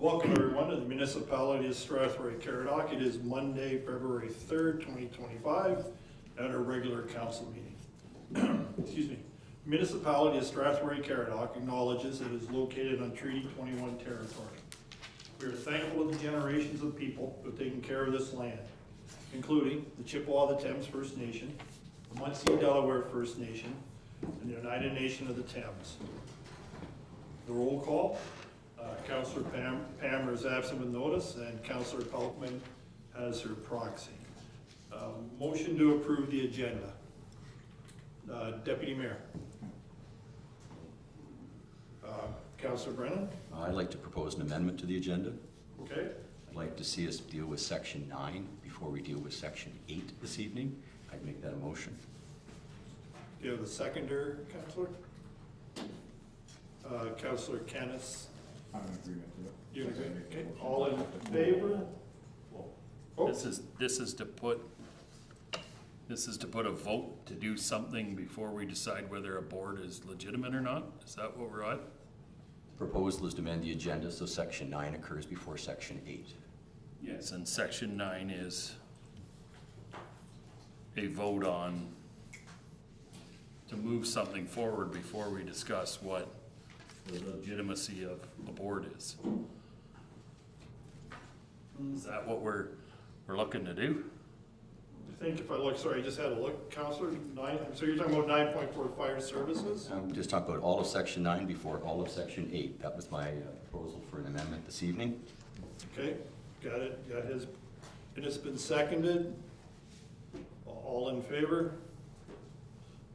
Welcome everyone to the municipality of Strathroy-Caradoc. It is Monday, February 3rd, 2025, at our regular council meeting. Excuse me. Municipality of Strathroy-Caradoc acknowledges it is located on Treaty 21 territory. We are thankful to the generations of people who have taken care of this land, including the Chippewa of the Thames First Nation, the Munsee Delaware First Nation, and the United Nation of the Thames. The roll call. Councillor Palmer is absent with notice, and Councillor Pelkman has her proxy. Motion to approve the agenda. Deputy Mayor. Councillor Brennan. I'd like to propose an amendment to the agenda. Okay. I'd like to see us deal with section 9 before we deal with section 8 this evening. I'd make that a motion. Do you have a seconder, Councillor? Councillor Canis. I'm in agreement with it. You agree? Okay. All in favor? Oh. This is to put a vote to do something before we decide whether a board is legitimate or not? Is that what we're at? Proposal is to amend the agenda so section 9 occurs before section 8. Yes, and section 9 is a vote on to move something forward before we discuss what the legitimacy of the board is. Is that what we're looking to do? I think if I look, sorry, I just had a look, Councillor, 9, so you're talking about 9.4 fire services? I'm just talking about all of section 9 before all of section 8. That was my proposal for an amendment this evening. Okay, got it, and it's been seconded. All in favor?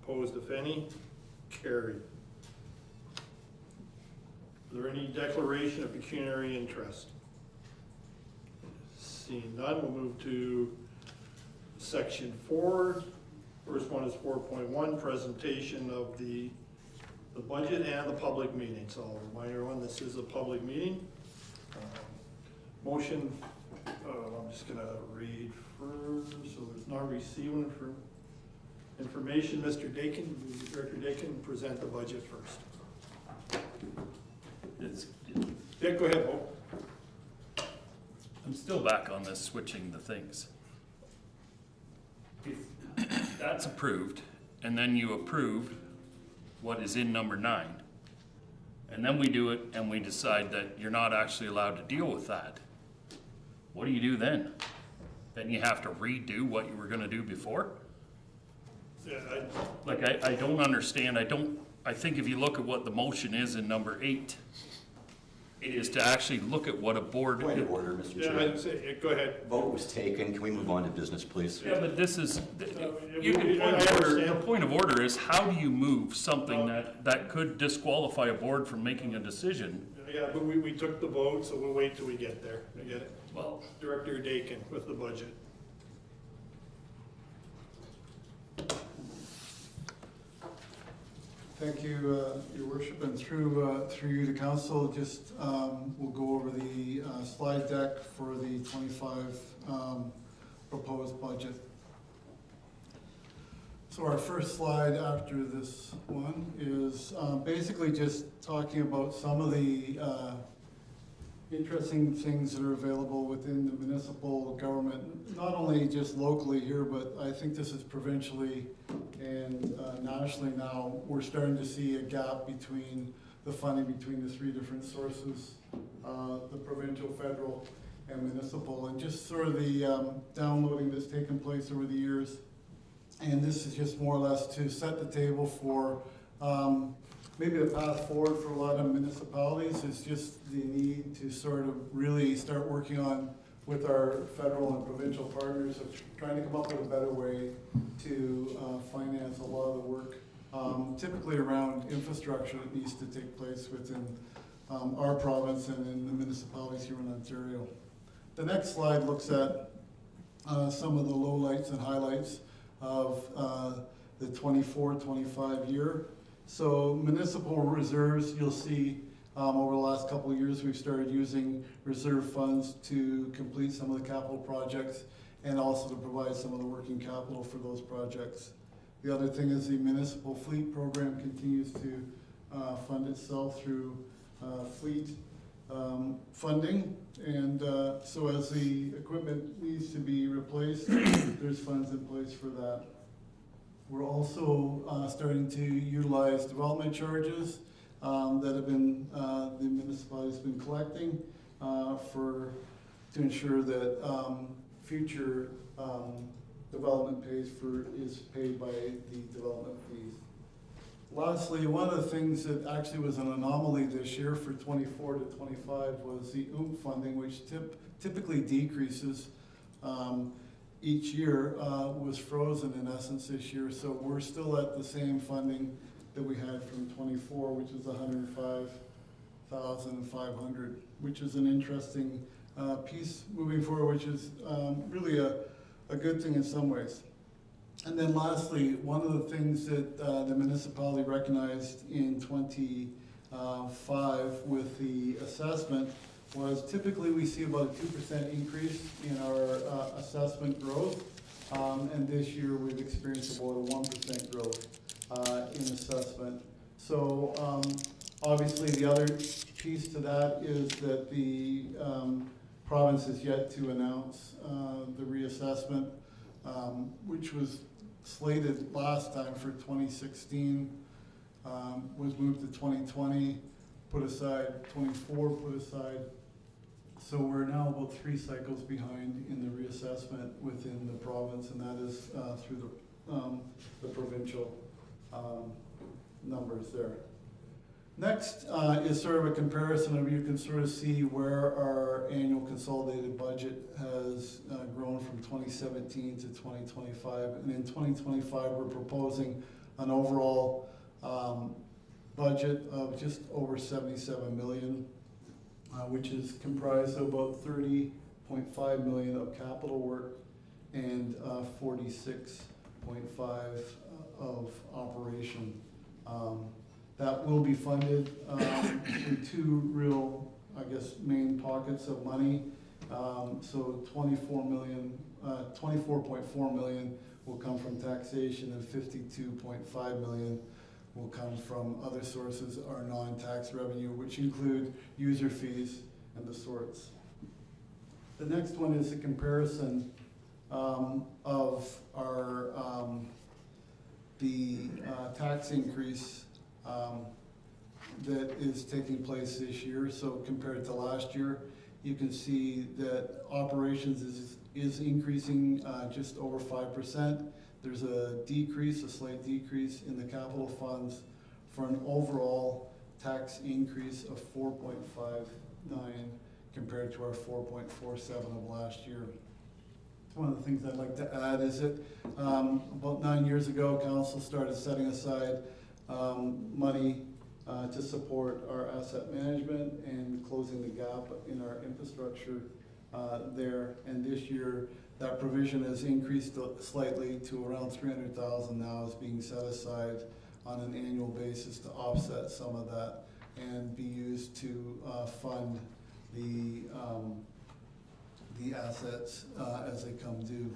Opposed, if any? Carried. Is there any declaration of pecuniary interest? Seeing none, we'll move to section 4. First one is 4.1, presentation of the budget and the public meeting. So I'll remind everyone this is a public meeting. Motion, I'm just going to read first. So there's not receiving for information. Mr. Dakin, Director Dakin, present the budget first. Yeah, go ahead, Bo. I'm still back on this switching the things. If that's approved, and then you approve what is in number 9, and then we do it and we decide that you're not actually allowed to deal with that, what do you do then? Then you have to redo what you were going to do before? Yeah, I don't understand. I think if you look at what the motion is in number 8, it is to actually look at what a board. Point of order, Mr. yeah, Chair. I'd say, go ahead. Vote was taken. Can we move on to business, please? Yeah, but this is, I the point of order is how do you move something that could disqualify a board from making a decision? Yeah, but we took the vote, so we'll wait till we get there. I get it. Well, Director Dakin with the budget. Thank you, Your Worship, and through you to Council, just we'll go over the slide deck for the 25 proposed budget. So our first slide after this one is basically just talking about some of the interesting things that are available within the municipal government, not only just locally here, but I think this is provincially and nationally now. We're starting to see a gap between the funding between the 3 different sources, the provincial, federal, and municipal, and just sort of the downloading that's taken place over the years. And this is just more or less to set the table for maybe the path forward for a lot of municipalities. Is just the need to sort of really start working on with our federal and provincial partners of trying to come up with a better way to finance a lot of the work, typically around infrastructure that needs to take place within our province and in the municipalities here in Ontario. The next slide looks at some of the lowlights and highlights of the 24-25 year. So municipal reserves, you'll see over the last couple of years we've started using reserve funds to complete some of the capital projects and also to provide some of the working capital for those projects. The other thing is the municipal fleet program continues to fund itself through fleet funding. And so as the equipment needs to be replaced, there's funds in place for that. We're also starting to utilize development charges that have been, the municipality's been collecting to ensure that future development is paid by the development fees. Lastly, one of the things that actually was an anomaly this year for 24 to 25 was the OOMP funding, which typically decreases each year, was frozen in essence this year. So we're still at the same funding that we had from 24, which is 105,500, which is an interesting piece moving forward, which is really a good thing in some ways. And then lastly, one of the things that the municipality recognized in 25 with the assessment was typically we see about a 2% increase in our assessment growth. And this year we've experienced about a 1% growth in assessment. So obviously the other piece to that is that the province is yet to announce the reassessment, which was slated last time for 2016, was moved to 2020, put aside, 24 put aside. So we're now about 3 cycles behind in the reassessment within the province, and that is through the provincial numbers there. Next is sort of a comparison of, you can sort of see where our annual consolidated budget has grown from 2017 to 2025. And in 2025, we're proposing an overall budget of just over 77 million, which is comprised of about 30.5 million of capital work and 46.5 of operation. That will be funded through 2 real, I guess, main pockets of money. So 24.4 million will come from taxation, and 52.5 million will come from other sources, our non-tax revenue, which include user fees and the sorts. The next one is a comparison of our the tax increase that is taking place this year. So compared to last year, you can see that operations is increasing just over 5%. There's a decrease, a slight decrease in the capital funds for an overall tax increase of 4.59 compared to our 4.47 of last year. One of the things I'd like to add is that about 9 years ago, council started setting aside money to support our asset management and closing the gap in our infrastructure there. And this year, that provision has increased slightly to around 300,000 now, is being set aside on an annual basis to offset some of that and be used to fund the assets as they come due.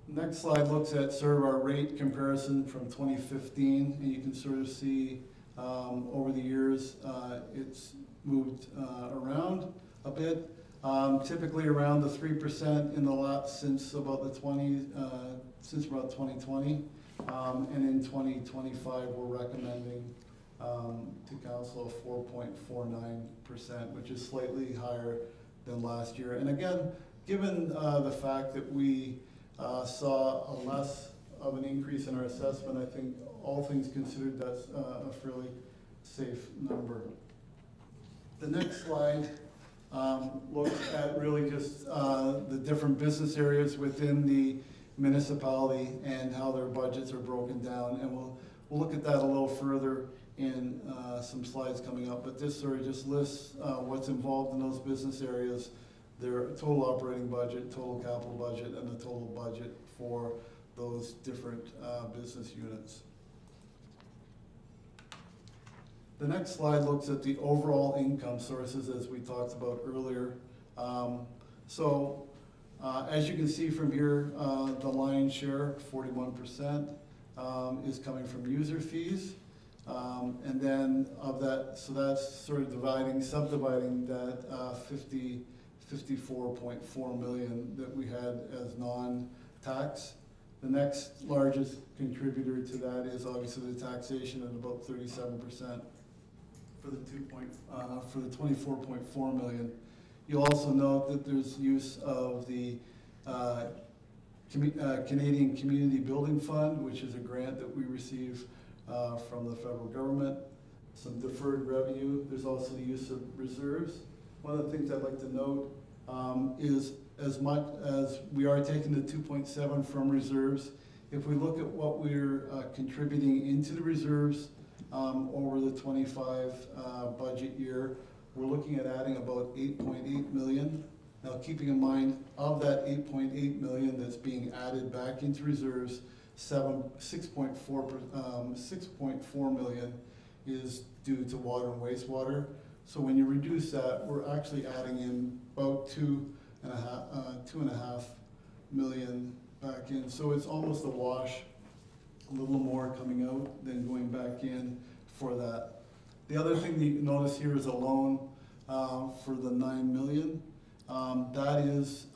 Next slide looks at sort of our rate comparison from 2015, and you can sort of see over the years it's moved around a bit. Typically around the 3% in the lot since about the 2020, and in 2025 we're recommending to council a 4.49%, which is slightly higher than last year. And again, given the fact that we saw a less of an increase in our assessment, I think all things considered, that's a fairly safe number. The next slide looks at really just the different business areas within the municipality and how their budgets are broken down, and we'll look at that a little further in some slides coming up. But this sort of just lists what's involved in those business areas, their total operating budget, total capital budget, and the total budget for those different business units. The next slide looks at the overall income sources, as we talked about earlier. As you can see from here, the lion's share, 41%, is coming from user fees. And then of that, so that's sort of subdividing that 54.4 million that we had as non-tax. The next largest contributor to that is obviously the taxation at about 37% for the 24.4 million. You'll also note that there's use of the Canadian Community Building Fund, which is a grant that we receive from the federal government. Some deferred revenue. There's also the use of reserves. One of the things I'd like to note is as much as we are taking the 2.7 from reserves, if we look at what we're contributing into the reserves over the 25 budget year, we're looking at adding about 8.8 million. Now, keeping in mind, of that 8.8 million that's being added back into reserves, 6.4 million is due to water and wastewater. So when you reduce that, we're actually adding in about 2.5 million back in. So it's almost a wash, a little more coming out than going back in for that. The other thing that you notice here is a loan for the 9 million. That is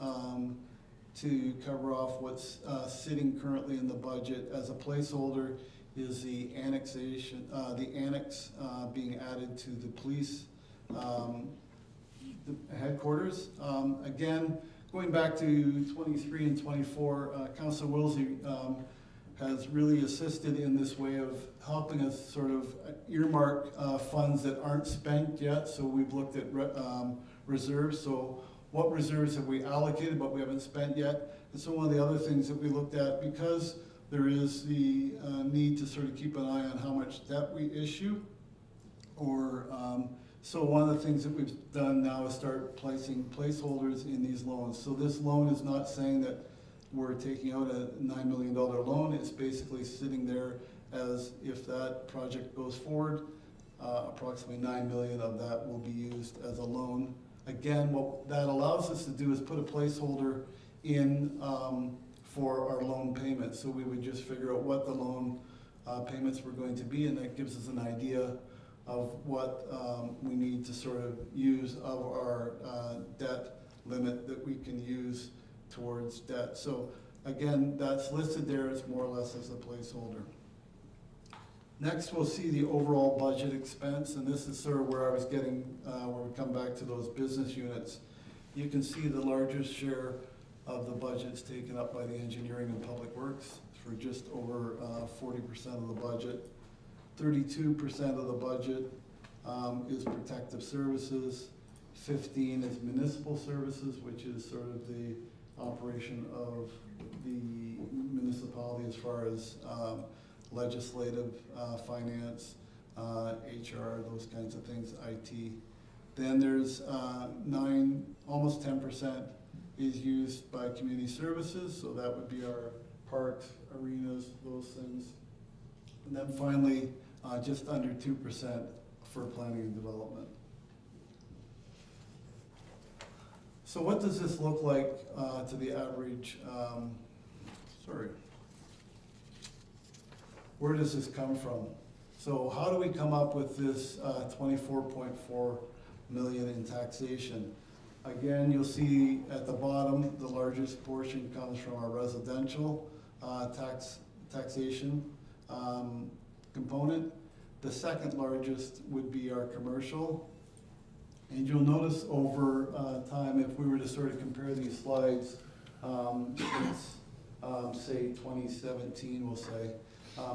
to cover off what's sitting currently in the budget as a placeholder is the annexation, the annex being added to the police the headquarters. Again, going back to 23 and 24, Councillor Wilsey has really assisted in this way of helping us sort of earmark funds that aren't spent yet. So we've looked at reserves. So what reserves have we allocated but we haven't spent yet? And so one of the other things that we looked at, because there is the need to sort of keep an eye on how much debt we issue, or so one of the things that we've done now is start placing placeholders in these loans. So this loan is not saying that we're taking out a $9 million loan. It's basically sitting there as if that project goes forward, approximately 9 million of that will be used as a loan. Again, what that allows us to do is put a placeholder in for our loan payments. So we would just figure out what the loan payments were going to be, and that gives us an idea of what we need to sort of use of our debt limit that we can use towards debt. So again, that's listed there. It's more or less as a placeholder. Next, we'll see the overall budget expense, and this is sort of where I was getting, where we come back to those business units. You can see the largest share of the budget's taken up by the engineering and public works for just over 40% of the budget. 32% of the budget is protective services. 15 is municipal services, which is sort of the operation of the municipality as far as legislative, finance, HR, those kinds of things, IT. Then there's 9, almost 10% is used by community services, so that would be our parks, arenas, those things. And then finally, just under 2% for planning and development. So what does this look like to the average, where does this come from? So how do we come up with this 24.4 million in taxation? Again, you'll see at the bottom, the largest portion comes from our residential taxation component. The second largest would be our commercial. And you'll notice over time, if we were to sort of compare these slides, since say 2017, we'll say,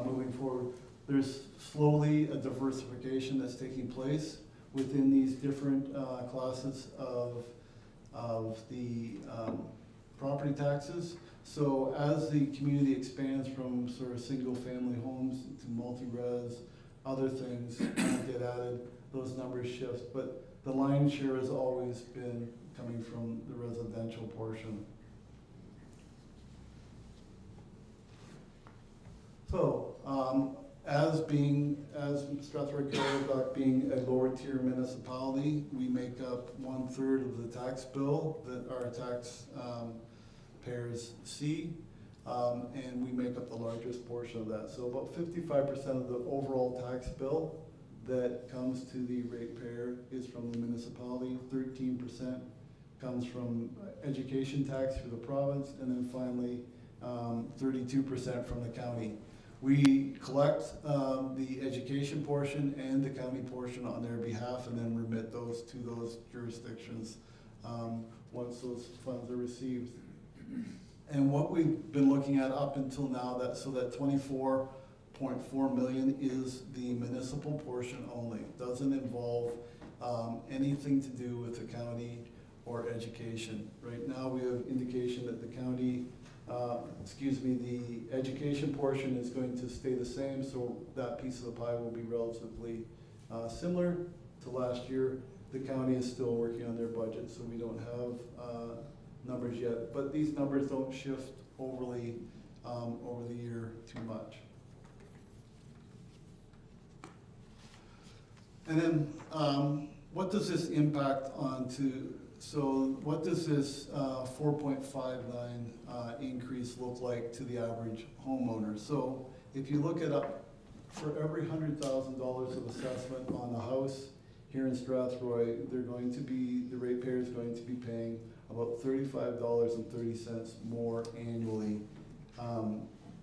moving forward, there's slowly a diversification that's taking place within these different classes of the property taxes. So as the community expands from sort of single family homes to multi-res, other things get added, those numbers shift. But the lion's share has always been coming from the residential portion. So, as Strathroy-Caradoc being a lower tier municipality, we make up 1/3 of the tax bill that our tax payers see. and we make up the largest portion of that. So about 55% of the overall tax bill that comes to the ratepayer is from the municipality, 13% comes from education tax through the province, and then finally 32% from the county. We collect the education portion and the county portion on their behalf and then remit those to those jurisdictions once those funds are received. And what we've been looking at up until now, that 24.4 million is the municipal portion only. It doesn't involve anything to do with the county or education. Right now we have indication that the county, the education portion is going to stay the same, so that piece of the pie will be relatively similar to last year. The county is still working on their budget, so we don't have numbers yet, but these numbers don't shift overly over the year too much. And then what does this impact onto? So what does this 4.59 increase look like to the average homeowner? So if you look it up, for every $100,000 of assessment on a house here in Strathroy, the ratepayer is going to be paying about $35.30 more annually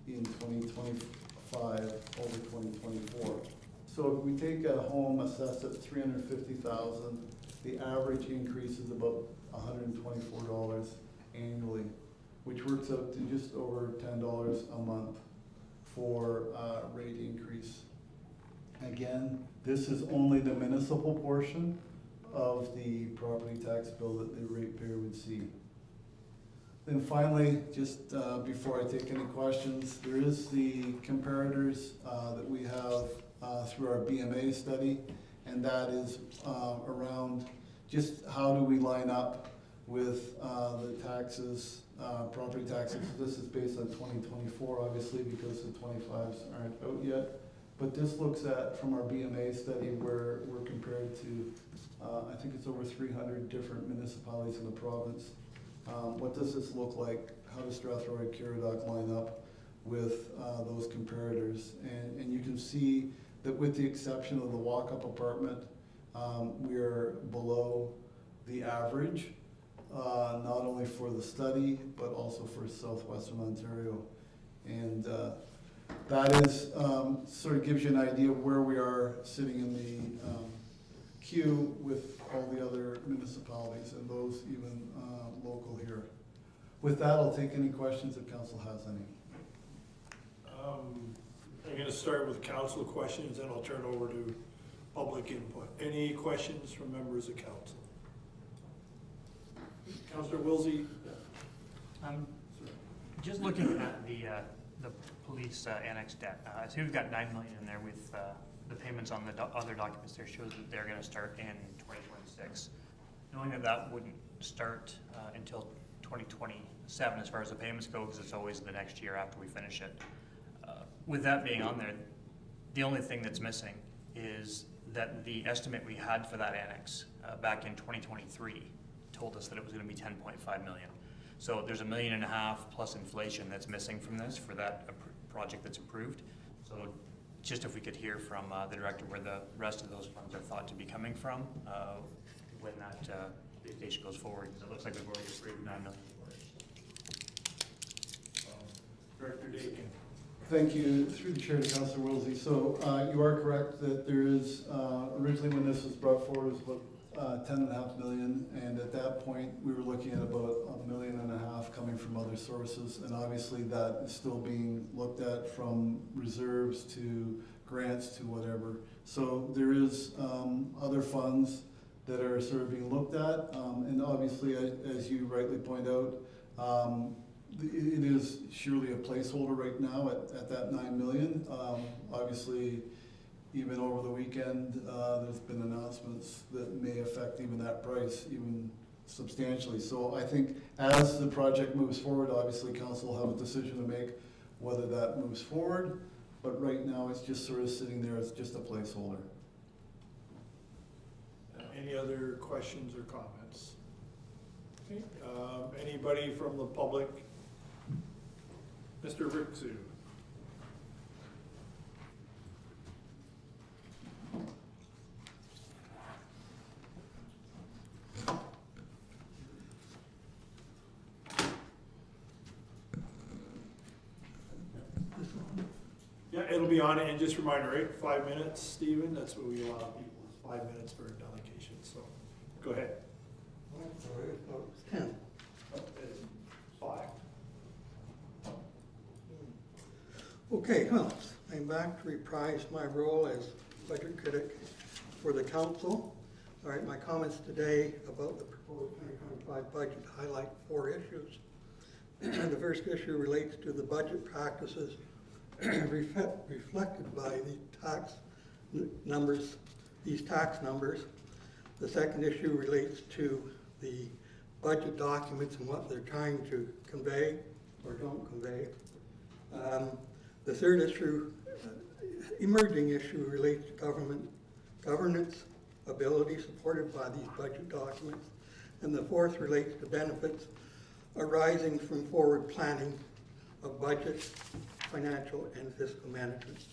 in 2025 over 2024. So if we take a home assessed at $350,000, the average increase is about $124 annually, which works out to just over $10 a month for rate increase. Again, this is only the municipal portion of the property tax bill that the ratepayer would see. Then finally, just before I take any questions, there is the comparators that we have through our BMA study, and that is around just how do we line up with the taxes, property taxes. This is based on 2024, obviously, because the 25s aren't out yet. But this looks at, from our BMA study, where we're compared to, I think it's over 300 different municipalities in the province. What does this look like? How does Strathroy-Caradoc line up with those comparators? And you can see that with the exception of the walk-up apartment, we're below the average, not only for the study, but also for southwestern Ontario. And that is, sort of gives you an idea of where we are sitting in the queue with all the other municipalities and those even local here. With that, I'll take any questions if council has any. I'm going to start with council questions, and I'll turn over to public input. Any questions from members of council? Councillor Wilsey. Just looking at the police annex debt, I see we've got $9 million in there with the payments on the other documents there shows that they're going to start in 2026. Knowing that that wouldn't start until 2027 as far as the payments go, because it's always the next year after we finish it. With that being on there, the only thing that's missing is that the estimate we had for that annex back in 2023 told us that it was going to be 10.5 million. So there's $1.5 million plus inflation that's missing from this for that project that's approved. So just if we could hear from the director where the rest of those funds are thought to be coming from when that station goes forward, because it looks like we've already approved $9 million for it. Director Dakin. Thank you. Through the chair to Councillor Wilsey. So you are correct that there is, originally when this was brought forward, it was about $10.5 million, and at that point we were looking at about $1.5 million coming from other sources, and obviously that is still being looked at, from reserves to grants to whatever. So there is other funds that are sort of being looked at, and obviously, as you rightly point out, it is surely a placeholder right now at that $9 million. Obviously, even over the weekend, there's been announcements that may affect even that price, even substantially. So I think as the project moves forward, obviously council will have a decision to make whether that moves forward. But right now, it's just sort of sitting there as just a placeholder. Any other questions or comments? Okay. Anybody from the public? Mr. Rixu. Yeah, it'll be on it, and just a reminder, right, 5 minutes, Stephen, that's what we allow people, 5 minutes for a delegation, so, go ahead. I'm sorry, I thought it was 10. Oh, it's 5. Okay, well, I'm back to reprise my role as budget critic for the council. All right, my comments today about the proposed 2025 budget highlight 4 issues. The first issue relates to the budget practices reflected by the tax numbers, these tax numbers. The second issue relates to the budget documents and what they're trying to convey or don't convey. The third issue, emerging issue, relates to governance ability supported by these budget documents. And the fourth relates to benefits arising from forward planning of budget, financial, and fiscal management.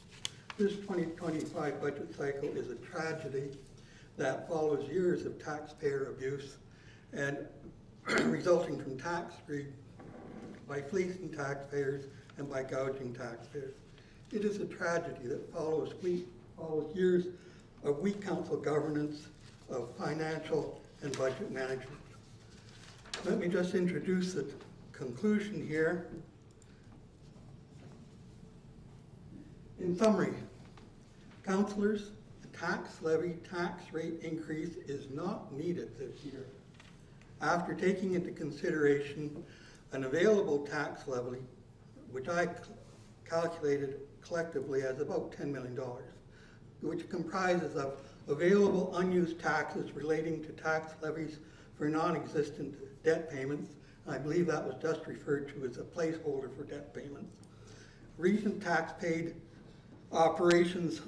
This 2025 budget cycle is a tragedy that follows years of taxpayer abuse and resulting from tax greed by fleecing taxpayers and by gouging taxpayers. It is a tragedy that follows years of weak council governance, of financial and budget management. Let me just introduce the conclusion here. In summary, councillors, the tax levy tax rate increase is not needed this year. After taking into consideration an available tax levy, which I calculated collectively as about $10 million, which comprises of available unused taxes relating to tax levies for non-existent debt payments. I believe that was just referred to as a placeholder for debt payments. Recent tax paid operations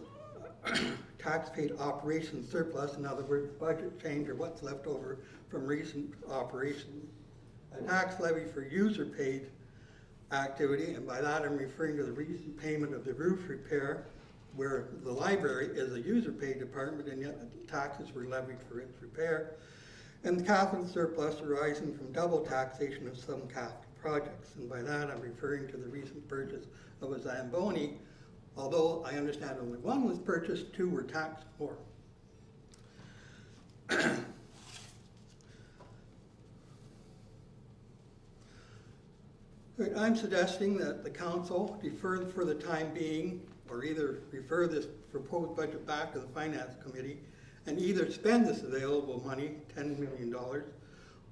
surplus, in other words, budget change or what's left over from recent operations. A tax levy for user paid activity, and by that I'm referring to the recent payment of the roof repair, where the library is a user paid department and yet taxes were levied for its repair, and the capital surplus arising from double taxation of some capital projects. And by that I'm referring to the recent purchase of a Zamboni. Although I understand only one was purchased, 2 were taxed more. I'm suggesting that the council defer for the time being, or either refer this proposed budget back to the finance committee and either spend this available money, $10 million,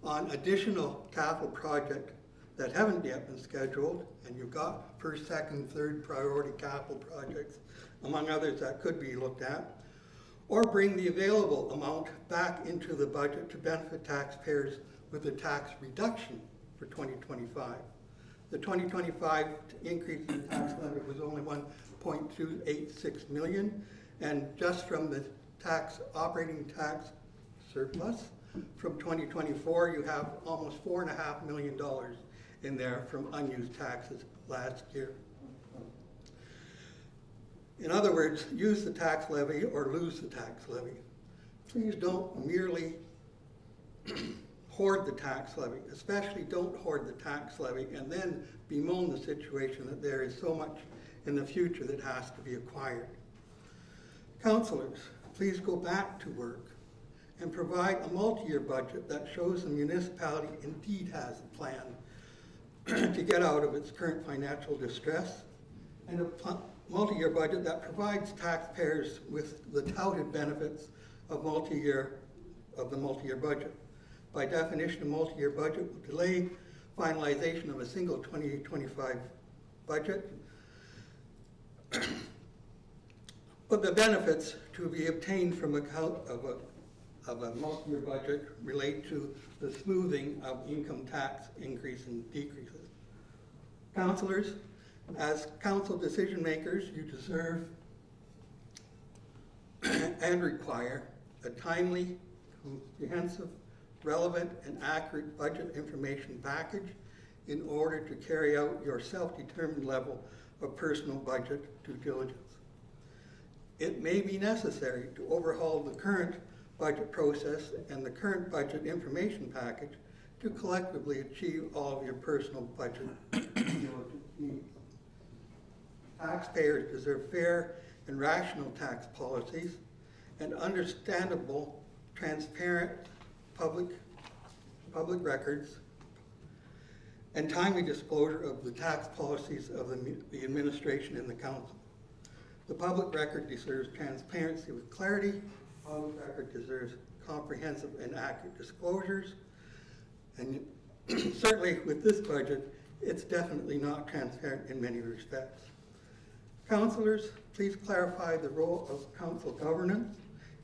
on additional capital projects that haven't yet been scheduled, and you've got first, second, third priority capital projects, among others that could be looked at, or bring the available amount back into the budget to benefit taxpayers with a tax reduction for 2025. The 2025 increase in the tax levy was only $1.286 million, and just from the operating tax surplus from 2024, you have almost $4.5 million in there from unused taxes last year. In other words, use the tax levy or lose the tax levy. Please don't merely hoard the tax levy, especially don't hoard the tax levy and then bemoan the situation that there is so much in the future that has to be acquired. Councillors, please go back to work and provide a multi-year budget that shows the municipality indeed has a plan to get out of its current financial distress, and a multi-year budget that provides taxpayers with the touted benefits of the multi-year budget. By definition, a multi-year budget will delay finalization of a single 2025 budget, but the benefits to be obtained from a multi-year budget relate to the smoothing of income tax increase and decreases. Councillors, as council decision makers, you deserve and require a timely, comprehensive, relevant, and accurate budget information package in order to carry out your self-determined level of personal budget due diligence. It may be necessary to overhaul the current budget process and the current budget information package to collectively achieve all of your personal budget due diligence needs. Taxpayers deserve fair and rational tax policies and understandable, transparent public records and timely disclosure of the tax policies of the administration and the council. The public record deserves transparency with clarity. The public record deserves comprehensive and accurate disclosures. And certainly with this budget, it's definitely not transparent in many respects. Councillors, please clarify the role of council governance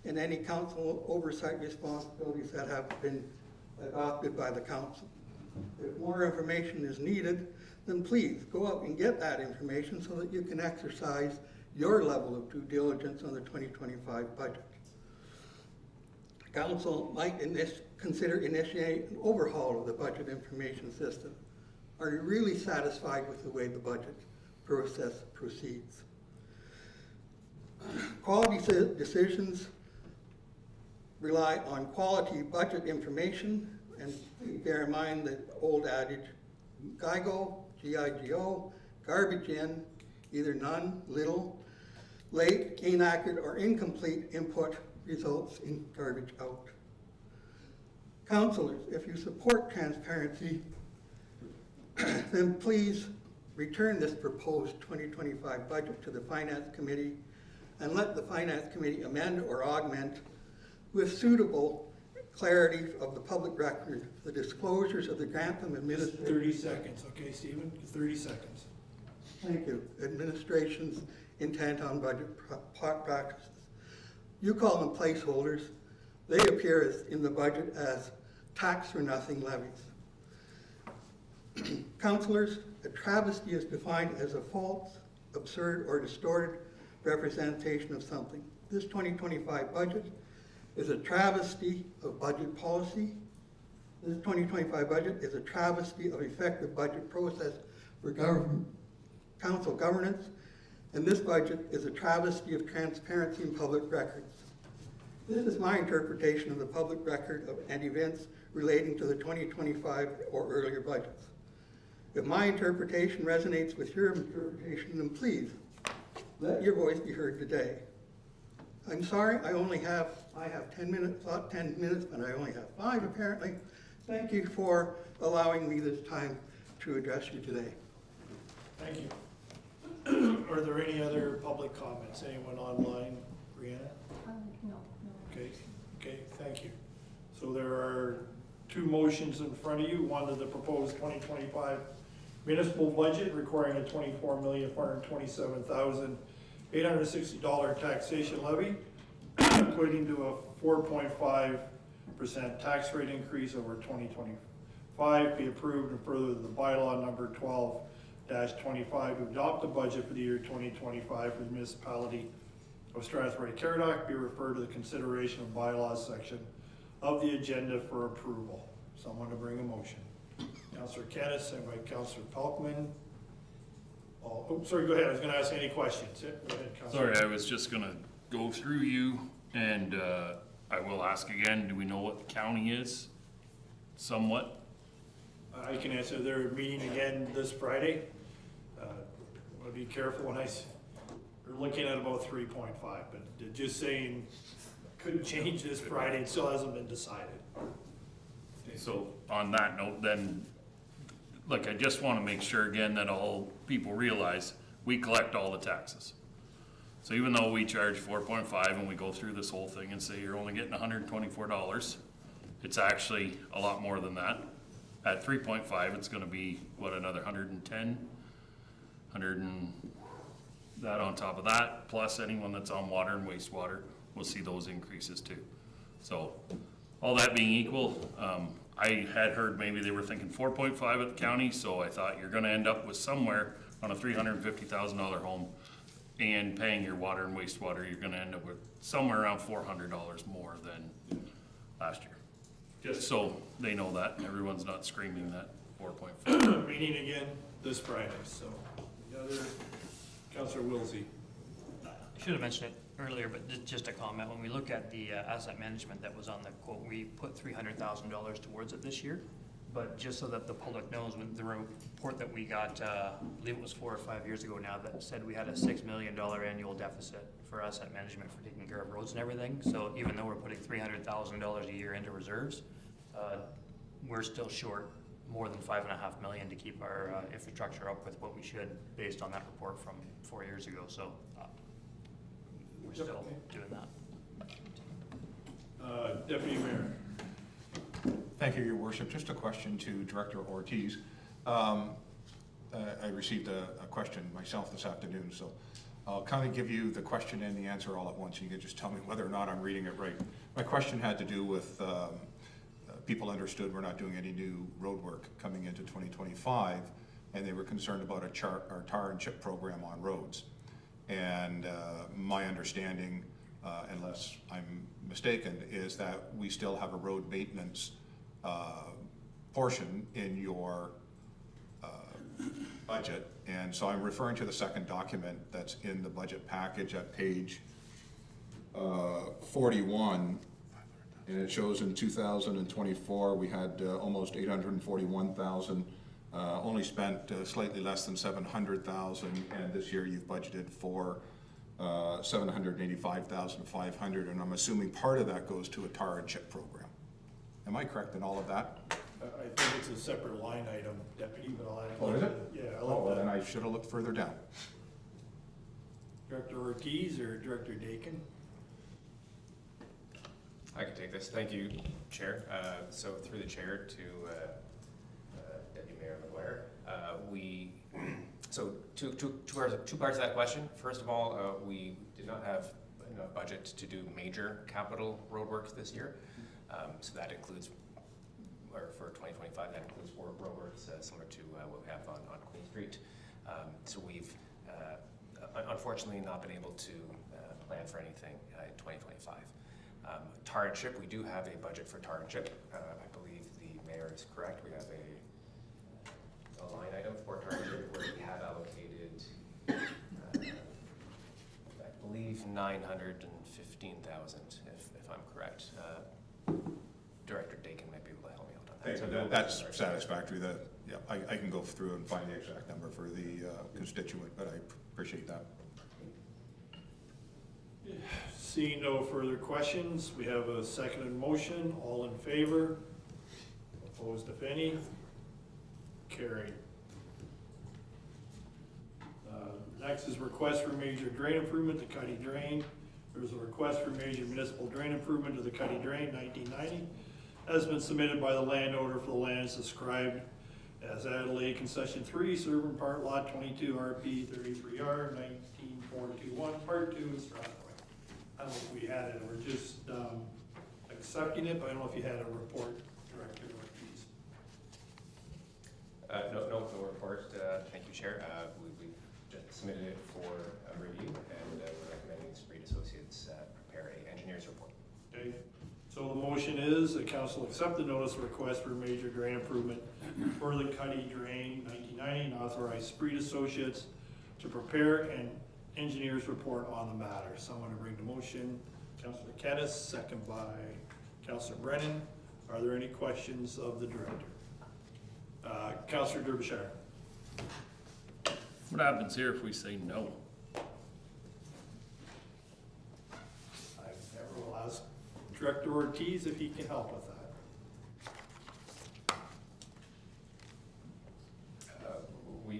and any council oversight responsibilities that have been adopted by the council. If more information is needed, then please go out and get that information so that you can exercise your level of due diligence on the 2025 budget. Council might consider initiating an overhaul of the budget information system. Are you really satisfied with the way the budget process proceeds? Quality decisions rely on quality budget information, and please bear in mind the old adage, GIGO, G-I-G-O, garbage in, either none, little, late, inaccurate, or incomplete input results in garbage out. Councillors, if you support transparency, then please return this proposed 2025 budget to the Finance Committee and let the Finance Committee amend or augment with suitable clarity of the public record, the disclosures of the Grantham administration. 30 seconds, okay, Stephen? 30 seconds. Thank you. Administration's intent on budget practices. You call them placeholders. They appear in the budget as tax for nothing levies. Councillors, a travesty is defined as a false, absurd, or distorted representation of something. This 2025 budget is a travesty of budget policy. This 2025 budget is a travesty of effective budget process for council governance, and this budget is a travesty of transparency in public records. This is my interpretation of the public record and events relating to the 2025 or earlier budgets. If my interpretation resonates with your interpretation, then please let your voice be heard today. I'm sorry, I have 10 minutes, thought 10 minutes, but I only have 5 apparently. Thank you for allowing me this time to address you today. Thank you. Are there any other public comments? Anyone online? Brianna? No. Okay, thank you. So there are 2 motions in front of you. One of the proposed 2025 municipal budget requiring a $24,427,860 taxation levy, equating to a 4.5% tax rate increase over 2025, be approved, and further the bylaw number 12-25 to adopt the budget for the year 2025 for the municipality of Strathroy-Caradoc be referred to the consideration of bylaws section of the agenda for approval. Someone to bring a motion. Councillor Kennis, second by Councillor Pelkman. Oh, sorry, go ahead. I was going to ask any questions. Go ahead, Councillor. Sorry, I was just gonna go through you, and I will ask again, do we know what the county is? Somewhat? I can answer. They're meeting again this Friday. I'll be careful when we're looking at about 3.5, but just saying could change this Friday. It still hasn't been decided. So on that note, then, look, I just want to make sure again that all people realize we collect all the taxes. So even though we charge 4.5 and we go through this whole thing and say you're only getting $124, it's actually a lot more than that. At 3.5, it's going to be what, another 110, that on top of that, plus anyone that's on water and wastewater will see those increases too. So all that being equal, I had heard maybe they were thinking 4.5 at the county, so I thought you're gonna end up with somewhere on a $350,000 home and paying your water and wastewater, you're gonna end up with somewhere around $400 more than last year. Just so they know that, and everyone's not screaming that 4.4. Meeting again this Friday, so. The other, Councillor Wilsey. I should have mentioned it earlier, but just a comment. When we look at the asset management that was on the quote, we put $300,000 towards it this year. But just so that the public knows, when the report that we got, I believe it was 4 or 5 years ago now, that said we had a $6 million annual deficit for asset management for taking care of roads and everything. So even though we're putting $300,000 a year into reserves, we're still short more than $5.5 million to keep our infrastructure up with what we should, based on that report from 4 years ago. So we're still doing that. Deputy Mayor. Thank you, Your Worship. Just a question to Director Ortiz. I received a question myself this afternoon, so I'll kind of give you the question and the answer all at once. You can just tell me whether or not I'm reading it right. My question had to do with people understood we're not doing any new road work coming into 2025, and they were concerned about our tar and chip program on roads. And my understanding, unless I'm mistaken, is that we still have a road maintenance portion in your budget. And so I'm referring to the second document that's in the budget package at page 41. And it shows in 2024, we had almost 841,000, only spent slightly less than 700,000. And this year you've budgeted for 785,500. And I'm assuming part of that goes to a tar and chip program. Am I correct in all of that? I think it's a separate line item, Deputy, but I'll add. Oh, is it? Yeah, Oh, I'll well, let then that. I should have looked further down. Director Ortiz or Director Dakin? I can take this. Thank you, Chair. So through the Chair to Deputy Mayor McGuire, so two parts of that question. First of all, we did not have enough budget to do major capital roadworks this year. So that includes, or for 2025, that includes roadworks similar to what we have on Queen Street. So we've unfortunately not been able to plan for anything in 2025. Tar and chip, we do have a budget for tar and chip. I believe the mayor is correct. We have a line item for tar and chip where we have allocated, I believe, 915,000, if I'm correct. Director Dakin might be able to help me out on that. That's satisfactory. Yeah, I can go through and find the exact number for the constituent, but I appreciate that. Seeing no further questions, we have a seconded motion. All in favor? Opposed, if any? Carried. Next is request for major drain improvement to Cuddy Drain. There's a request for major municipal drain improvement to the Cuddy Drain 1990. Has been submitted by the landowner for the lands described as Adelaide Concession 3, Servant Part Lot 22, RP 33R 19421, Part 2 in Strathroy. I don't know if we had it, we're just accepting it, but I don't know if you had a report, Director Ortiz. No report. Thank you, Chair. We just submitted it for review, and we're recommending Street Associates prepare an engineer's report. Okay, so the motion is the council accept the notice of request for major drain improvement for the Cuddy Drain 1990 and authorize Street Associates to prepare an engineer's report on the matter. Someone to bring the motion. Councillor Kettis, second by Councillor Brennan. Are there any questions of the director? Councillor Derbyshire. What happens here if we say no? I will ask Director Ortiz if he can help with that.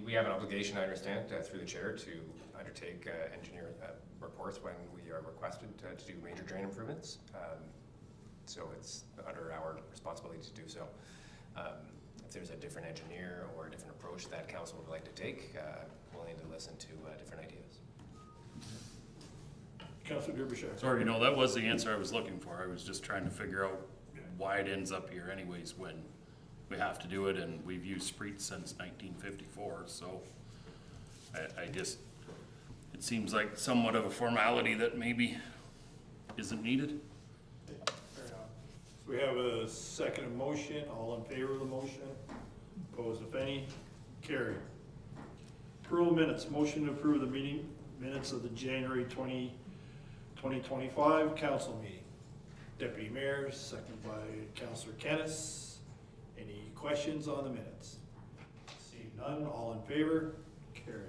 We have an obligation, I understand, through the chair to undertake engineer reports when we are requested to do major drain improvements. So it's under our responsibility to do so. If there's a different engineer or a different approach that council would like to take, I'm willing to listen to different ideas. Councillor Derbyshire. Sorry, that was the answer I was looking for. I was just trying to figure out why it ends up here anyways when we have to do it, and we've used Spreet since 1954, so I just, it seems like somewhat of a formality that maybe isn't needed. Fair enough. So we have a second motion. All in favor of the motion? Opposed, if any? Carried. Approval of minutes. Motion to approve the meeting minutes of the January 2025 council meeting. Deputy Mayor, seconded by Councillor Kennis. Any questions on the minutes? Seeing none, all in favor? Carried.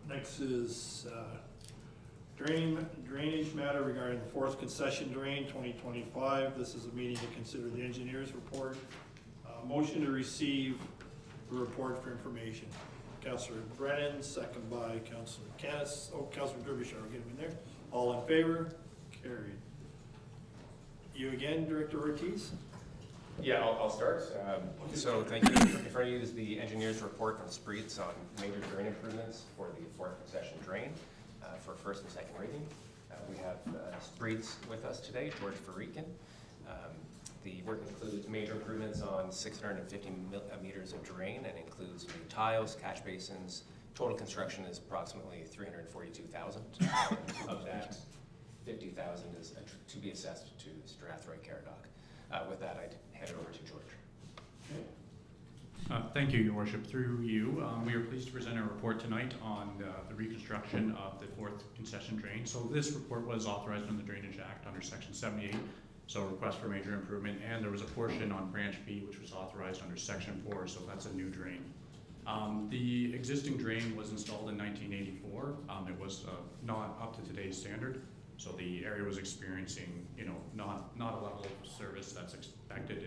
Next is drainage matter regarding the fourth concession drain 2025. This is a meeting to consider the engineer's report. Motion to receive the report for information. Councillor Brennan, second by Councillor Kennis. Oh, Councillor Derbyshire, I'll get him in there. All in favor? Carried. You again, Director Ortiz? Yeah, I'll start. So thank you. In front of you is the engineer's report from Spreets on major drain improvements for the fourth concession drain for first and second reading. We have Spreets with us today, George Farikin. The work includes major improvements on 650 meters of drain and includes new tiles, catch basins. Total construction is approximately $342,000. Of that, $50,000 is to be assessed to Strathroy-Caradoc. With that, I'd hand it over to George. Thank you, Your Worship. Through you, we are pleased to present a report tonight on the reconstruction of the fourth concession drain. So this report was authorized under the Drainage Act under Section 78, so request for major improvement, and there was a portion on Branch B which was authorized under Section 4, so that's a new drain. The existing drain was installed in 1984. It was not up to today's standard, so the area was experiencing, not a level of service that's expected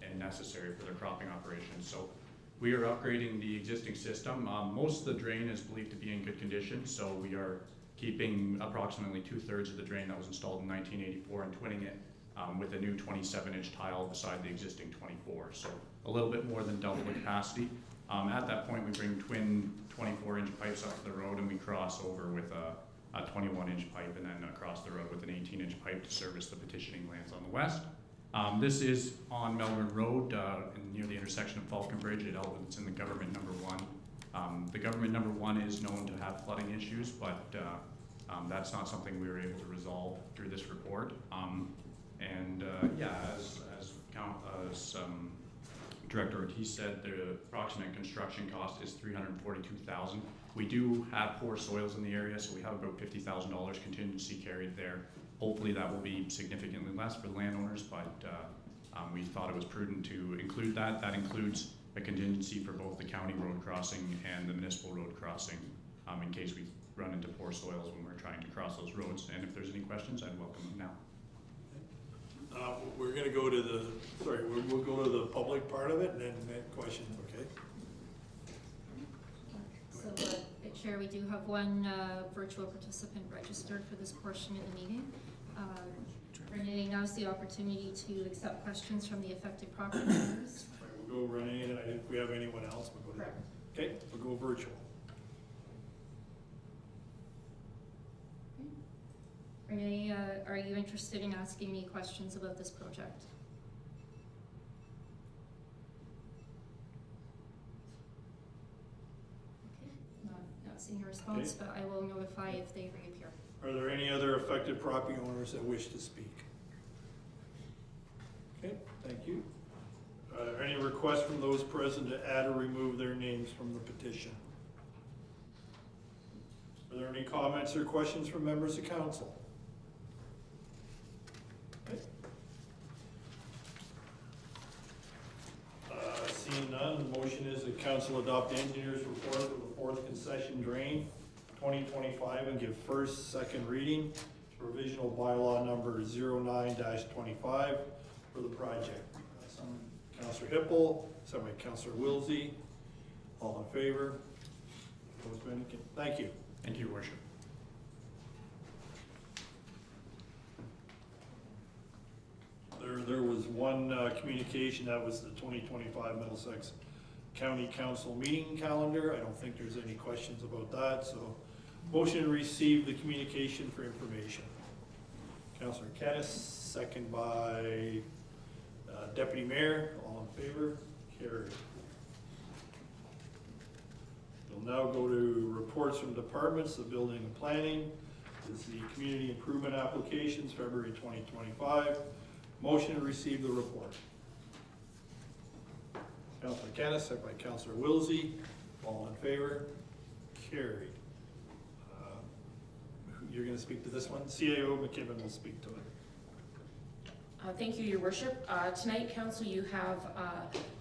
and necessary for their cropping operations. So we are upgrading the existing system. Most of the drain is believed to be in good condition, so we are keeping approximately 2/3 of the drain that was installed in 1984 and twinning it with a new 27-inch tile beside the existing 24. So a little bit more than double the capacity. At that point, we bring twin 24-inch pipes up to the road and we cross over with a 21-inch pipe and then across the road with an 18-inch pipe to service the petitioning lands on the west. This is on Melbourne Road near the intersection of Falcon Bridge. It's in the government number 1. The government number 1 is known to have flooding issues, but that's not something we were able to resolve through this report. As Director Ortiz said, the approximate construction cost is $342,000. We do have poor soils in the area, so we have about $50,000 contingency carried there. Hopefully that will be significantly less for the landowners, but we thought it was prudent to include that. That includes a contingency for both the county road crossing and the municipal road crossing in case we run into poor soils when we're trying to cross those roads. And if there's any questions, I'd welcome them now. We're gonna go to we'll go to the public part of it and then make questions, okay? So, Chair, we do have one virtual participant registered for this portion of the meeting. Renee, now's the opportunity to accept questions from the affected property owners. We'll go Renee, and if we have anyone else, we'll go to Correct. Okay, we'll go virtual. Renee, are you interested in asking me questions about this project? Okay, not seeing a response, Okay. but I will notify if they reappear. Are there any other affected property owners that wish to speak? Okay, thank you. Any requests from those present to add or remove their names from the petition? Are there any comments or questions from members of council? Okay. Seeing none, the motion is that council adopt the engineer's report for the fourth concession drain 2025 and give first, second reading to provisional bylaw number 09-25 for the project. Councillor Hippel, second by Councillor Wilsey. All in favor? Opposed by any? Thank you. Thank you, Your Worship. There was one communication, that was the 2025 Middlesex County Council meeting calendar. I don't think there's any questions about that, so motion to receive the communication for information. Councillor Kennis, second by Deputy Mayor. All in favor? Carried. We'll now go to reports from departments. The building and planning is the community improvement applications, February 2025. Motion to receive the report. Councillor Canis, second by Councillor Wilsey. All in favor? Carried. You're going to speak to this one. CAO McKibben will speak to it. Thank you, Your Worship. Tonight, Council, you have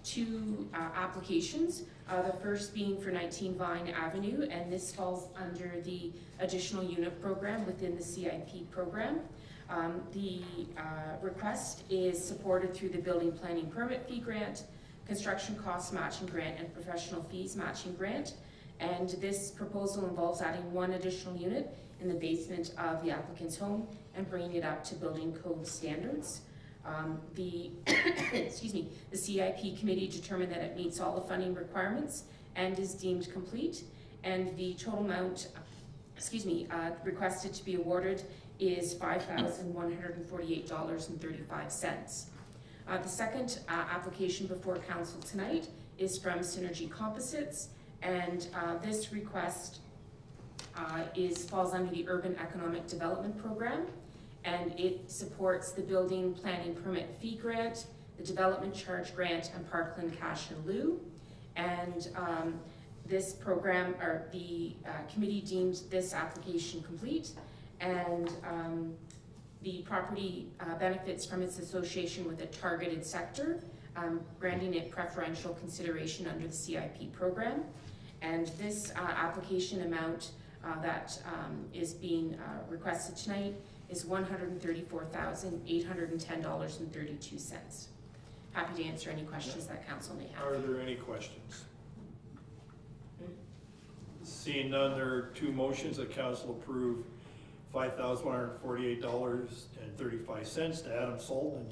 two applications. The first being for 19 Vine Avenue, and this falls under the additional unit program within the CIP program. The request is supported through the Building Planning Permit Fee Grant, Construction Cost Matching Grant, and Professional Fees Matching Grant. And this proposal involves adding one additional unit in the basement of the applicant's home and bringing it up to building code standards. The the CIP committee determined that it meets all the funding requirements and is deemed complete, and the total amount requested to be awarded is $5,148.35. The second application before council tonight is from Synergy Composites, and this request falls under the Urban Economic Development Program, and it supports the Building Planning Permit Fee Grant, the Development Charge Grant, and Parkland Cash in Lieu. And this program, or the committee deemed this application complete, and the property benefits from its association with a targeted sector, granting it preferential consideration under the CIP program. And this application amount that is being requested tonight is $134,810.32. Happy to answer any questions that council may have. Are there any questions? Seeing none, there are two motions that council approve $5,148.35 to Adam Sultan and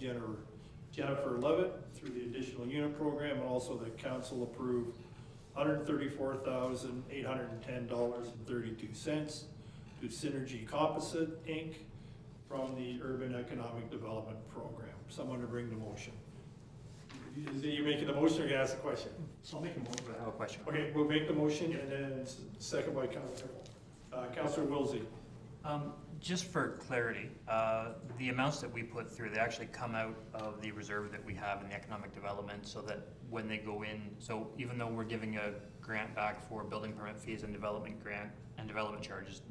Jennifer Levitt through the additional unit program, and also that council approve $134,810.32 to Synergy Composite Inc. from the Urban Economic Development Program. Someone to bring the motion. Is it you making the motion or you ask the question? So I'll make a motion, but I have a question. Okay, we'll make the motion and then it's second by Councillor Councillor Wilsey. Just for clarity, the amounts that we put through, they actually come out of the reserve that we have in the economic development, so that when they go in, so even though we're giving a grant back for building permit fees and development grant and development charges,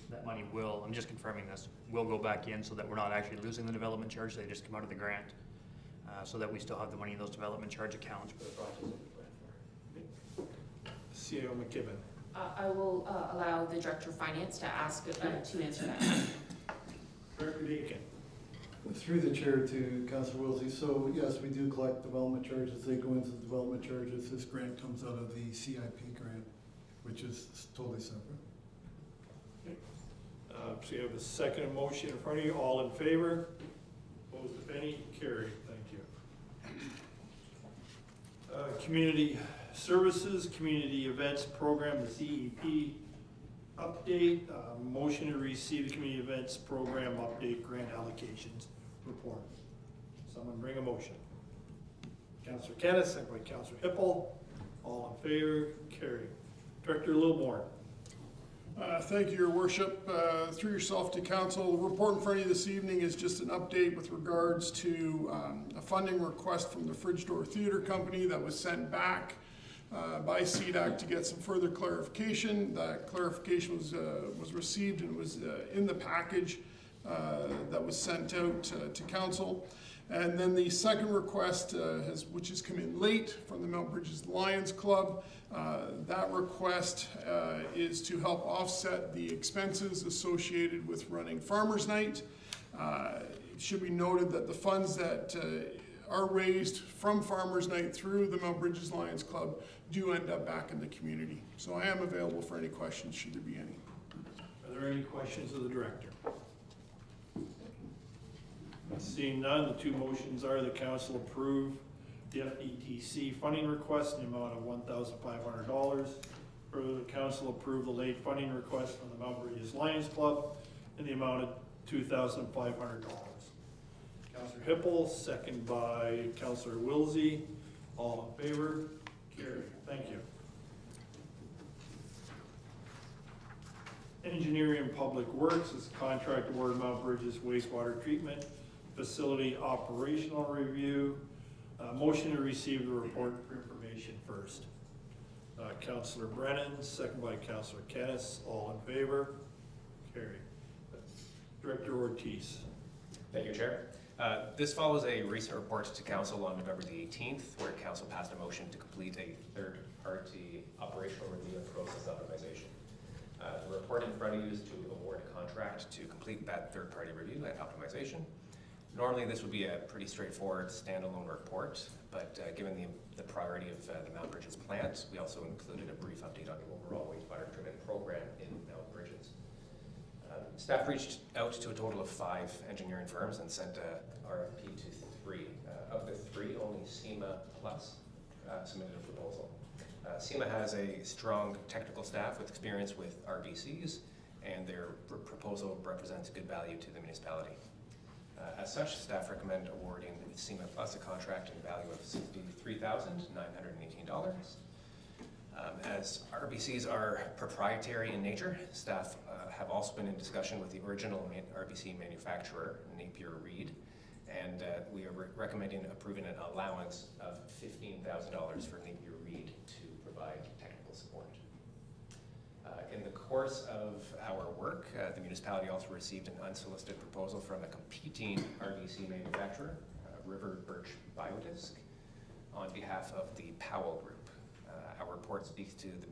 that money will, I'm just confirming this, will go back in so that we're not actually losing the development charge, they just come out of the grant, so that we still have the money in those development charge accounts for the projects that we plan for. CAO McKibben. I will allow the Director of Finance to answer that. Director Deakin. Through the chair to Councillor Wilsey, so yes, we do collect development charges. They go into the development charges. This grant comes out of the CIP grant, which is totally separate. So you have a second motion in front of you. All in favor? Opposed, if any? Carried. Thank you. Community Services, Community Events Program, the CEP update. Motion to receive the Community Events Program update grant allocations report. Someone bring a motion. Councillor Canis, second by Councillor Hippel. All in favor? Carried. Director Lilborn. Thank you, Your Worship. Through yourself to Council, the report in front of you this evening is just an update with regards to a funding request from the Fridge Door Theatre Company that was sent back by CDAC to get some further clarification. That clarification was received and was in the package that was sent out to Council. And then the second request, which has come in late from the Mount Bridges Lions Club. That request is to help offset the expenses associated with running Farmers Night. It should be noted that the funds that are raised from Farmers Night through the Mount Bridges Lions Club do end up back in the community. So I am available for any questions, should there be any. Are there any questions of the Director? Seeing none, the two motions are the Council approve the FDTC funding request in the amount of $1,500. Further, the Council approve the late funding request from the Mount Bridges Lions Club in the amount of $2,500. Councillor Hippel, second by Councillor Wilsey. All in favor? Carried. Thank you. Engineering and Public Works is contract award Mount Bridges wastewater treatment facility operational review. Motion to receive the report for information. nomination first. Councillor Brennan, second by Councillor Kennis, all in favor? Carried. Director Ortiz. Thank you, Chair. This follows a recent report to Council on November the 18th, where Council passed a motion to complete a third-party operational review and process optimization. The report in front of you is to award a contract to complete that third-party review and optimization. Normally, this would be a pretty straightforward standalone report, but given the priority of the Mount Bridges plant, we also included a brief update on the overall wastewater treatment program in Mount Bridges. Staff reached out to a total of 5 engineering firms and sent a RFP to 3. Of the 3, only SEMA Plus submitted a proposal. SEMA has a strong technical staff with experience with RBCs, and their proposal represents good value to the municipality. As such, staff recommend awarding SEMA Plus a contract in value of $63,918. As RBCs are proprietary in nature, staff have also been in discussion with the original RBC manufacturer, Napier Reed, and we are recommending approving an allowance of $15,000 for Napier Reed to provide technical support. In the course of our work, the municipality also received an unsolicited proposal from a competing RBC manufacturer, River Birch Biodisc, on behalf of the Powell Group. Our report speaks to the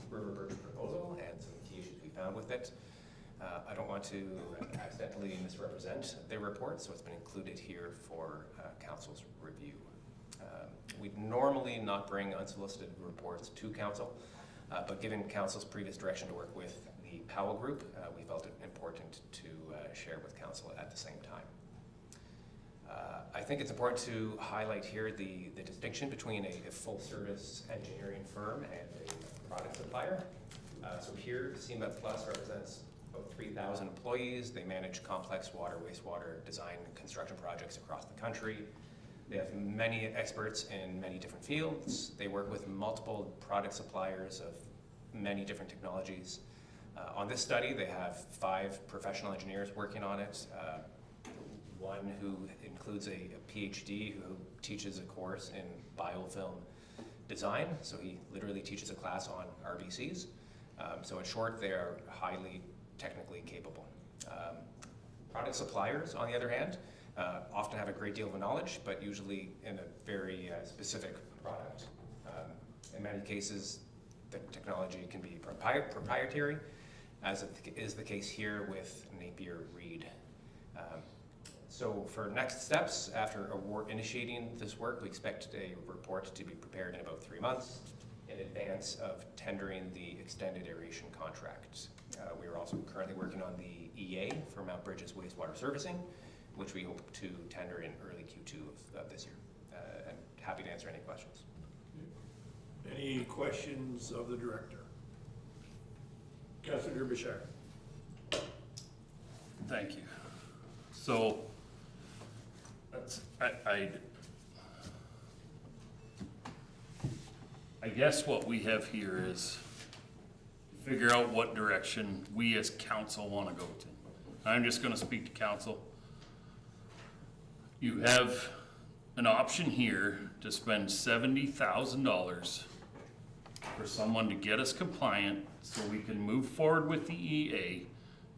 River Birch proposal and some key issues we found with it. I don't want to accidentally misrepresent their report, so it's been included here for Council's review. We'd normally not bring unsolicited reports to Council, but given Council's previous direction to work with the Powell Group, we felt it important to share with Council at the same time. I think it's important to highlight here the distinction between a full-service engineering firm and a product supplier. So here, SEMA Plus represents about 3,000 employees. They manage complex water, wastewater design and construction projects across the country. They have many experts in many different fields. They work with multiple product suppliers of many different technologies. On this study, they have 5 professional engineers working on it. One who includes a PhD who teaches a course in biofilm design, so he literally teaches a class on RBCs. So in short, they are highly technically capable. Product suppliers, on the other hand, often have a great deal of knowledge, but usually in a very specific product. In many cases, the technology can be proprietary, as is the case here with Napier Reed. So for next steps, after initiating this work, we expect a report to be prepared in about 3 months in advance of tendering the extended aeration contract. We are also currently working on the EA for Mount Bridges wastewater servicing, which we hope to tender in early Q2 of this year. And happy to answer any questions. Any questions of the director? Councillor Bishar. Thank you. So, I guess what we have here is figure out what direction we as council want to go to. I'm just going to speak to council. You have an option here to spend $70,000 for someone to get us compliant so we can move forward with the EA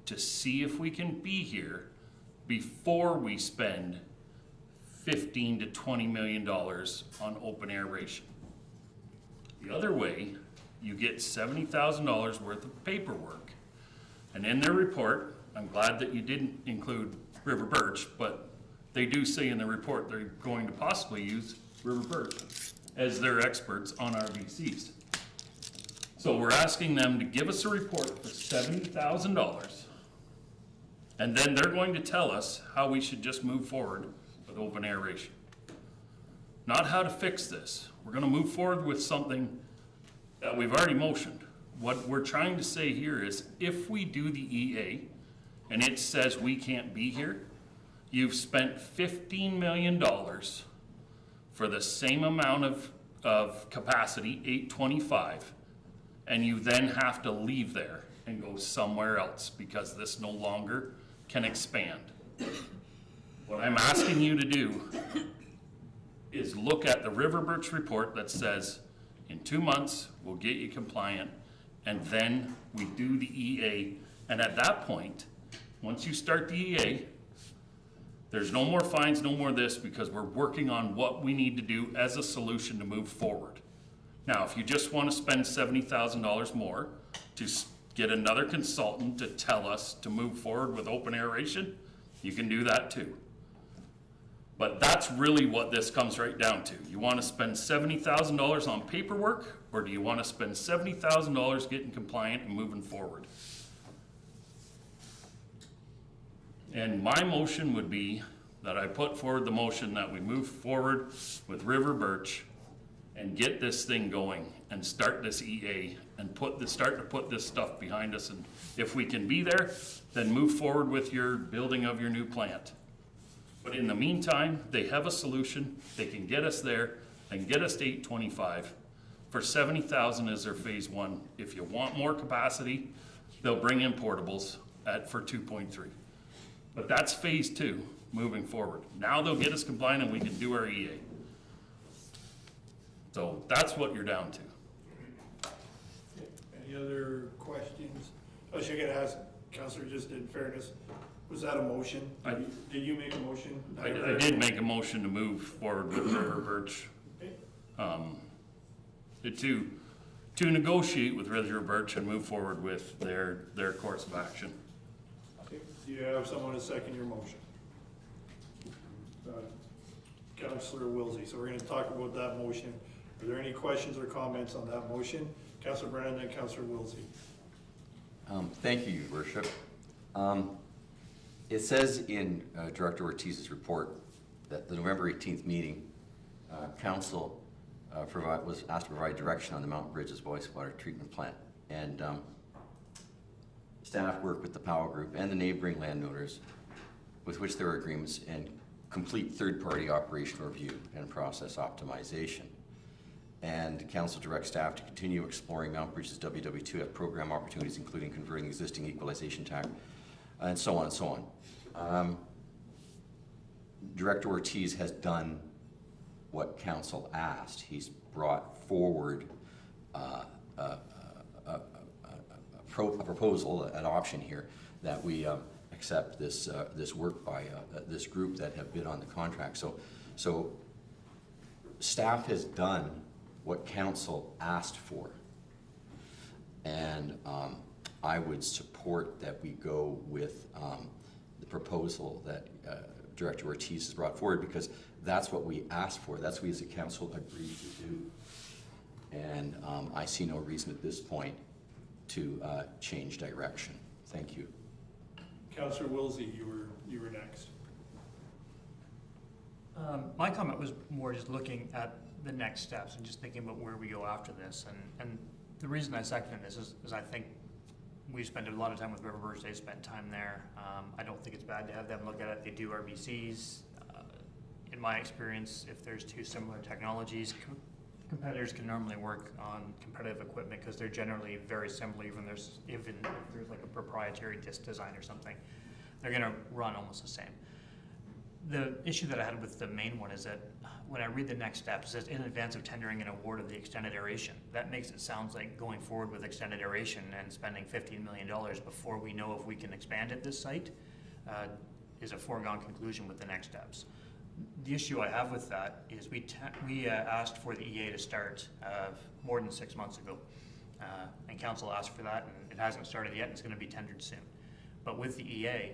to see if we can be here before we spend $15 to $20 million on open aeration. The other way, you get $70,000 worth of paperwork. And in their report, I'm glad that you didn't include River Birch, but they do say in the report they're going to possibly use River Birch as their experts on RBCs. So we're asking them to give us a report for $70,000, and then they're going to tell us how we should just move forward with open aeration. Not how to fix this. We're going to move forward with something that we've already motioned. What we're trying to say here is if we do the EA and it says we can't be here, you've spent $15 million for the same amount of capacity, 825, and you then have to leave there and go somewhere else because this no longer can expand. What I'm asking you to do is look at the River Birch report that says, in 2 months, we'll get you compliant, and then we do the EA. And at that point, once you start the EA, there's no more fines, no more this, because we're working on what we need to do as a solution to move forward. Now, if you just want to spend $70,000 more to get another consultant to tell us to move forward with open aeration, you can do that too. But that's really what this comes right down to. You want to spend $70,000 on paperwork, or do you want to spend $70,000 getting compliant and moving forward? And my motion would be that I put forward the motion that we move forward with River Birch and get this thing going and start this EA and start to put this stuff behind us. And if we can be there, then move forward with your building of your new plant. But in the meantime, they have a solution. They can get us there and get us to 825 for $70,000 as their phase 1. If you want more capacity, they'll bring in portables for 2.3. But that's phase 2 moving forward. Now they'll get us compliant and we can do our EA. So that's what you're down to. Any other questions? I was going to ask, Councillor, just in fairness, was that a motion? Did you make a motion? I did make a motion to move forward with River Birch. To negotiate with River Birch and move forward with their course of action. Okay. Do you have someone to second your motion? Councillor Wilsey. So we're going to talk about that motion. Are there any questions or comments on that motion? Councillor Brandon and Councillor Wilsey. Thank you, Your Worship. It says in Director Ortiz's report that the November 18th meeting, Council was asked to provide direction on the Mountain Bridges wastewater treatment plant. And staff worked with the Powell Group and the neighboring landowners with which there were agreements and complete third-party operational review and process optimization. And Council directs staff to continue exploring Mount Bridges WW2F program opportunities, including converting existing equalization tax, and so on and so on. Director Ortiz has done what Council asked. He's brought forward a proposal, an option here, that we accept this work by this group that have bid on the contract. So staff has done what Council asked for, and I would support that we go with the proposal that Director Ortiz has brought forward, because that's what we asked for. That's what we as a council agreed to do. And I see no reason at this point to change direction. Thank you. Councillor Wilsey, you were next. My comment was more just looking at the next steps and just thinking about where we go after this. And the reason I seconded this is I think we spend a lot of time with River Birch. They spent time there. I don't think it's bad to have them look at it. They do RBCs. In my experience, if there's two similar technologies, competitors can normally work on competitive equipment because they're generally very similar, even if there's like a proprietary disc design or something. They're going to run almost the same. The issue that I had with the main one is that when I read the next steps, it says in advance of tendering an award of the extended aeration. That makes it sound like going forward with extended aeration and spending $15 million before we know if we can expand at this site is a foregone conclusion with the next steps. The issue I have with that is we asked for the EA to start more than 6 months ago, and Council asked for that, and it hasn't started yet, and it's going to be tendered soon. But with the EA,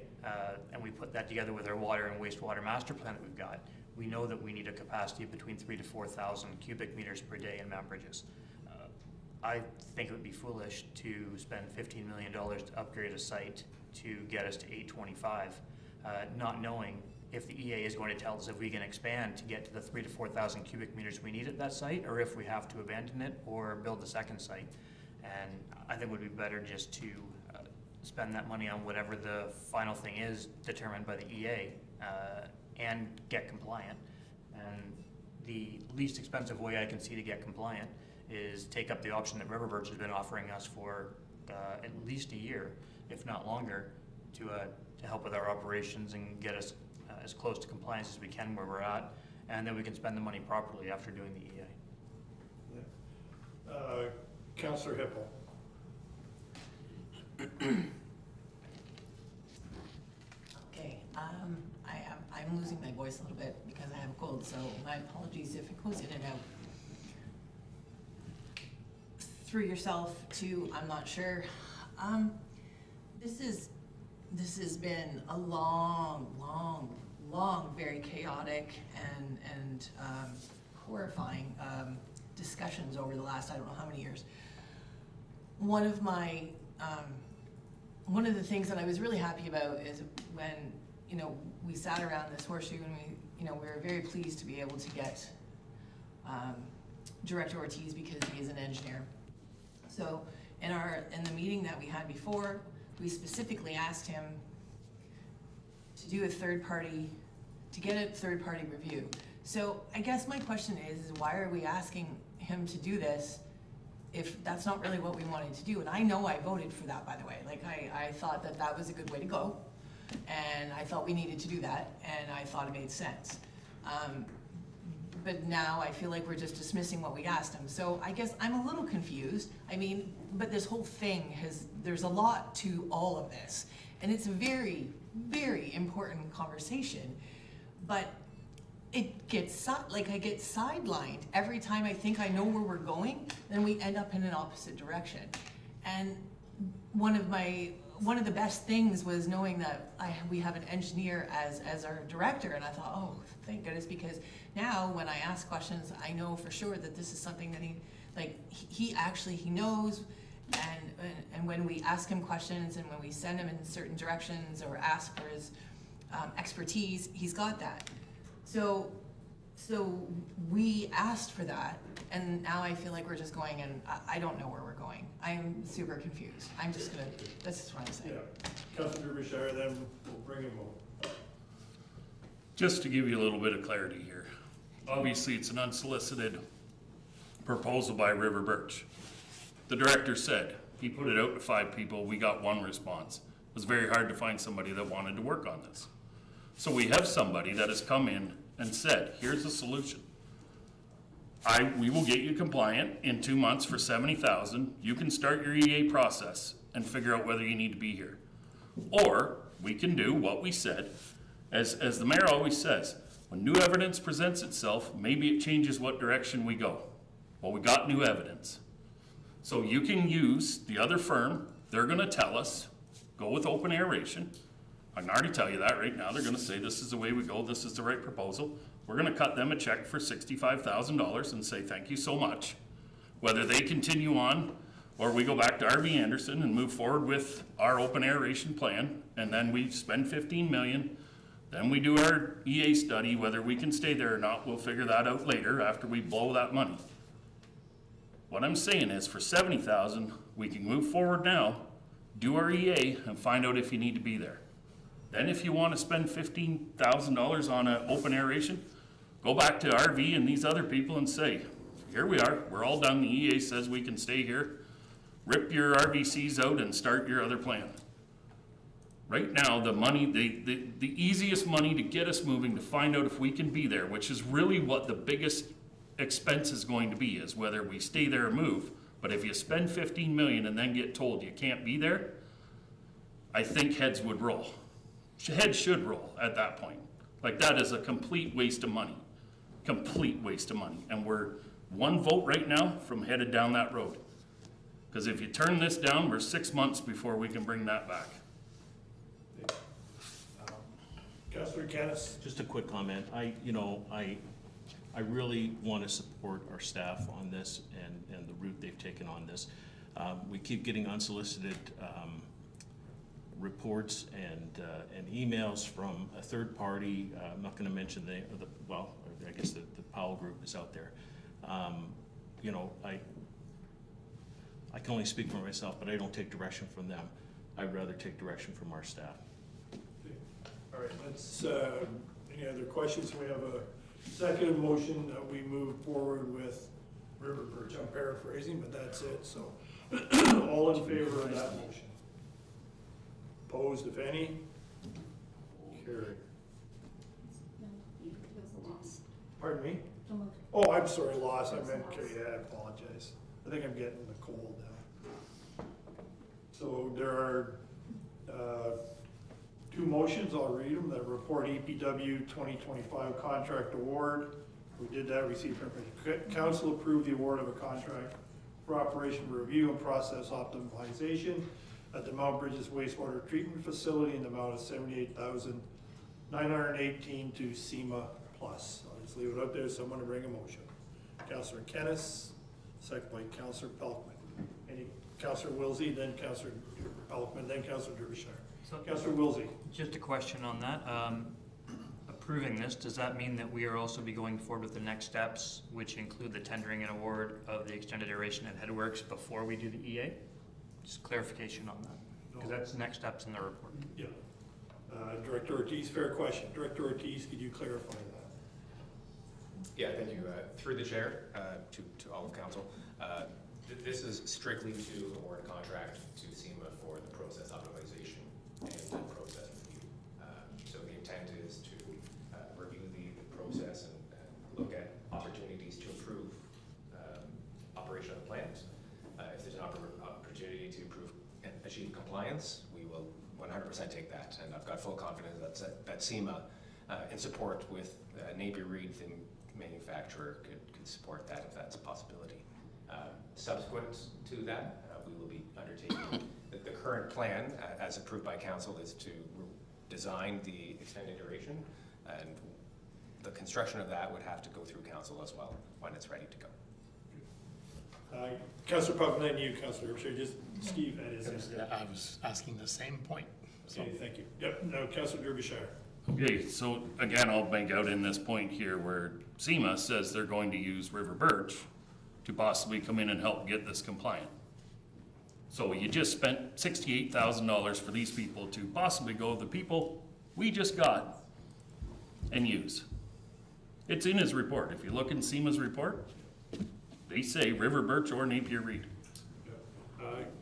and we put that together with our water and wastewater master plan that we've got, we know that we need a capacity of between 3,000 to 4,000 cubic meters per day in Mount Bridges. I think it would be foolish to spend $15 million to upgrade a site to get us to 825, not knowing if the EA is going to tell us if we can expand to get to the 3,000 to 4,000 cubic meters we need at that site, or if we have to abandon it or build a second site. And I think it would be better just to spend that money on whatever the final thing is determined by the EA and get compliant. And the least expensive way I can see to get compliant is take up the option that River Birch has been offering us for at least a year, if not longer, to help with our operations and get us as close to compliance as we can where we're at, and then we can spend the money properly after doing the EA. Councillor Hippel. Okay, I'm losing my voice a little bit because I have a cold, so my apologies if it goes in and out. Through yourself to, I'm not sure. This has been a long, very chaotic and horrifying discussions over the last, I don't know how many years. One of the things that I was really happy about is when, you know, we sat around this horseshoe and we were very pleased to be able to get Director Ortiz because he is an engineer. So in the meeting that we had before, we specifically asked him to do to get a third-party review. So I guess my question is why are we asking him to do this if that's not really what we wanted to do? And I know I voted for that, by the way. Like, I thought that that was a good way to go, and I thought we needed to do that, and I thought it made sense. But now I feel like we're just dismissing what we asked him. So I guess I'm a little confused. I mean, but this whole thing there's a lot to all of this, and it's a very, very important conversation, but I get sidelined every time I think I know where we're going, then we end up in an opposite direction. And one of the best things was knowing that we have an engineer as our director, and I thought, oh, thank goodness, because now when I ask questions, I know for sure that this is something that he knows, and when we ask him questions and when we send him in certain directions or ask for his expertise, he's got that. So we asked for that, and now I feel like we're just going, and I don't know where we're going. I am super confused. That's just what I'm saying. Yeah. Councillor Bishara, then we'll bring him over. Just to give you a little bit of clarity here. Obviously, it's an unsolicited proposal by River Birch. The director said, he put it out to 5 people, we got 1 response. It was very hard to find somebody that wanted to work on this. So we have somebody that has come in and said, here's the solution. We will get you compliant in 2 months for $70,000. You can start your EA process and figure out whether you need to be here. Or we can do what we said, as the mayor always says, when new evidence presents itself, maybe it changes what direction we go. Well, we got new evidence. So you can use the other firm. They're gonna tell us, go with open aeration. I can already tell you that right now. They're gonna say this is the way we go, this is the right proposal. We're gonna cut them a check for $65,000 and say thank you so much. Whether they continue on or we go back to RV Anderson and move forward with our open aeration plan, and then we spend $15 million, then we do our EA study, whether we can stay there or not, we'll figure that out later after we blow that money. What I'm saying is for $70,000, we can move forward now, do our EA, and find out if you need to be there. Then if you want to spend $15,000 on an open aeration, go back to RV and these other people and say, here we are, we're all done, the EA says we can stay here. Rip your RVCs out and start your other plan. Right now, the money, the easiest money to get us moving, to find out if we can be there, which is really what the biggest expense is going to be, is whether we stay there or move. But if you spend $15 million and then get told you can't be there, I think heads would roll. Heads should roll at that point. Like, that is a complete waste of money. Complete waste of money. And we're 1 vote right now from headed down that road. Because if you turn this down, we're 6 months before we can bring that back. Councillor Kennis. Just a quick comment. I really want to support our staff on this and the route they've taken on this. We keep getting unsolicited reports and emails from a third party. I'm not going to mention I guess the Powell Group is out there. I can only speak for myself, but I don't take direction from them. I'd rather take direction from our staff. All right, let's, any other questions? We have a second motion that we move forward with River Birch. I'm paraphrasing, but that's it, so. All in favor of that motion? Opposed, if any? Carried. Pardon me? So moved. Oh, I'm sorry, Loss, I meant, yeah, I apologize. I think I'm getting the cold now. So there are two motions, I'll read them, that report EPW 2025 contract award. We did that, received permission. Council approved the award of a contract for operation review and process optimization at the Mount Bridges wastewater treatment facility in the amount of $78,918 to SEMA Plus. I'll just leave it up there, someone to bring a motion. Councillor Kennis, second by Councillor Pelkman. Any, Councillor Wilsey, then Councillor Pelkman, then Councillor Derbyshire. So, Councillor Wilsey. just a question on that. Approving this, does that mean that we are also be going forward with the next steps, which include the tendering and award of the extended duration and headworks before we do the EA? Just clarification on that, because that's next steps in the report. Yeah. Director Ortiz, fair question. Director Ortiz, could you clarify that? Yeah, thank you. Through the chair, to all of council, this is strictly to award a contract to SEMA for the process optimization and process review. So the intent is to review the process and look at opportunities to improve operation of the plant. If there's an opportunity to improve and achieve compliance, we will 100% take that. And I've got full confidence that SEMA, in support with Napier Reed, the manufacturer, could support that if that's a possibility. Subsequent to that, we will be undertaking the current plan, as approved by council, is to design the extended duration, and the construction of that would have to go through council as well when it's ready to go. Councillor Pelkman, then you, Councillor Derbyshire. Just Steve had his hand. I was asking the same point. So. Okay, thank you. Yep, now Councillor Derbyshire. Okay, so again, I'll make out in this point here where SEMA says they're going to use River Birch to possibly come in and help get this compliant. So you just spent $68,000 for these people to possibly go, the people we just got, and use. It's in his report. If you look in SEMA's report, they say River Birch or Napier Reed.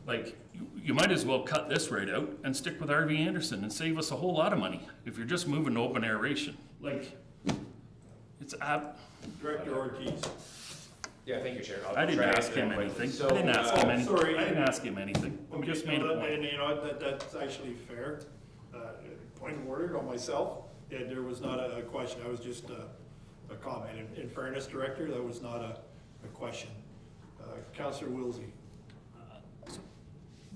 Like, you might as well cut this right out and stick with RV Anderson and save us a whole lot of money if you're just moving to open aeration. Like, it's Director Ortiz. Yeah, thank you, Chair. I didn't ask him anything. I didn't ask him anything. Sorry. I didn't ask him anything. We just made a point. And you know, that's actually fair. Point of order on myself. Yeah, there was not a question. I was just a comment. In fairness, Director, that was not a question. Councillor Wilsey.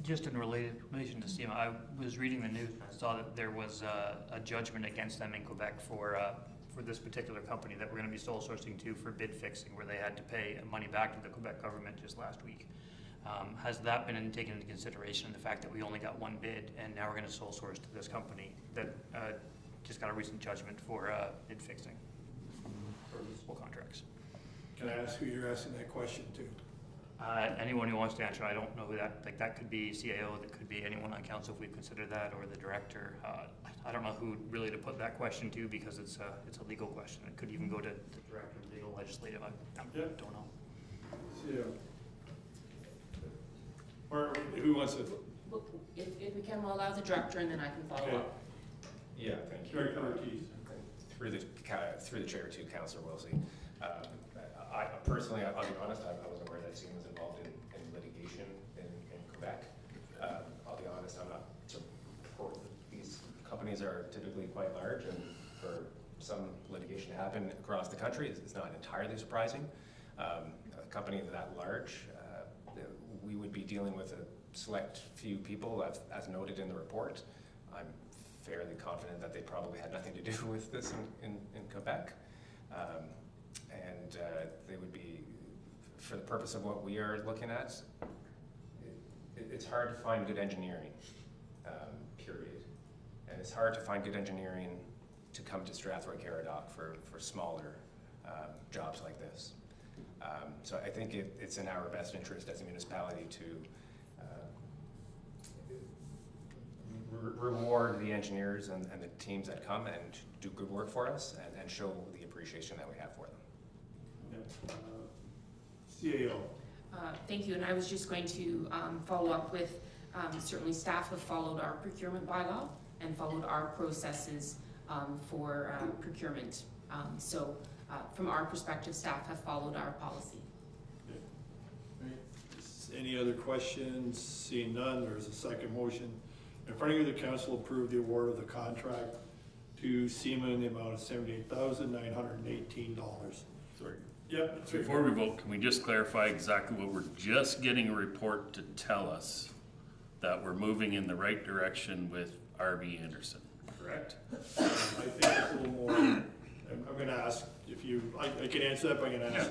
Just in relation to SEMA, I was reading the news and I saw that there was a judgment against them in Quebec for this particular company that we're going to be sole sourcing to for bid fixing, where they had to pay money back to the Quebec government just last week. Has that been taken into consideration, the fact that we only got one bid and now we're going to sole source to this company that just got a recent judgment for bid fixing for municipal contracts? Can I ask who you're asking that question to? Anyone who wants to answer. I don't know who that, like, that could be CAO, that could be anyone on council if we consider that, or the director. I don't know who really to put that question to, because it's a legal question. It could even go to the director of legal legislative. I don't know. CAO. Or who wants to? If we can, we'll allow the director and then I can follow up. Yeah, thank you. Director Ortiz. Through the chair to Councillor Wilsey. I personally, I'll be honest, I wasn't aware that SEMA was involved in litigation in Quebec. I'll be honest, I'm not support. These companies are typically quite large, and for some litigation to happen across the country is not entirely surprising. A company that large, we would be dealing with a select few people, as noted in the report. I'm fairly confident that they probably had nothing to do with this in Quebec. And they would be, for the purpose of what we are looking at, it's hard to find good engineering, period. And it's hard to find good engineering to come to Strathroy-Caradoc for smaller jobs like this. So I think it's in our best interest as a municipality to reward the engineers and the teams that come and do good work for us, and show the appreciation that we have for them. CAO. Thank you, and I was just going to follow up with, certainly staff have followed our procurement bylaw and followed our processes for procurement. So from our perspective, staff have followed our policy. Any other questions? Seeing none, there's a second motion. In front of you, the council approved the award of the contract to SEMA in the amount of $78,918. Sorry. Yep. Before we vote, can we just clarify exactly what we're just getting a report to tell us that we're moving in the right direction with RV Anderson, correct? I think it's a little more, I'm gonna ask if you, I can answer that, but I'm gonna ask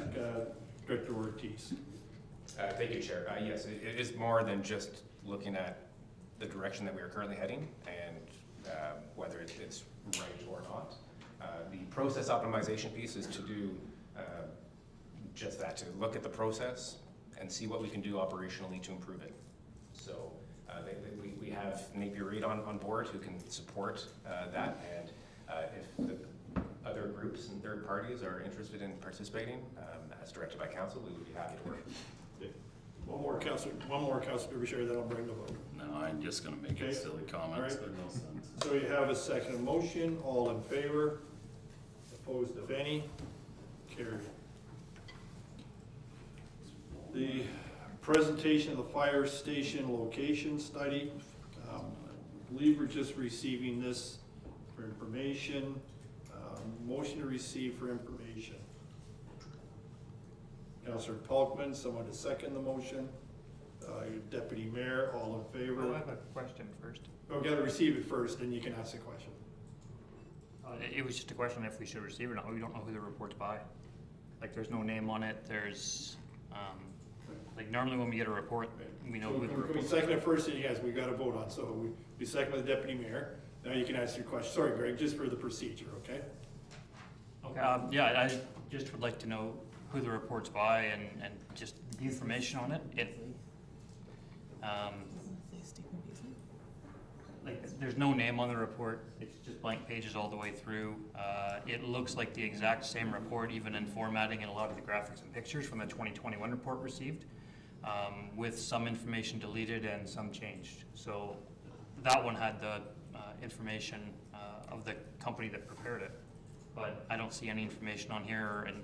Director Ortiz. Thank you, Chair. Yes, it is more than just looking at the direction that we are currently heading and whether it's right or not. The process optimization piece is to do just that, to look at the process and see what we can do operationally to improve it. So we have Napier Reed on board who can support that, and if the other groups and third parties are interested in participating, as directed by council, we would be happy to work. One more councilor to be sure, then I'll bring the vote. No, I'm just gonna make Okay. silly comments that no sense. So you have a second motion, all in favor? Opposed, if any? Carried. The presentation of the fire station location study. I believe we're just receiving this for information. Motion to receive for information. Councillor Polkman, someone to second the motion. Deputy Mayor, all in favor? I have a question first. Oh, we gotta receive it first, then you can ask the question. It was just a question if we should receive it or not. We don't know who the report's by. Like, there's no name on it. There's, like, normally when we get a report, we know So who the can we report's second it first, and yes, we gotta vote on, so we second the Deputy Mayor. Now you can ask your question. Sorry, Greg, just for the procedure, okay? Okay, yeah, I just would like to know who the report's by and just the information on it. Like, there's no name on the report. It's just blank pages all the way through. It looks like the exact same report, even in formatting and a lot of the graphics and pictures from the 2021 report received, with some information deleted and some changed. So that one had the information of the company that prepared it, but I don't see any information on here. And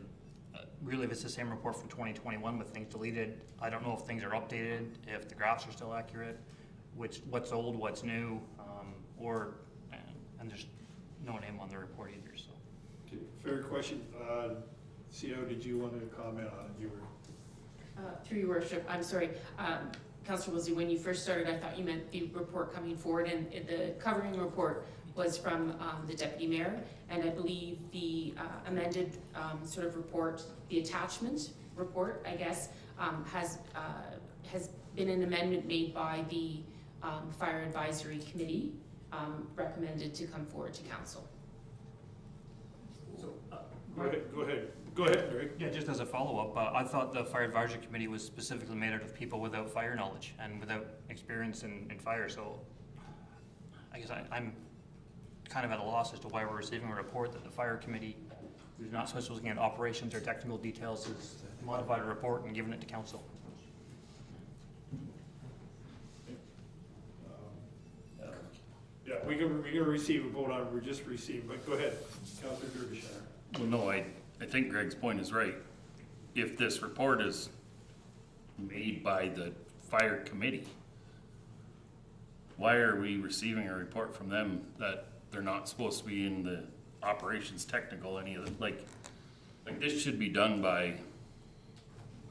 really, if it's the same report from 2021 with things deleted, I don't know if things are updated, if the graphs are still accurate, what's old, what's new, and there's no name on the report either. So. Okay, fair question. CO, did you want to comment on it? You were. Through your worship, I'm sorry, Councillor Wilsey, when you first started, I thought you meant the report coming forward, and the covering report was from the Deputy Mayor, and I believe the amended sort of report, the attachment report, I guess, has been an amendment made by the Fire Advisory Committee, recommended to come forward to council. So, go ahead, Greg. Yeah, just as a follow-up, I thought the Fire Advisory Committee was specifically made out of people without fire knowledge and without experience in fire, so I guess I'm kind of at a loss as to why we're receiving a report that the Fire Committee, who's not supposed to be looking at operations or technical details, has modified a report and given it to council. Yeah, we're gonna receive a vote on it. We're just receiving, but go ahead, Councillor Derbyshire. Well, no, I think Greg's point is right. If this report is made by the fire committee, why are we receiving a report from them that they're not supposed to be in the operations technical, any of the, like this should be done by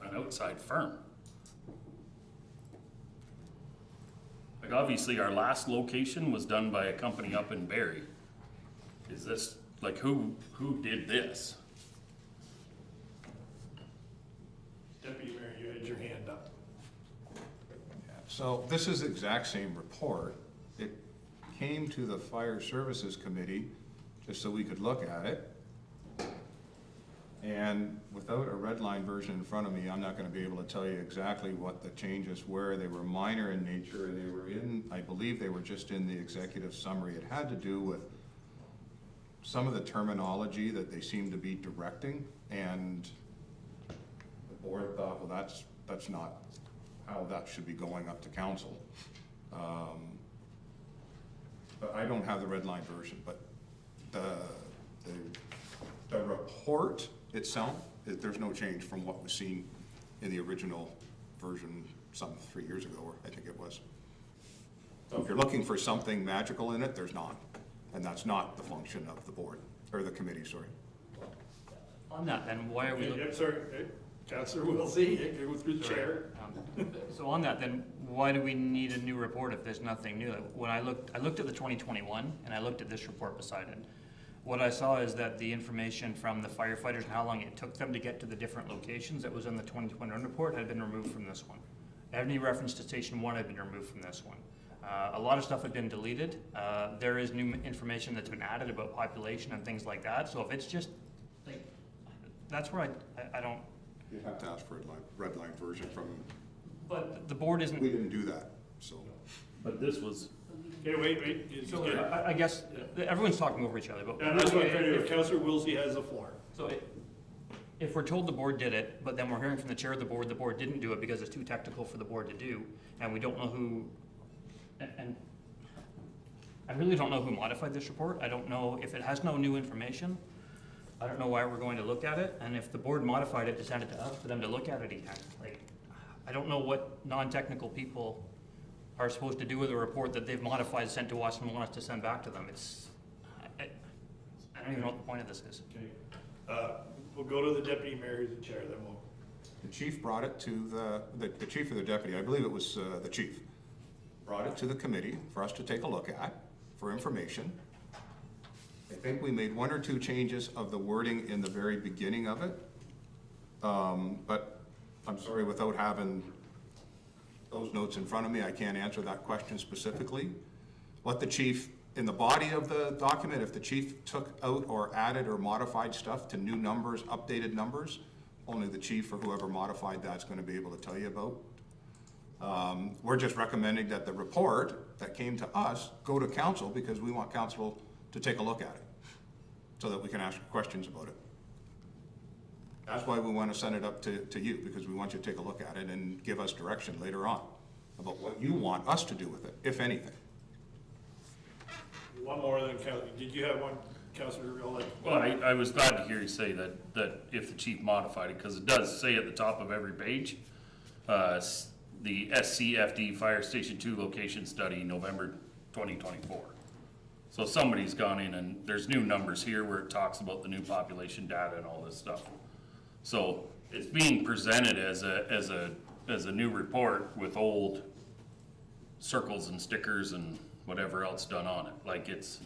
an outside firm. Like, obviously our last location was done by a company up in Barrie. Is this, like, who did this? Deputy Mayor, you had your hand up. So this is the exact same report. It came to the Fire Services Committee just so we could look at it. And without a red line version in front of me, I'm not gonna be able to tell you exactly what the changes were. They were minor in nature, and they were in, I believe they were just in the executive summary. It had to do with some of the terminology that they seemed to be directing, and the board thought, well, that's not how that should be going up to council. But I don't have the red line version, but the The report itself, there's no change from what was seen in the original version some 3 years ago, or I think it was. So if you're looking for something magical in it, there's not. And that's not the function of the board, or the committee, sorry. On that, then, why are we looking? Sorry, Councillor Wilsey, go through the chair. So on that, then, why do we need a new report if there's nothing new? When I looked at the 2021, and I looked at this report beside it. What I saw is that the information from the firefighters and how long it took them to get to the different locations that was in the 2021 report had been removed from this one. Any reference to Station 1 had been removed from this one. A lot of stuff had been deleted. There is new information that's been added about population and things like that. So if it's just, like, that's where I don't. You have to ask for a red line version from. But the board isn't. We didn't do that, so. But this was. Okay, wait. So I guess everyone's talking over each other, but. And that's what I'm trying to do. Councillor Wilsey has the floor. So if we're told the board did it, but then we're hearing from the chair of the board didn't do it because it's too technical for the board to do, and we don't know who, and I really don't know who modified this report. I don't know if it has no new information. I don't know why we're going to look at it, and if the board modified it to send it to us for them to look at it again, like, I don't know what non-technical people are supposed to do with a report that they've modified, sent to us, and want us to send back to them. I don't even know what the point of this is. Okay. We'll go to the deputy mayor who's the chair, then we'll. The chief brought it to the chief or the deputy, I believe it was the chief, brought it to the committee for us to take a look at for information. I think we made 1 or 2 changes of the wording in the very beginning of it. But I'm sorry, without having those notes in front of me, I can't answer that question specifically. What the chief, in the body of the document, if the chief took out or added or modified stuff to new numbers, updated numbers, only the chief or whoever modified that's going to be able to tell you about. We're just recommending that the report that came to us go to council because we want council to take a look at it so that we can ask questions about it. That's why we want to send it up to you, because we want you to take a look at it and give us direction later on about what you want us to do with it, if anything. One more than did you have one, Councillor Real? Well, I was glad to hear you say that if the chief modified it, because it does say at the top of every page, the SCFD Fire Station 2 location study, November 2024. So somebody's gone in and there's new numbers here where it talks about the new population data and all this stuff. So it's being presented as a new report with old circles and stickers and whatever else done on it. Like it's,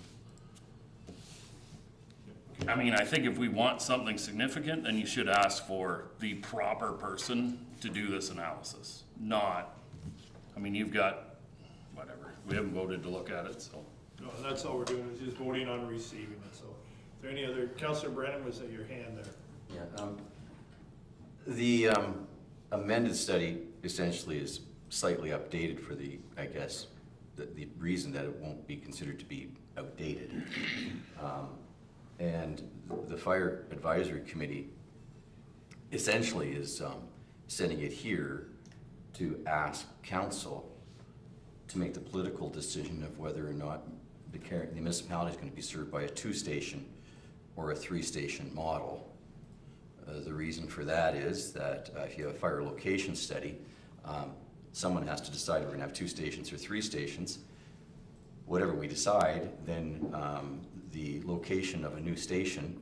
I mean, I think if we want something significant, then you should ask for the proper person to do this analysis. Not, I mean, you've got, whatever, we haven't voted to look at it, so. No, that's all we're doing, is just voting on receiving it, so. Is there any other, Councillor Brennan was at your hand there. Yeah, the amended study essentially is slightly updated for the, I guess, the reason that it won't be considered to be outdated. And the Fire Advisory Committee essentially is sending it here to ask council to make the political decision of whether or not the municipality is going to be served by a 2-station or a 3-station model. The reason for that is that if you have a fire location study, someone has to decide we're going to have 2 stations or 3 stations. Whatever we decide, then the location of a new station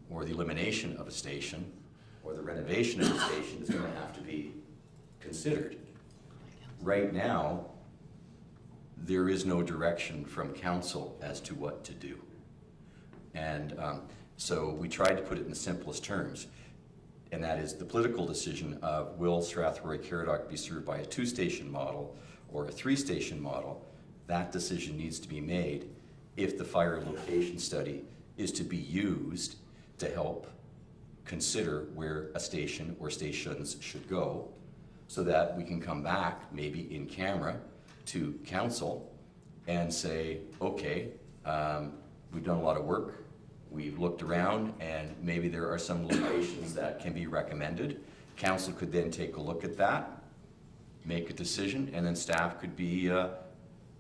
or the elimination of a station or the renovation of a station is going to have to be considered. Right now, there is no direction from council as to what to do. And so we tried to put it in the simplest terms, and that is the political decision of will Strathroy-Caradoc be served by a 2-station model or a 3-station model. That decision needs to be made if the fire location study is to be used to help consider where a station or stations should go, so that we can come back maybe in camera to council and say, okay, we've done a lot of work, we've looked around, and maybe there are some locations that can be recommended. Council could then take a look at that, make a decision, and then staff could be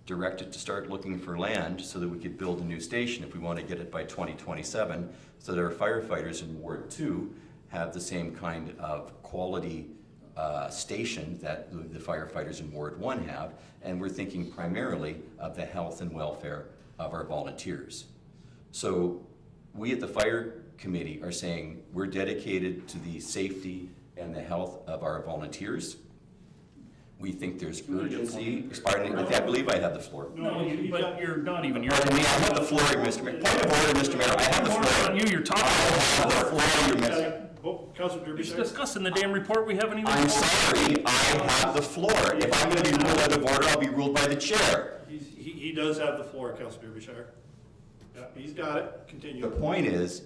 directed to start looking for land so that we could build a new station if we want to get it by 2027, so that our firefighters in Ward 2 have the same kind of quality station that the firefighters in Ward 1 have, and we're thinking primarily of the health and welfare of our volunteers. So we at the Fire Committee are saying we're dedicated to the safety and the health of our volunteers. We think there's urgency. Pardon me, I believe I have the floor. No, but you're not even, you're. Pardon me, I have the floor, Mr. Mayor. Point of order, Mr. Mayor, I have the floor. On you, you're talking. I have the floor, Your Mayor. Councilor You're Derbyshire. discussing the damn report we haven't even. I'm sorry, I have the floor. If I'm gonna be ruled out of order, I'll be ruled by the chair. He does have the floor, Councilor Derbyshire. Yeah, he's got it. Continue. The point is,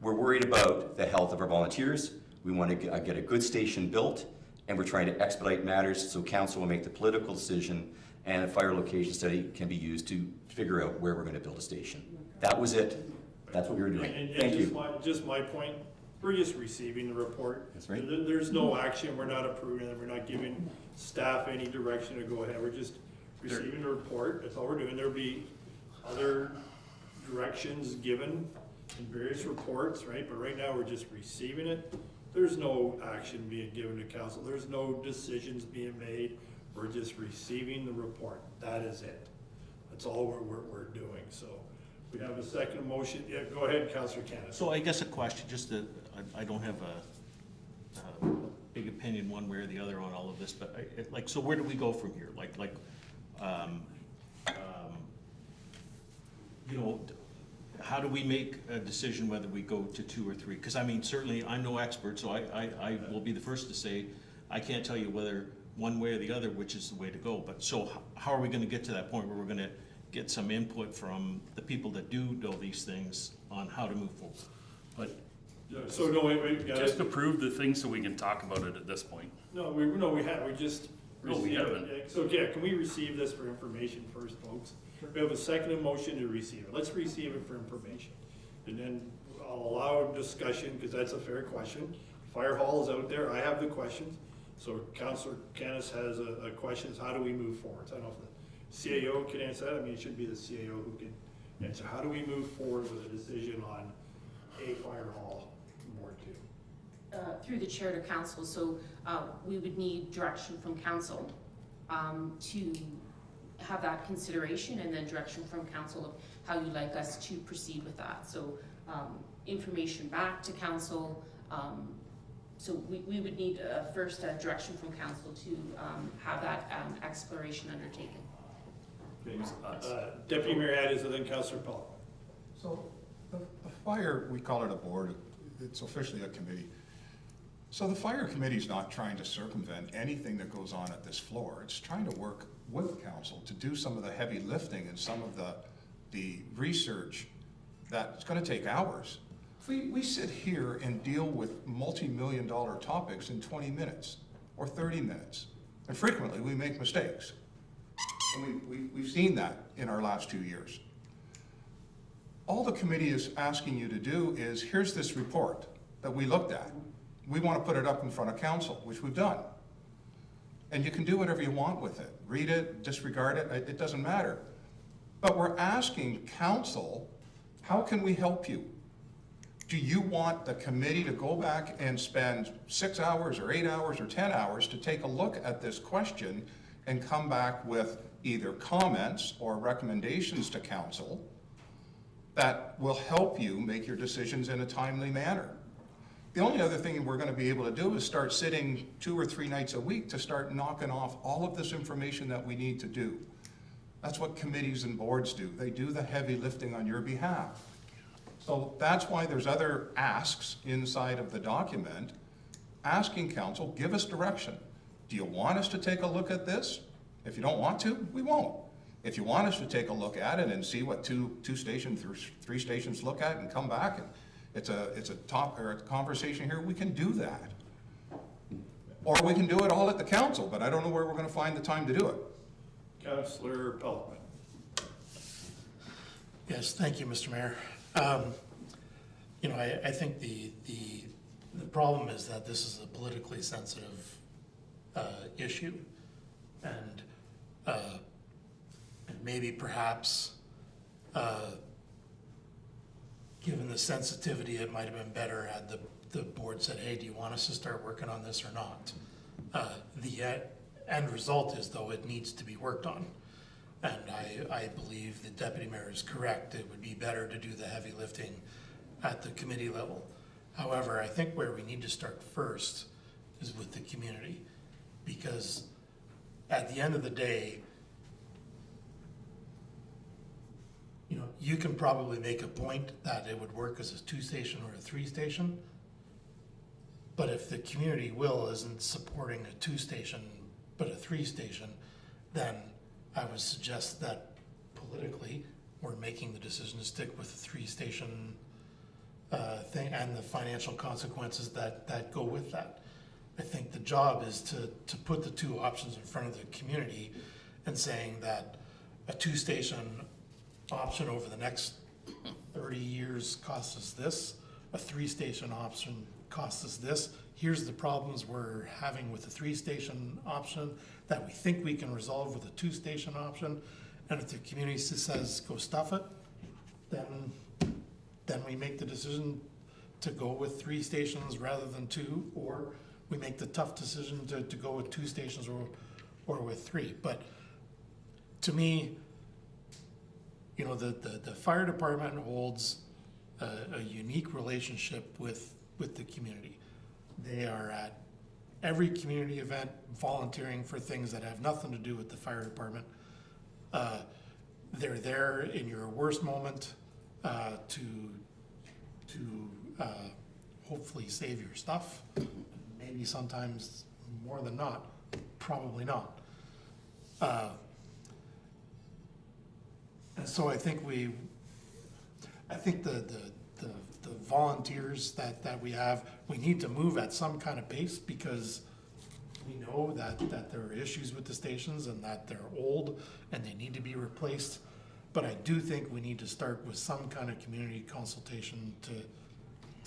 we're worried about the health of our volunteers. We want to get a good station built, and we're trying to expedite matters so council will make the political decision and a fire location study can be used to figure out where we're going to build a station. That was it. That's what we were doing. And Thank just you. just my point, we're just receiving the report. That's right. There's no action, we're not approving it, we're not giving staff any direction to go ahead, we're just receiving the report, that's all we're doing. There'll be other directions given in various reports, right? But right now, we're just receiving it. There's no action being given to council, there's no decisions being made, we're just receiving the report. That is it. That's all we're doing, so. We have a second motion. Yeah, go ahead, Councilor Cannis. So I guess a question, just that, I don't have a big opinion one way or the other on all of this, but like, so where do we go from here? You know, how do we make a decision whether we go to 2 or 3? Because I mean, certainly I'm no expert, so I will be the first to say, I can't tell you whether one way or the other, which is the way to go. But so how are we gonna get to that point where we're gonna get some input from the people that do know these things on how to move forward? But So no, wait, guys. just approve the thing so we can talk about it at this point. No, we have, we just. No, we received haven't. it. So, yeah, can we receive this for information first, folks? We have a second motion to receive it. Let's receive it for information. And then I'll allow discussion, because that's a fair question. Fire hall is out there, I have the questions. So Councilor Cannis has a question, is how do we move forward? So I don't know if the CAO can answer that, I mean, it should be the CAO who can answer. How do we move forward with a decision on a fire hall in Ward 2? Through the chair to council, so we would need direction from council to have that consideration, and then direction from council of how you'd like us to proceed with that. So information back to council. So we would need first direction from council to have that exploration undertaken. Deputy Mayor Addis and then Councilor Pelham. So the fire, we call it a board, it's officially a committee. So the fire committee's not trying to circumvent anything that goes on at this floor. It's trying to work with council to do some of the heavy lifting and some of the research that's gonna take hours. We sit here and deal with multi-million-dollar topics in 20 minutes or 30 minutes. And frequently we make mistakes. And we've seen that in our last 2 years. All the committee is asking you to do is, here's this report that we looked at. We want to put it up in front of council, which we've done. And you can do whatever you want with it. Read it, disregard it, it doesn't matter. But we're asking council, how can we help you? Do you want the committee to go back and spend 6 hours or 8 hours or 10 hours to take a look at this question and come back with either comments or recommendations to council that will help you make your decisions in a timely manner? The only other thing we're going to be able to do is start sitting 2 or 3 nights a week to start knocking off all of this information that we need to do. That's what committees and boards do. They do the heavy lifting on your behalf. So that's why there's other asks inside of the document, asking council, give us direction. Do you want us to take a look at this? If you don't want to, we won't. If you want us to take a look at it and see what two stations or 3 stations look at and come back, and it's a conversation here, we can do that. Or we can do it all at the council, but I don't know where we're going to find the time to do it. Councilor Pelham. Yes, thank you, Mr. Mayor. You know, I think the problem is that this is a politically sensitive issue, and maybe perhaps, given the sensitivity, it might have been better had the board said, hey, do you want us to start working on this or not? The end result is, though, it needs to be worked on. And I believe the deputy mayor is correct. It would be better to do the heavy lifting at the committee level. However, I think where we need to start first is with the community, because at the end of the day, you know, you can probably make a point that it would work as a 2-station or a 3-station, but if the community will isn't supporting a 2-station but a 3-station, then I would suggest that politically we're making the decision to stick with the 3-station thing and the financial consequences that go with that. I think the job is to put the two options in front of the community and saying that a 2-station option over the next 30 years costs us this, a 3-station option costs us this. Here's the problems we're having with the 3-station option that we think we can resolve with a 2-station option. And if the community says go stuff it, then we make the decision to go with 3 stations rather than 2, or we make the tough decision to go with 2 stations or with 3. But to me, you know, the fire department holds a unique relationship with the community. They are at every community event volunteering for things that have nothing to do with the fire department. They're there in your worst moment to hopefully save your stuff. Maybe sometimes more than not, probably not. And so I think the volunteers that we have, we need to move at some kind of pace, because we know that there are issues with the stations and that they're old and they need to be replaced. But I do think we need to start with some kind of community consultation to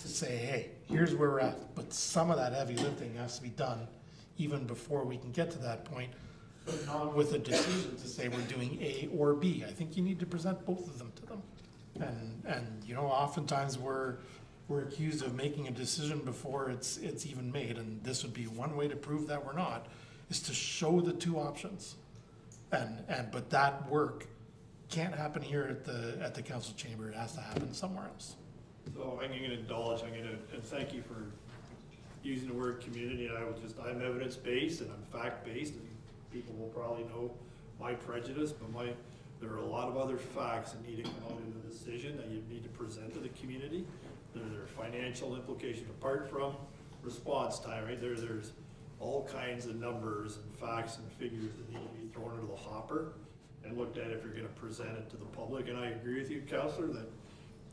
say, hey, here's where we're at. But some of that heavy lifting has to be done even before we can get to that point, but not with a decision to say we're doing A or B. I think you need to present both of them to them. And you know, oftentimes we're accused of making a decision before it's even made, and this would be one way to prove that we're not, is to show the 2 options. But that work can't happen here at the council chamber. It has to happen somewhere else. So I'm gonna indulge, and thank you for using the word community. I'm evidence-based and I'm fact-based, and people will probably know my prejudice, but there are a lot of other facts that need to come out in the decision that you need to present to the community. There are financial implications apart from response time, right? There's all kinds of numbers and facts and figures that need to be thrown into the hopper and looked at if you're gonna present it to the public. And I agree with you, Councillor, that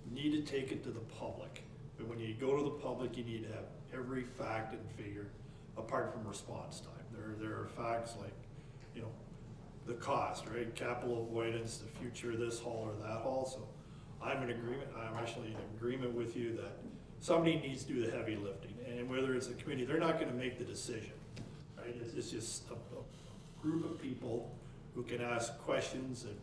you need to take it to the public. But when you go to the public, you need to have every fact and figure apart from response time. There are facts like, you know, the cost, right? Capital avoidance, the future of this hall or that hall. So I'm in agreement. I'm actually in agreement with you that somebody needs to do the heavy lifting. And whether it's a committee, they're not gonna make the decision, right? It's just a group of people who can ask questions that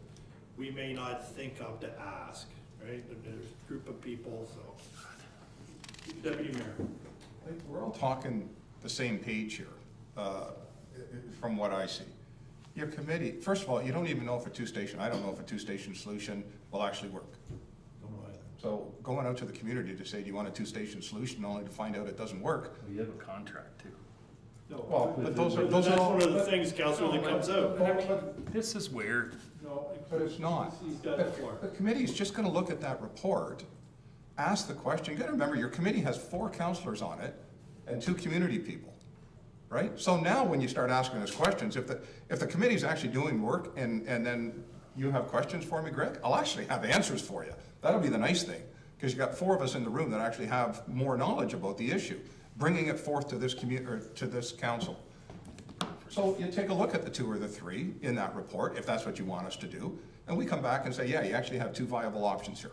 we may not think of to ask, right? There's a group of people, so. Deputy Mayor. I think we're all talking the same page here, from what I see. Your committee, first of all, you don't even know if a 2-station, I don't know if a 2-station solution will actually work. Don't know either. So going out to the community to say, do you want a 2-station solution, only to find out it doesn't work? We have a contract too. No, Well, but those are that's all. one of the things, Councillor, that comes out. This is weird. No, But it's not. He's got the floor. The committee's just gonna look at that report, ask the question. You gotta remember, your committee has 4 councillors on it and 2 community people, right? So now when you start asking us questions, if the committee's actually doing work and then you have questions for me, Greg, I'll actually have answers for you. That'll be the nice thing, because you got 4 of us in the room that actually have more knowledge about the issue, bringing it forth to this to this council. So you take a look at the 2 or the 3 in that report, if that's what you want us to do, and we come back and say, yeah, you actually have 2 viable options here.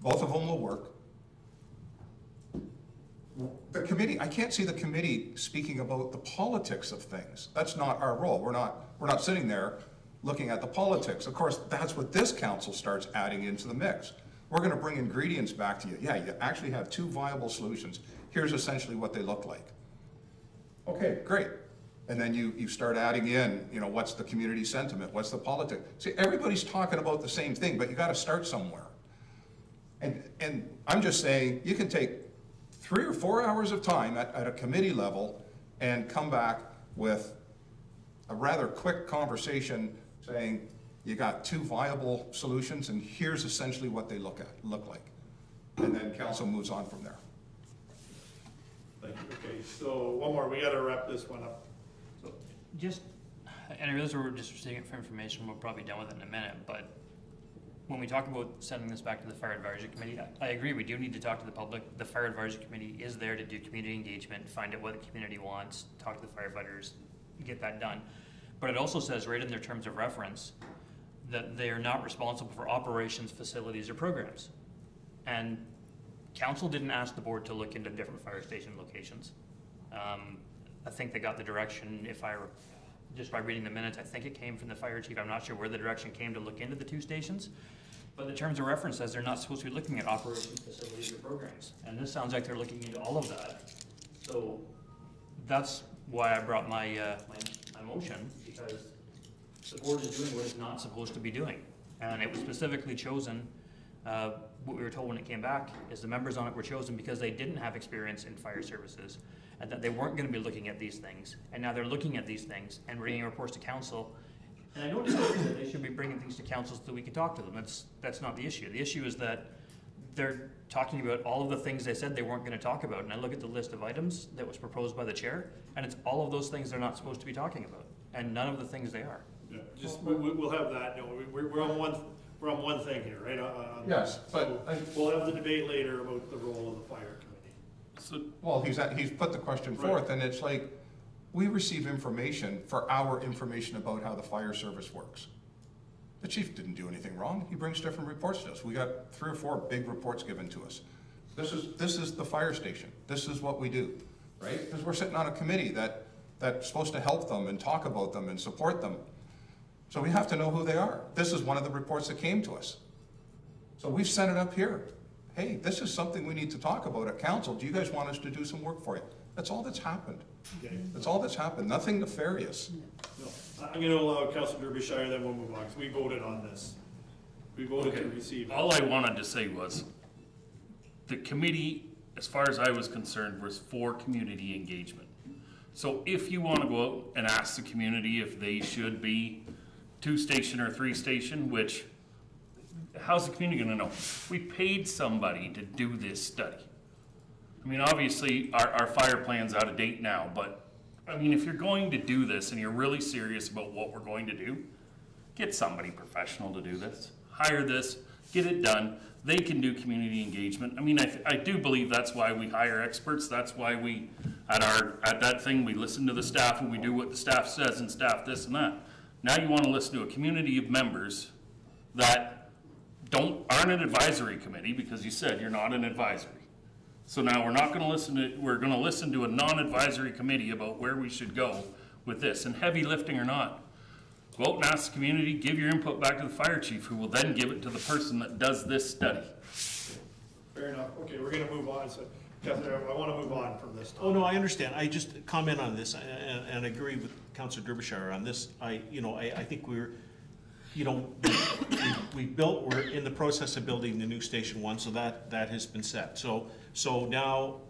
Both of them will work. The committee, I can't see the committee speaking about the politics of things. That's not our role. We're not sitting there looking at the politics. Of course, that's what this council starts adding into the mix. We're gonna bring ingredients back to you. Yeah, you actually have two viable solutions. Here's essentially what they look like. Okay, great. And then you start adding in, you know, what's the community sentiment? What's the politics? See, everybody's talking about the same thing, but you gotta start somewhere. And I'm just saying, you can take 3 or 4 hours of time at a committee level and come back with a rather quick conversation saying, you got two viable solutions and here's essentially what they look like. And then council moves on from there. Thank you. Okay, so one more, we gotta wrap this one up. So just, and I realize we're just receiving it for information, we'll probably be done with it in a minute, but when we talk about sending this back to the Fire Advisory Committee, I agree, we do need to talk to the public. The Fire Advisory Committee is there to do community engagement, find out what the community wants, talk to the firefighters, get that done. But it also says right in their terms of reference that they are not responsible for operations, facilities, or programs. And council didn't ask the board to look into different fire station locations. I think they got the direction, just by reading the minutes, I think it came from the fire chief. I'm not sure where the direction came to look into the two stations. But the terms of reference says they're not supposed to be looking at operations, facilities, or programs. And this sounds like they're looking into all of that. So that's why I brought my motion, because the board is doing what it's not supposed to be doing. And it was specifically chosen, what we were told when it came back, is the members on it were chosen because they didn't have experience in fire services, and that they weren't gonna be looking at these things. And now they're looking at these things and bringing reports to council. And I don't disagree that they should be bringing things to council so that we can talk to them. That's not the issue. The issue is that they're talking about all of the things they said they weren't gonna talk about. And I look at the list of items that was proposed by the chair, and it's all of those things they're not supposed to be talking about, and none of the things they are. Yeah, just, we'll have that, you know, we're on one thing here, right? Yes, but we'll have the debate later about the role of the fire committee. So, well, he's put the question forth, and it's like, we receive information for our information about how the fire service works. The chief didn't do anything wrong. He brings different reports to us. We got 3 or 4 big reports given to us. This is the fire station. This is what we do, right? Because we're sitting on a committee that's supposed to help them and talk about them and support them. So we have to know who they are. This is one of the reports that came to us. So we've sent it up here. Hey, this is something we need to talk about at council. Do you guys want us to do some work for you? That's all that's happened. Okay. That's all that's happened. Nothing nefarious. No, I'm gonna allow Councilor Derbyshire, then we'll move on, because we voted on this. We voted to receive it. all I wanted to say was, the committee, as far as I was concerned, was for community engagement. So if you want to go out and ask the community if they should be 2-station or 3-station, which, how's the community gonna know? We paid somebody to do this study. I mean, obviously, our fire plan's out of date now, but, I mean, if you're going to do this and you're really serious about what we're going to do, get somebody professional to do this. Hire this, get it done. They can do community engagement. I mean, I do believe that's why we hire experts. That's why we, at that thing, we listen to the staff and we do what the staff says and staff this and that. Now you want to listen to a community of members that aren't an advisory committee, because you said you're not an advisory. So now we're not going to listen to a non-advisory committee about where we should go with this. And heavy lifting or not, go out and ask the community, give your input back to the fire chief, who will then give it to the person that does this study. Fair enough. Okay, we're gonna move on. So, Catherine, I wanna move on from this topic. Oh, no, I understand. I just comment on this, and agree with Councilor Derbyshire on this. I think we're in the process of building the new Station 1, so that has been set. So now,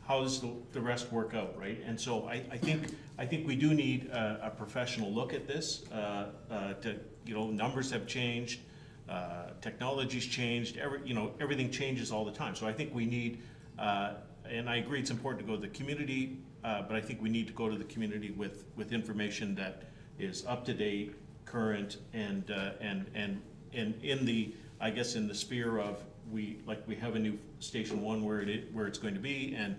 how does the rest work out, right? And so I think we do need a professional look at this. Numbers have changed, technology's changed, everything changes all the time. So I think we need, and I agree it's important to go to the community, but I think we need to go to the community with information that is up to date, current, and in the, I guess, in the sphere of we have a new Station 1 where it's going to be, and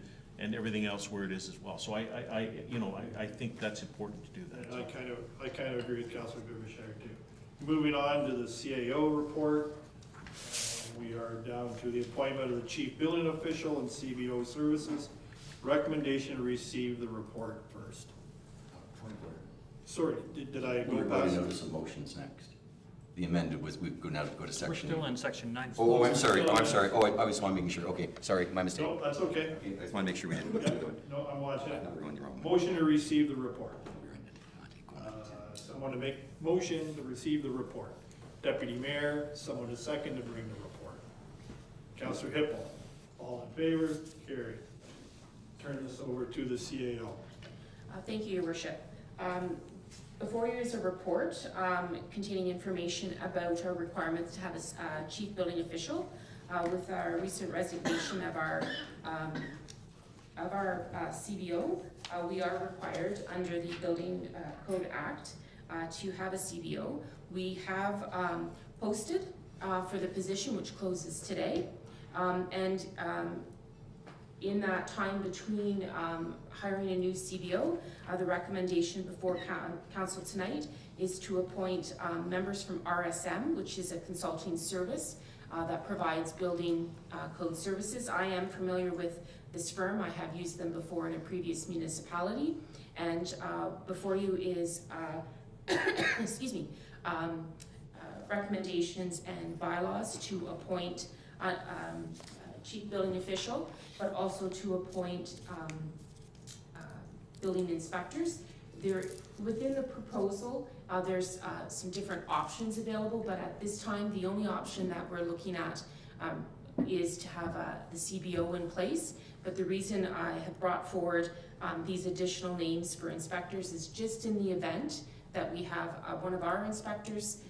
everything else where it is as well. So I think that's important to do that. And I kind of agree with Councilor Derbyshire too. Moving on to the CAO report, we are down to the appointment of the chief building official and CBO services. Recommendation to receive the report first. Sorry, did I go We're about past? to notice of motions next. The amended was, we go now to go to We're section. still in section 9. Oh, I'm sorry, I was want to make sure, okay, sorry, my mistake. No, that's okay. Okay, I just want to make sure we didn't go through it. No, I'm watching. Now we're going the wrong way. Motion to receive the report. Someone to make motion to receive the report. Deputy Mayor, someone to second to bring the report. Councillor Hippel, all in favor, carried. Turn this over to the CAO. Thank you, Your Worship. Before you is a report containing information about our requirements to have a chief building official. With our recent resignation of our CBO, we are required under the Building Code Act to have a CBO. We have posted for the position, which closes today, and in that time between hiring a new CBO, the recommendation before council tonight is to appoint members from RSM, which is a consulting service that provides building code services. I am familiar with this firm. I have used them before in a previous municipality. And before you is, excuse me, recommendations and bylaws to appoint chief building official, but also to appoint building inspectors. Within the proposal, there's some different options available, but at this time, the only option that we're looking at is to have the CBO in place. But the reason I have brought forward these additional names for inspectors is just in the event that we have one of our inspectors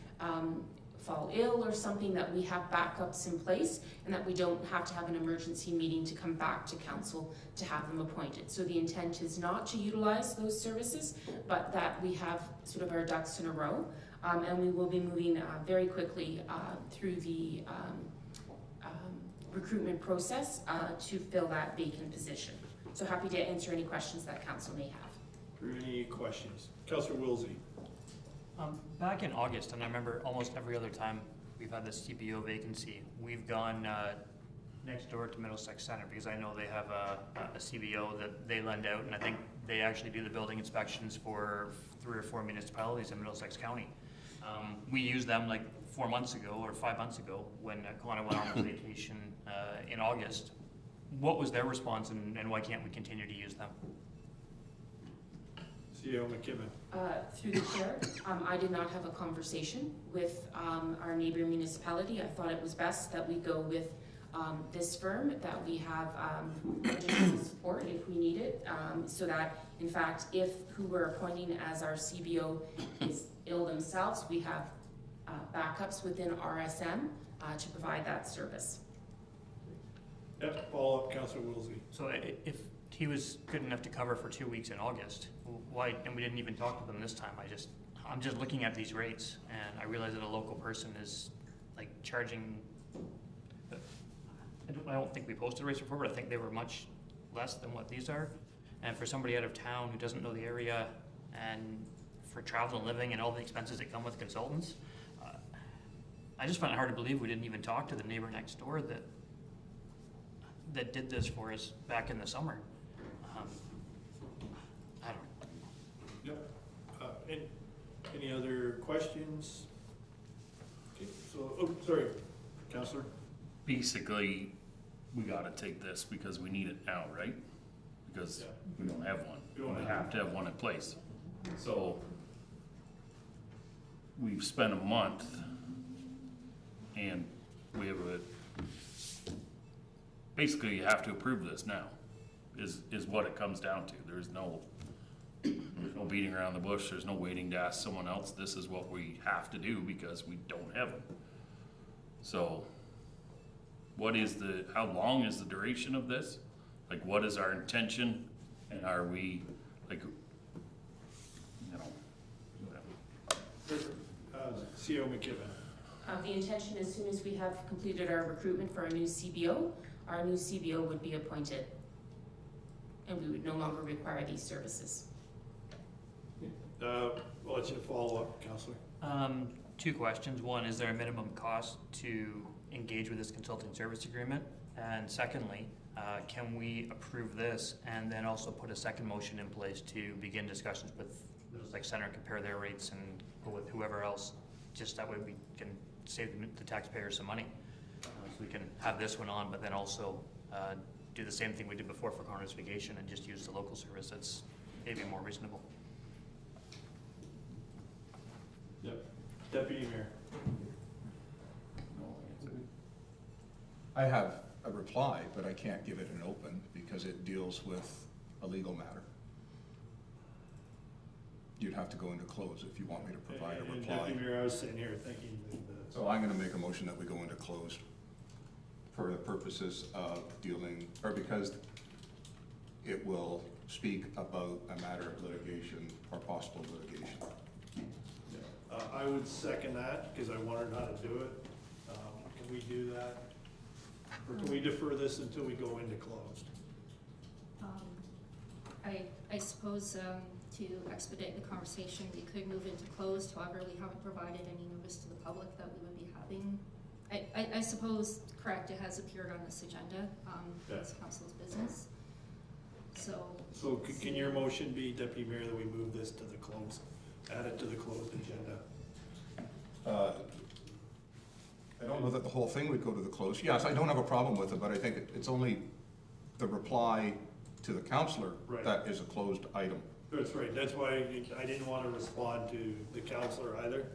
fall ill or something, that we have backups in place and that we don't have to have an emergency meeting to come back to council to have them appointed. So the intent is not to utilize those services, but that we have sort of our ducks in a row. And we will be moving very quickly through the recruitment process to fill that vacant position. So happy to answer any questions that council may have. Any questions? Councillor Wilsey. Back in August, and I remember almost every other time we've had this CBO vacancy, we've gone next door to Middlesex Center, because I know they have a CBO that they lend out, and I think they actually do the building inspections for 3 or 4 municipalities in Middlesex County. We used them like 4 months ago or 5 months ago when Kelowna went on vacation in August. What was their response, and why can't we continue to use them? CEO McKibben. Through the chair, I did not have a conversation with our neighboring municipality. I thought it was best that we go with this firm, that we have additional support if we need it, so that, in fact, if who we're appointing as our CBO is ill themselves, we have backups within RSM to provide that service. Yep, follow up, Councillor Wilsey. So if he was good enough to cover for 2 weeks in August, why, and we didn't even talk to them this time, I'm just looking at these rates, and I realize that a local person is like charging, I don't think we posted rates before, but I think they were much less than what these are. And for somebody out of town who doesn't know the area, and for travel and living and all the expenses that come with consultants, I just find it hard to believe we didn't even talk to the neighbor next door that did this for us back in the summer. I don't know. Yep. Any other questions? Okay, so, oh, sorry, Councillor. Basically, we gotta take this because we need it now, right? Because we don't have one. We have to have one in place. So, we've spent a month and we have basically you have to approve this now, is what it comes down to. There's no beating around the bush. There's no waiting to ask someone else. This is what we have to do because we don't have it. So, how long is the duration of this? Like, what is our intention? And are we, like, CEO McKibben. The intention, as soon as we have completed our recruitment for our new CBO would be appointed, and we would no longer require these services. I'll let you follow up, Councillor. 2 questions. One, is there a minimum cost to engage with this consulting service agreement? And secondly, can we approve this and then also put a second motion in place to begin discussions with just like Center compare their rates and go with whoever else, just that way we can save the taxpayers some money. So we can have this one on, but then also do the same thing we did before for Corners Vacation and just use the local service. That's maybe more reasonable. Yep. Deputy Mayor. I have a reply, but I can't give it an open because it deals with a legal matter. You'd have to go into close if you want me to provide a And reply. Deputy Mayor, I was sitting here thinking that, So I'm gonna make a motion that we go into closed for the purposes of dealing, or because it will speak about a matter of litigation or possible litigation. I would second that, because I wondered how to do it. Can we do that? Or can we defer this until we go into closed? I suppose to expedite the conversation, we could move into closed. However, we haven't provided any notice to the public that we would be having. I suppose, correct, it has appeared on this agenda as council's business. So can your motion be, Deputy Mayor, that we move this to the closed, add it to the closed agenda? I don't know that the whole thing would go to the close. Yes, I don't have a problem with it, but I think it's only the reply to the councillor Right. that is a closed item. That's right, that's why I didn't want to respond to the councillor either.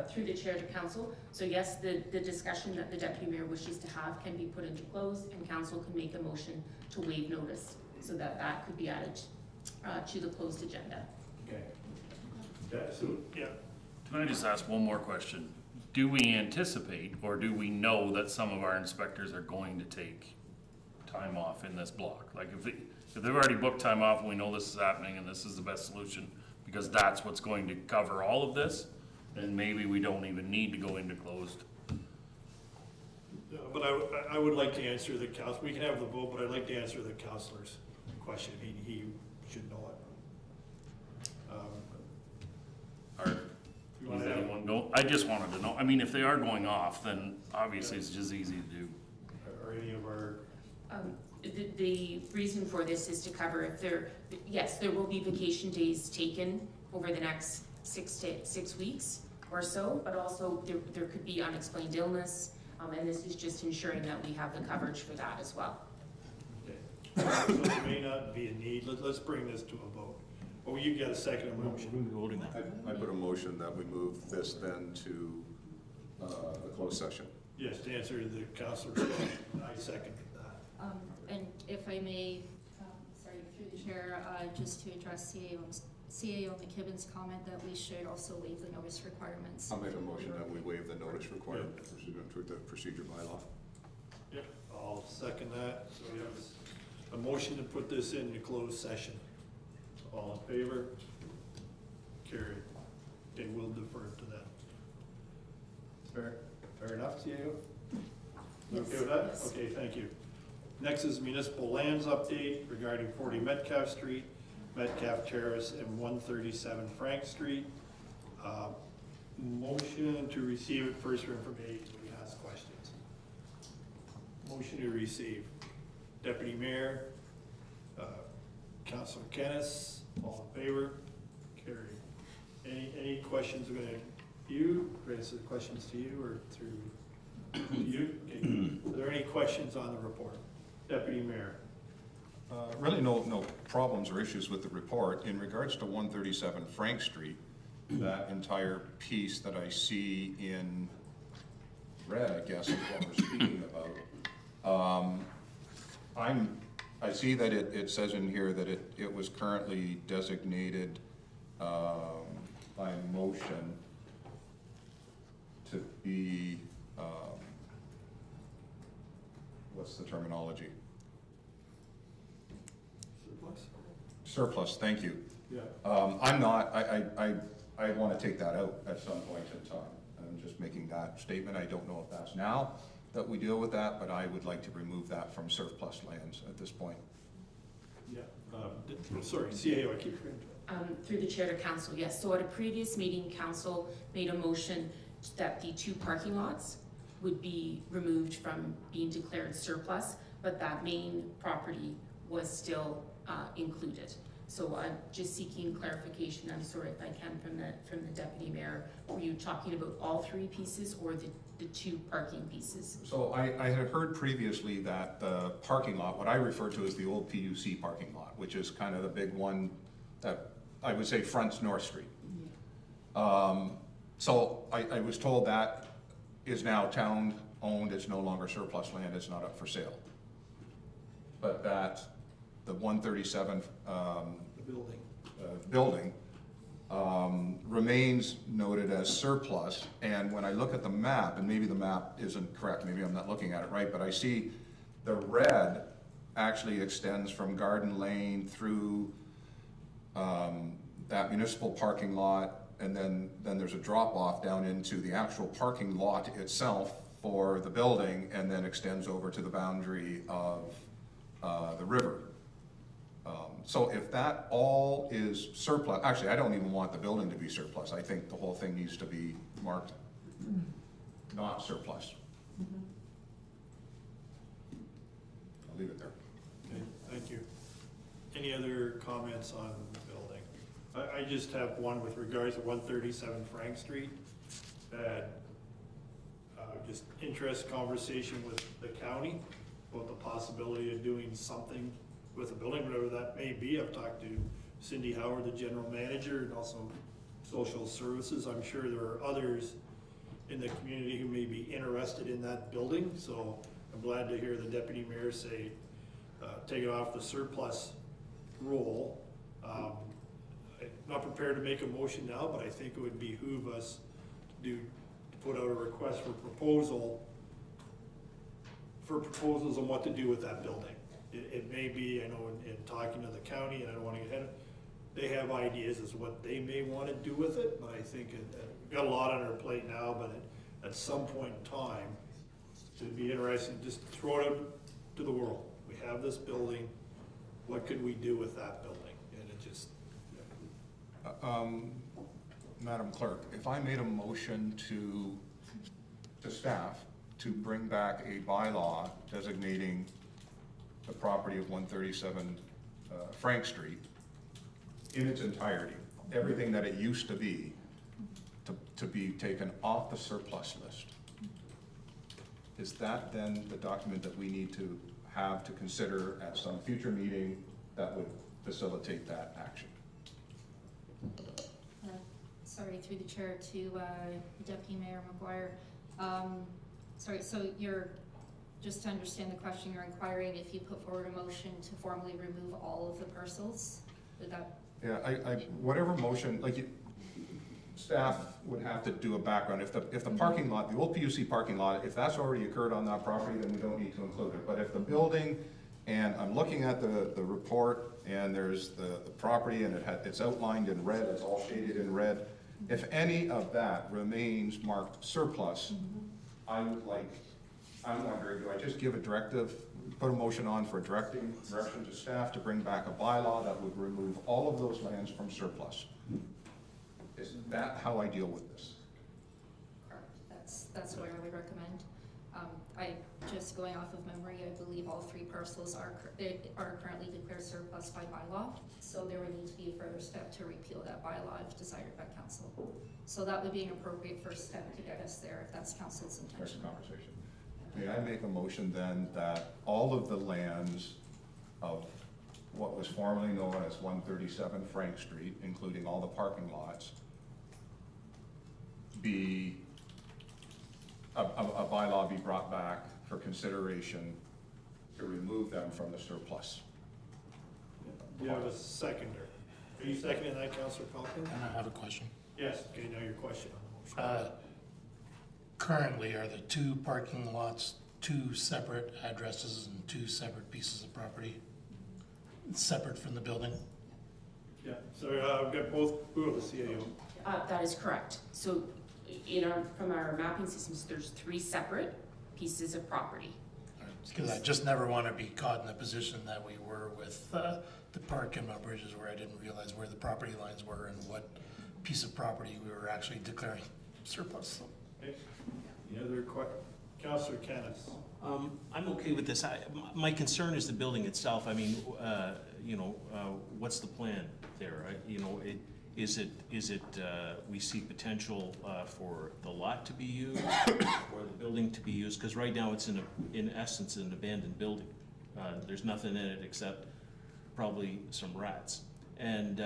Through the chair to council. So yes, the discussion that the deputy mayor wishes to have can be put into close, and council can make a motion to waive notice so that that could be added to the closed agenda. Okay. Yeah, so, yeah. Can I just ask one more question? Do we anticipate, or do we know that some of our inspectors are going to take time off in this block? Like if they've already booked time off and we know this is happening and this is the best solution, because that's what's going to cover all of this, then maybe we don't even need to go into closed. But I would like to answer the council, we can have the vote, but I'd like to answer the councillor's question. He should know it. Does anyone know? I just wanted to know. I mean, if they are going off, then obviously it's just easy to do. Or any of our, The reason for this is to cover if yes, there will be vacation days taken over the next 6 weeks or so, but also there could be unexplained illness, and this is just ensuring that we have the coverage for that as well. okay. So there may not be a need, let's bring this to a vote. Oh, you got a second motion? I put a motion that we move this then to the closed session. Yes, to answer the councillor's question, I second that. And if I may, sorry, through the chair, just to address CAO McKibben's comment that we should also waive the notice requirements. I'll make a motion that we waive the notice requirement pursuant to the procedure bylaw. Yep, I'll second that. So we have a motion to put this in the closed session. All in favor? Carried. Okay, we'll defer to that. Fair enough, CAO? Yes, Okay with that? yes. Okay, thank you. Next is municipal lands update regarding 40 Metcalf Street, Metcalf Terrace, and 137 Frank Street. Motion to receive it first for information, we ask questions. Motion to receive. Deputy Mayor, Councilor Kennis, all in favor? Carried. Any questions are gonna, you, answer the questions to you or through you? Okay. Are there any questions on the report? Deputy Mayor. Really no problems or issues with the report. In regards to 137 Frank Street, that entire piece that I see in red, I guess, is what we're speaking about. I see that it says in here that it was currently designated by motion to be, what's the terminology? Surplus? Surplus, thank you. Yeah. I'm not, I want to take that out at some point in time. I'm just making that statement. I don't know if that's now that we deal with that, but I would like to remove that from surplus lands at this point. Yeah. Sorry, CAO, I keep forgetting. Through the chair to council, yes. So at a previous meeting, council made a motion that the 2 parking lots would be removed from being declared surplus, but that main property was still included. So I'm just seeking clarification, I'm sorry if I can, from the deputy mayor. Were you talking about all three pieces or the two parking pieces? So I had heard previously that the parking lot, what I refer to as the old PUC parking lot, which is kind of the big one that I would say fronts North Street. So I was told that is now town-owned, it's no longer surplus land, it's not up for sale. But that the 137 building remains noted as surplus, and when I look at the map, and maybe the map isn't correct, maybe I'm not looking at it right, but I see the red actually extends from Garden Lane through that municipal parking lot, and then there's a drop-off down into the actual parking lot itself for the building, and then extends over to the boundary of the river. So if that all is surplus, actually, I don't even want the building to be surplus. I think the whole thing needs to be marked not surplus. I'll leave it there. Okay, thank you. Any other comments on the building? I just have one with regards to 137 Frank Street. That just interest conversation with the county about the possibility of doing something with the building, whatever that may be. I've talked to Cindy Howard, the general manager, and also social services. I'm sure there are others in the community who may be interested in that building, so I'm glad to hear the deputy mayor say take it off the surplus roll. I'm not prepared to make a motion now, but I think it would behoove us to put out a request for proposals on what to do with that building. It may be, I know in talking to the county, and I don't want to get ahead of it, they have ideas as to what they may want to do with it, but I think we've got a lot on our plate now, but at some point in time, it'd be interesting, just throw it out to the world. We have this building, what could we do with that building? And it just... Madam Clerk, if I made a motion to staff to bring back a bylaw designating the property of 137 Frank Street in its entirety, everything that it used to be be taken off the surplus list, is that then the document that we need to have to consider at some future meeting that would facilitate that action? Sorry, through the chair to Deputy Mayor McGuire. Sorry, so you're, just to understand the question, you're inquiring if you put forward a motion to formally remove all of the parcels? Would that? Yeah, whatever motion, staff would have to do a background. If the parking lot, the old PUC parking lot, if that's already occurred on that property, then we don't need to include it. But if the building, and I'm looking at the report, and there's the property, and it's outlined in red, it's all shaded in red. If any of that remains marked surplus, I'm wondering, do I just give a directive, put a motion on for direction to staff to bring back a bylaw that would remove all of those lands from surplus? Is that how I deal with this? Correct. That's what I would recommend. Just going off of memory, I believe all three parcels are currently declared surplus by bylaw. So there would need to be a further step to repeal that bylaw if desired by council. So that would be an appropriate first step to get us there if that's council's intention. Next conversation. May I make a motion then that all of the lands of what was formerly known as 137 Frank Street, including all the parking lots, be a bylaw be brought back for consideration to remove them from the surplus? Do you have a seconder? Are you seconding that, Councillor Pelkin? And I have a question. Yes. Okay, now your question on the motion. Currently, are the two parking lots two separate addresses and two separate pieces of property? Separate from the building? Yeah, so I've got both, who are the CAO? That is correct. So from our mapping systems, there's three separate pieces of property. Because I just never want to be caught in the position that we were with the park and Mount Bridges, where I didn't realize where the property lines were and what piece of property we were actually declaring surplus. Okay. Any other questions? Councillor Canis. I'm okay with this. My concern is the building itself. I mean, what's the plan there? Is it we see potential for the lot to be used or the building to be used? Because right now it's in essence an abandoned building. There's nothing in it except probably some rats. And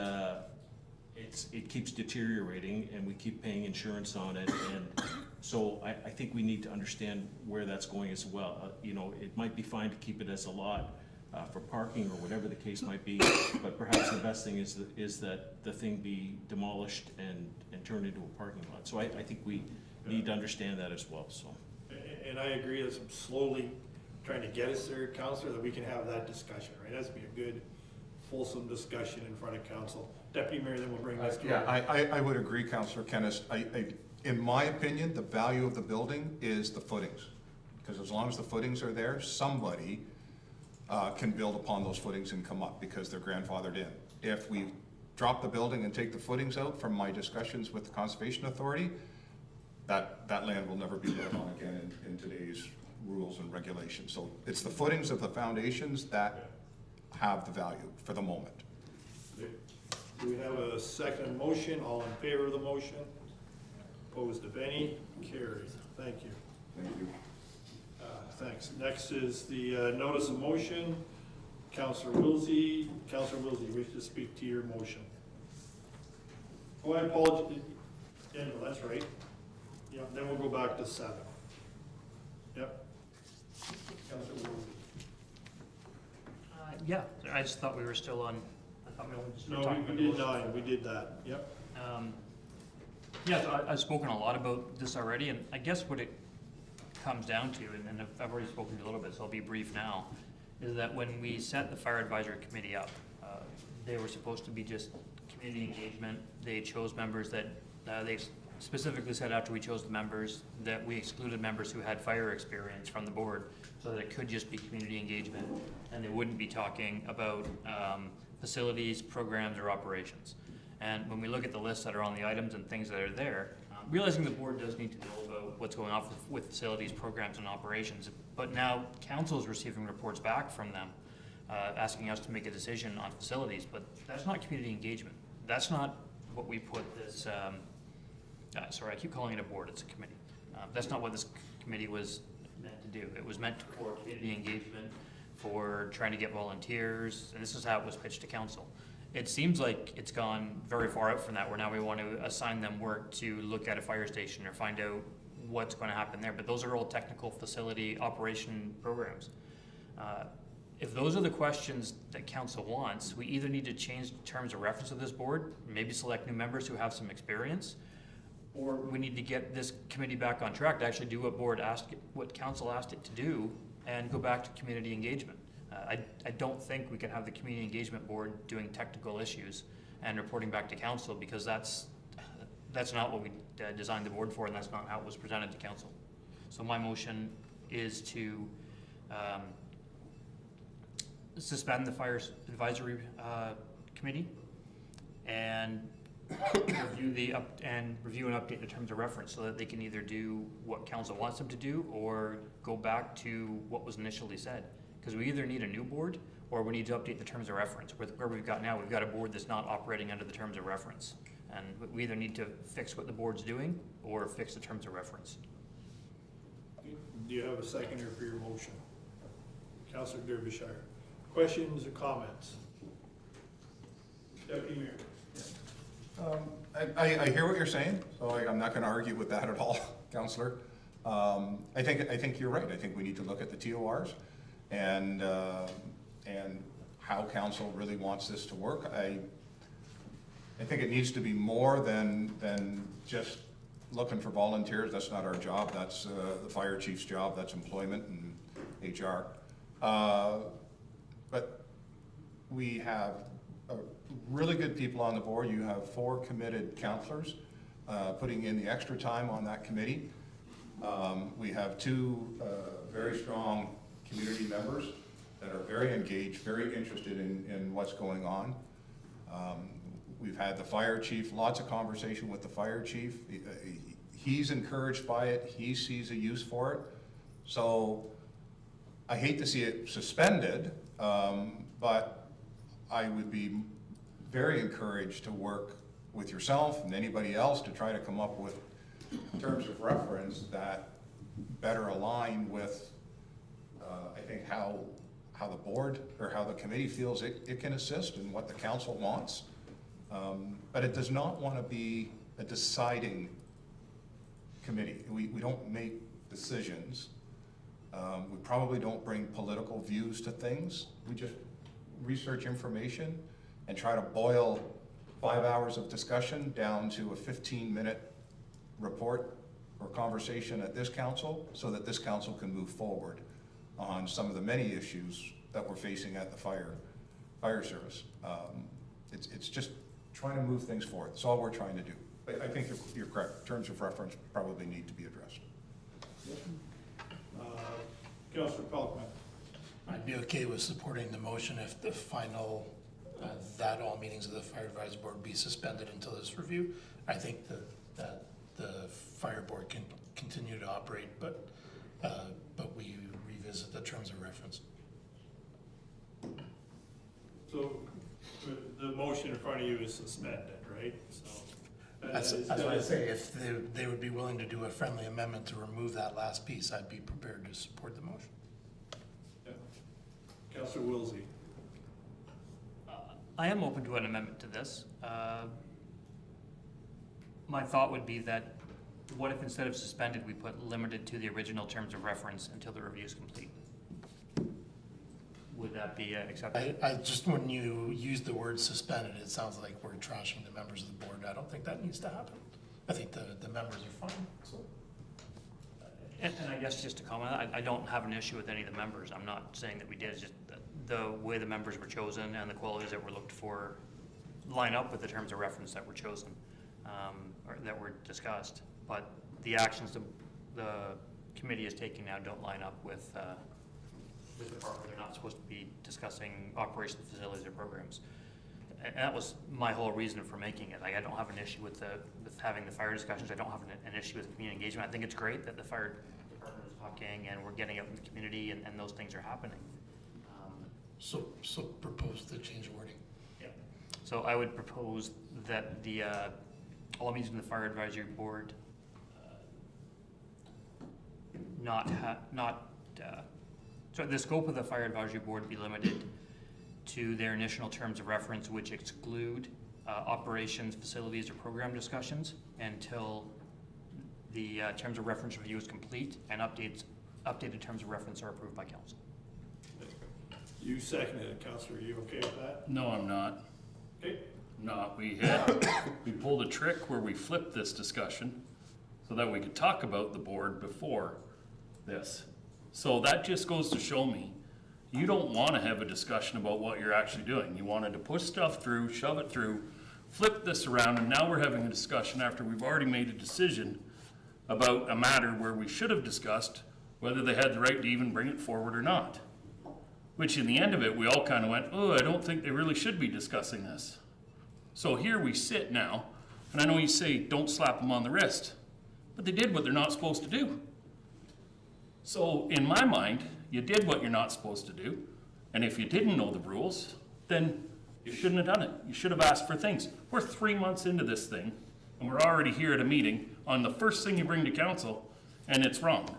it keeps deteriorating and we keep paying insurance on it. And so I think we need to understand where that's going as well. It might be fine to keep it as a lot for parking or whatever the case might be, but perhaps the best thing is that the thing be demolished and turned into a parking lot. So I think we need to understand that as well, so. And I agree, as I'm slowly trying to get us there, Councillor, that we can have that discussion, right? That's be a good, fulsome discussion in front of council. Deputy Mayor, then we'll bring this to. Yeah, I would agree, Councillor Kennis. In my opinion, the value of the building is the footings. Because as long as the footings are there, somebody can build upon those footings and come up because they're grandfathered in. If we drop the building and take the footings out, from my discussions with the Conservation Authority, that land will never be built on again in today's rules and regulations. So it's the footings of the foundations that have the value for the moment. Do we have a second motion? All in favor of the motion? Opposed, if any? Carried. Thank you. Thank you. Thanks. Next is the notice of motion. Councillor Wilsey. Councillor Wilsey, wish to speak to your motion. Oh, I apologize. Yeah, no, that's right. Yeah, then we'll go back to 7. Yep. Councillor Wilsey. Yeah, I just thought we were still on, I thought we only just were No, talking we about did motions. 9. We did that. Yep. Yeah, so I've spoken a lot about this already, and I guess what it comes down to, and I've already spoken to a little bit, so I'll be brief now, is that when we set the Fire Advisory Committee up, they were supposed to be just community engagement. They chose members that, they specifically said after we chose the members, that we excluded members who had fire experience from the board, so that it could just be community engagement, and they wouldn't be talking about facilities, programs, or operations. And when we look at the lists that are on the items and things that are there, realizing the board does need to know about what's going on with facilities, programs, and operations, but now council is receiving reports back from them asking us to make a decision on facilities, but that's not community engagement. That's not what we put this, sorry, I keep calling it a board, it's a committee. That's not what this committee was meant to do. It was meant for community engagement, for trying to get volunteers, and this is how it was pitched to council. It seems like it's gone very far out from that, where now we want to assign them work to look at a fire station or find out what's going to happen there. But those are all technical facility operation programs. If those are the questions that council wants, we either need to change the terms of reference of this board, maybe select new members who have some experience, or we need to get this committee back on track to actually do what council asked it to do, and go back to community engagement. I don't think we can have the community engagement board doing technical issues and reporting back to council, because that's not what we designed the board for, and that's not how it was presented to council. So my motion is to suspend the Fire Advisory Committee and review and update the terms of reference, so that they can either do what council wants them to do or go back to what was initially said. Because we either need a new board or we need to update the terms of reference. Where we've got now, we've got a board that's not operating under the terms of reference. And we either need to fix what the board's doing or fix the terms of reference. Do you have a seconder for your motion? Councillor Derbyshire. Questions or comments? Deputy Mayor. I hear what you're saying, so I'm not going to argue with that at all, Councillor. I think you're right. I think we need to look at the TORs and how council really wants this to work. I think it needs to be more than just looking for volunteers. That's not our job. That's the fire chief's job. That's employment and HR. But we have really good people on the board. You have 4 committed councillors putting in the extra time on that committee. We have 2 very strong community members that are very engaged, very interested in what's going on. We've had the fire chief, lots of conversation with the fire chief. He's encouraged by it. He sees a use for it. So I hate to see it suspended, but I would be very encouraged to work with yourself and anybody else to try to come up with terms of reference that better align with, I think, how the board or how the committee feels it can assist and what the council wants. But it does not want to be a deciding committee. We don't make decisions. We probably don't bring political views to things. We just research information and try to boil 5 hours of discussion down to a 15-minute report or conversation at this council so that this council can move forward on some of the many issues that we're facing at the fire service. It's just trying to move things forward. That's all we're trying to do. I think you're correct. Terms of reference probably need to be addressed. Councillor Pelkman. I'd be okay with supporting the motion if the final, that all meetings of the Fire Advisory Board be suspended until this review. I think that the Fire Board can continue to operate, but we revisit the terms of reference. So the motion in front of you is suspended, right? So That's what I say. If they would be willing to do a friendly amendment to remove that last piece, I'd be prepared to support the motion. Yeah. Councillor Wilsey. I am open to an amendment to this. My thought would be that, what if instead of suspended, we put limited to the original terms of reference until the review is complete? Would that be acceptable? I just, when you use the word suspended, it sounds like we're trashing the members of the board. I don't think that needs to happen. I think the members are fine, so. And I guess just to comment, I don't have an issue with any of the members. I'm not saying that we did, it's just the way the members were chosen and the qualities that were looked for line up with the terms of reference that were chosen, or that were discussed. But the actions the committee is taking now don't line up with the department. They're not supposed to be discussing operations, facilities, or programs. And that was my whole reason for making it. Like, I don't have an issue with having the fire discussions. I don't have an issue with community engagement. I think it's great that the fire department is talking and we're getting out in the community and those things are happening. So propose the change of wording. Yeah. So I would propose that the all meetings in the Fire Advisory Board so the scope of the Fire Advisory Board be limited to their initial terms of reference, which exclude operations, facilities, or program discussions until the terms of reference review is complete and updated terms of reference are approved by council. You seconded it, Councillor. Are you okay with that? No, I'm not. Okay. No, we pulled a trick where we flipped this discussion so that we could talk about the board before this. So that just goes to show me, you don't want to have a discussion about what you're actually doing. You wanted to push stuff through, shove it through, flip this around, and now we're having a discussion after we've already made a decision about a matter where we should have discussed whether they had the right to even bring it forward or not. Which in the end of it, we all kind of went, oh, I don't think they really should be discussing this. So here we sit now, and I know you say don't slap them on the wrist, but they did what they're not supposed to do. So in my mind, you did what you're not supposed to do, and if you didn't know the rules, then you shouldn't have done it. You should have asked for things. We're 3 months into this thing, and we're already here at a meeting on the first thing you bring to council, and it's wrong.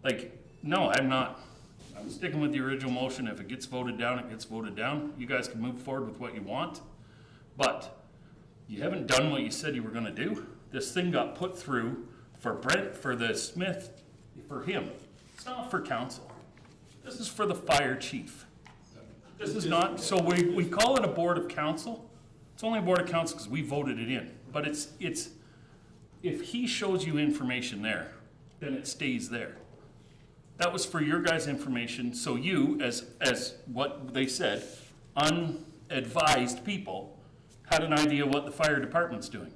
Like, no, I'm sticking with the original motion. If it gets voted down, it gets voted down. You guys can move forward with what you want, but you haven't done what you said you were gonna do. This thing got put through for Brent, for the Smith, for him. It's not for council. This is for the fire chief. This is not, so we call it a board of council. It's only a board of council because we voted it in, but it's, if he shows you information there, then it stays there. That was for your guys' information, so you, as what they said, unadvised people, had an idea what the fire department's doing.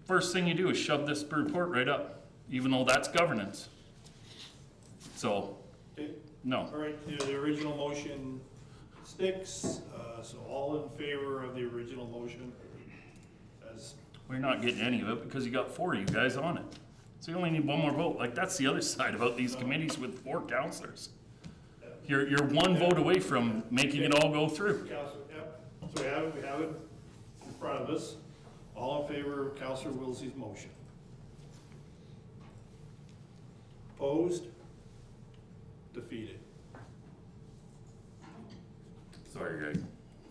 First thing you do is shove this report right up, even though that's governance. So, Okay. no. All right, the original motion sticks, so all in favor of the original motion as We're not getting any of it because you got 4 of you guys on it. So you only need one more vote. Like, that's the other side about these committees with 4 counselors. You're one vote away from making it all go through. Councilor, yep, so we have it in front of us. All in favor of Councilor Wilsey's motion? Opposed? Defeated. Sorry, Greg.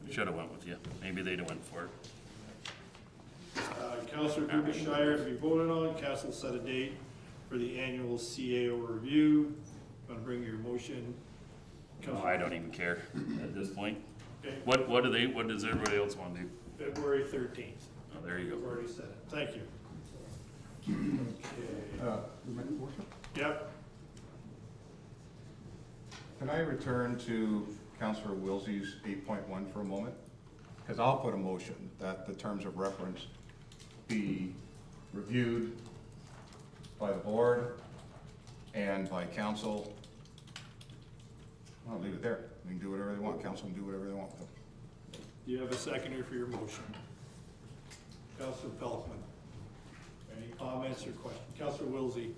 Should've went with you. Maybe they'd have went for it. Councilor Derbyshire to be voted on. Council set a date for the annual CAO review. Want to bring your motion? No, I don't even care at this point. Okay. What does everybody else want to do? February 13th. Oh, there you We've go. already said it. Thank you. Okay. Yep. Can I return to Councillor Wilsey's 8.1 for a moment? Because I'll put a motion that the terms of reference be reviewed by the board and by council. I'll leave it there. We can do whatever they want. Council can do whatever they want. Do you have a seconder for your motion? Councilor Pelkman. Any comments or questions? Councilor Wilsey.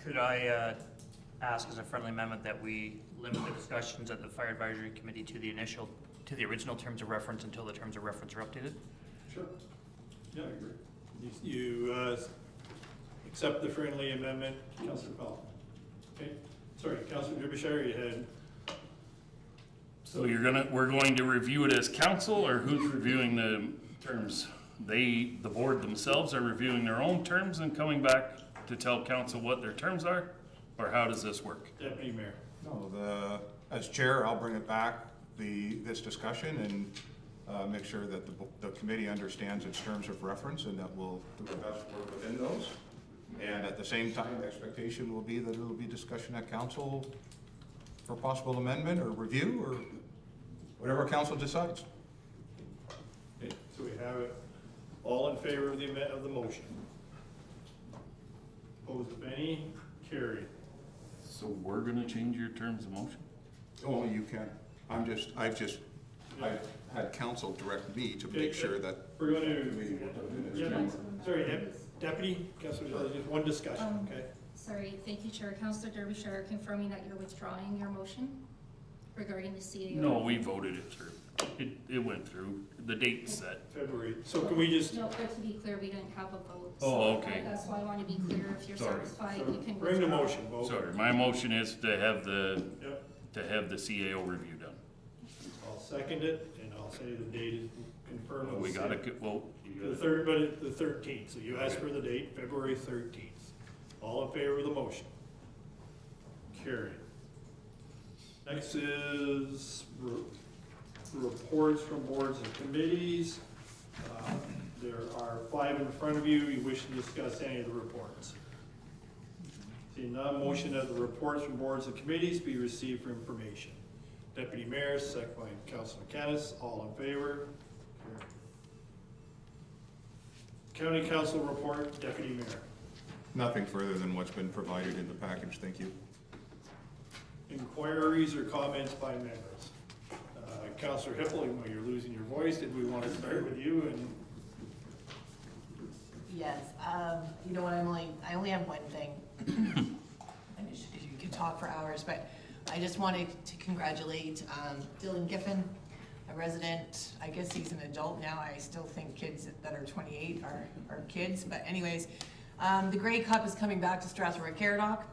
Could I ask as a friendly amendment that we limit the discussions at the Fire Advisory Committee to the original terms of reference until the terms of reference are updated? Sure. Yeah, I agree. You accept the friendly amendment, Councilor Pelkman? Okay. Sorry, Councilor Derbyshire, you had. So we're going to review it as council, or who's reviewing the terms? The board themselves are reviewing their own terms and coming back to tell council what their terms are? Or how does this work? Deputy Mayor. No, as chair, I'll bring it back, this discussion, and make sure that the committee understands its terms of reference and that we'll do our best work within those. And at the same time, the expectation will be that it will be discussion at council for possible amendment or review or whatever council decides. Okay, so we have it. All in favor of the motion? Opposed, if any? Carried. So we're gonna change your terms of motion? Oh, you can. I've had council direct me to make sure that. We're going to. Sorry, Deputy, Councilor, just one discussion, okay? Sorry, thank you, Chair. Councilor Derbyshire confirming that you're withdrawing your motion regarding the CAO. No, we voted it through. It went through. The date's set. February. So can we just? No, but to be clear, we didn't have a vote. Oh, so okay. That's why I want to be clear. If you're Sorry. satisfied, So you can bring the withdraw. motion, vote. Sorry, my motion is to have the Yep. CAO review done. I'll second it, and I'll say the date is confirmed. Well, we gotta, well, The third, but it's the 13th, so you asked for the date, February 13th. All in favor of the motion? Carried. Next is reports from boards and committees. There are 5 in front of you. You wish to discuss any of the reports? Seeing none, motion that the reports from boards and committees be received for information. Deputy Mayor, second by Councilor Canis, all in favor? Carried. County Council report, Deputy Mayor. Nothing further than what's been provided in the package, thank you. Inquiries or comments by members? Councilor Hippel, even though you're losing your voice, did we want to start with you? And Yes, you know what, Emily, I only have one thing. I wish you could talk for hours, but I just wanted to congratulate Dylan Giffen, a resident. I guess he's an adult now. I still think kids that are 28 are kids, but anyways, the Grey Cup is coming back to Strathroy-Caradoc,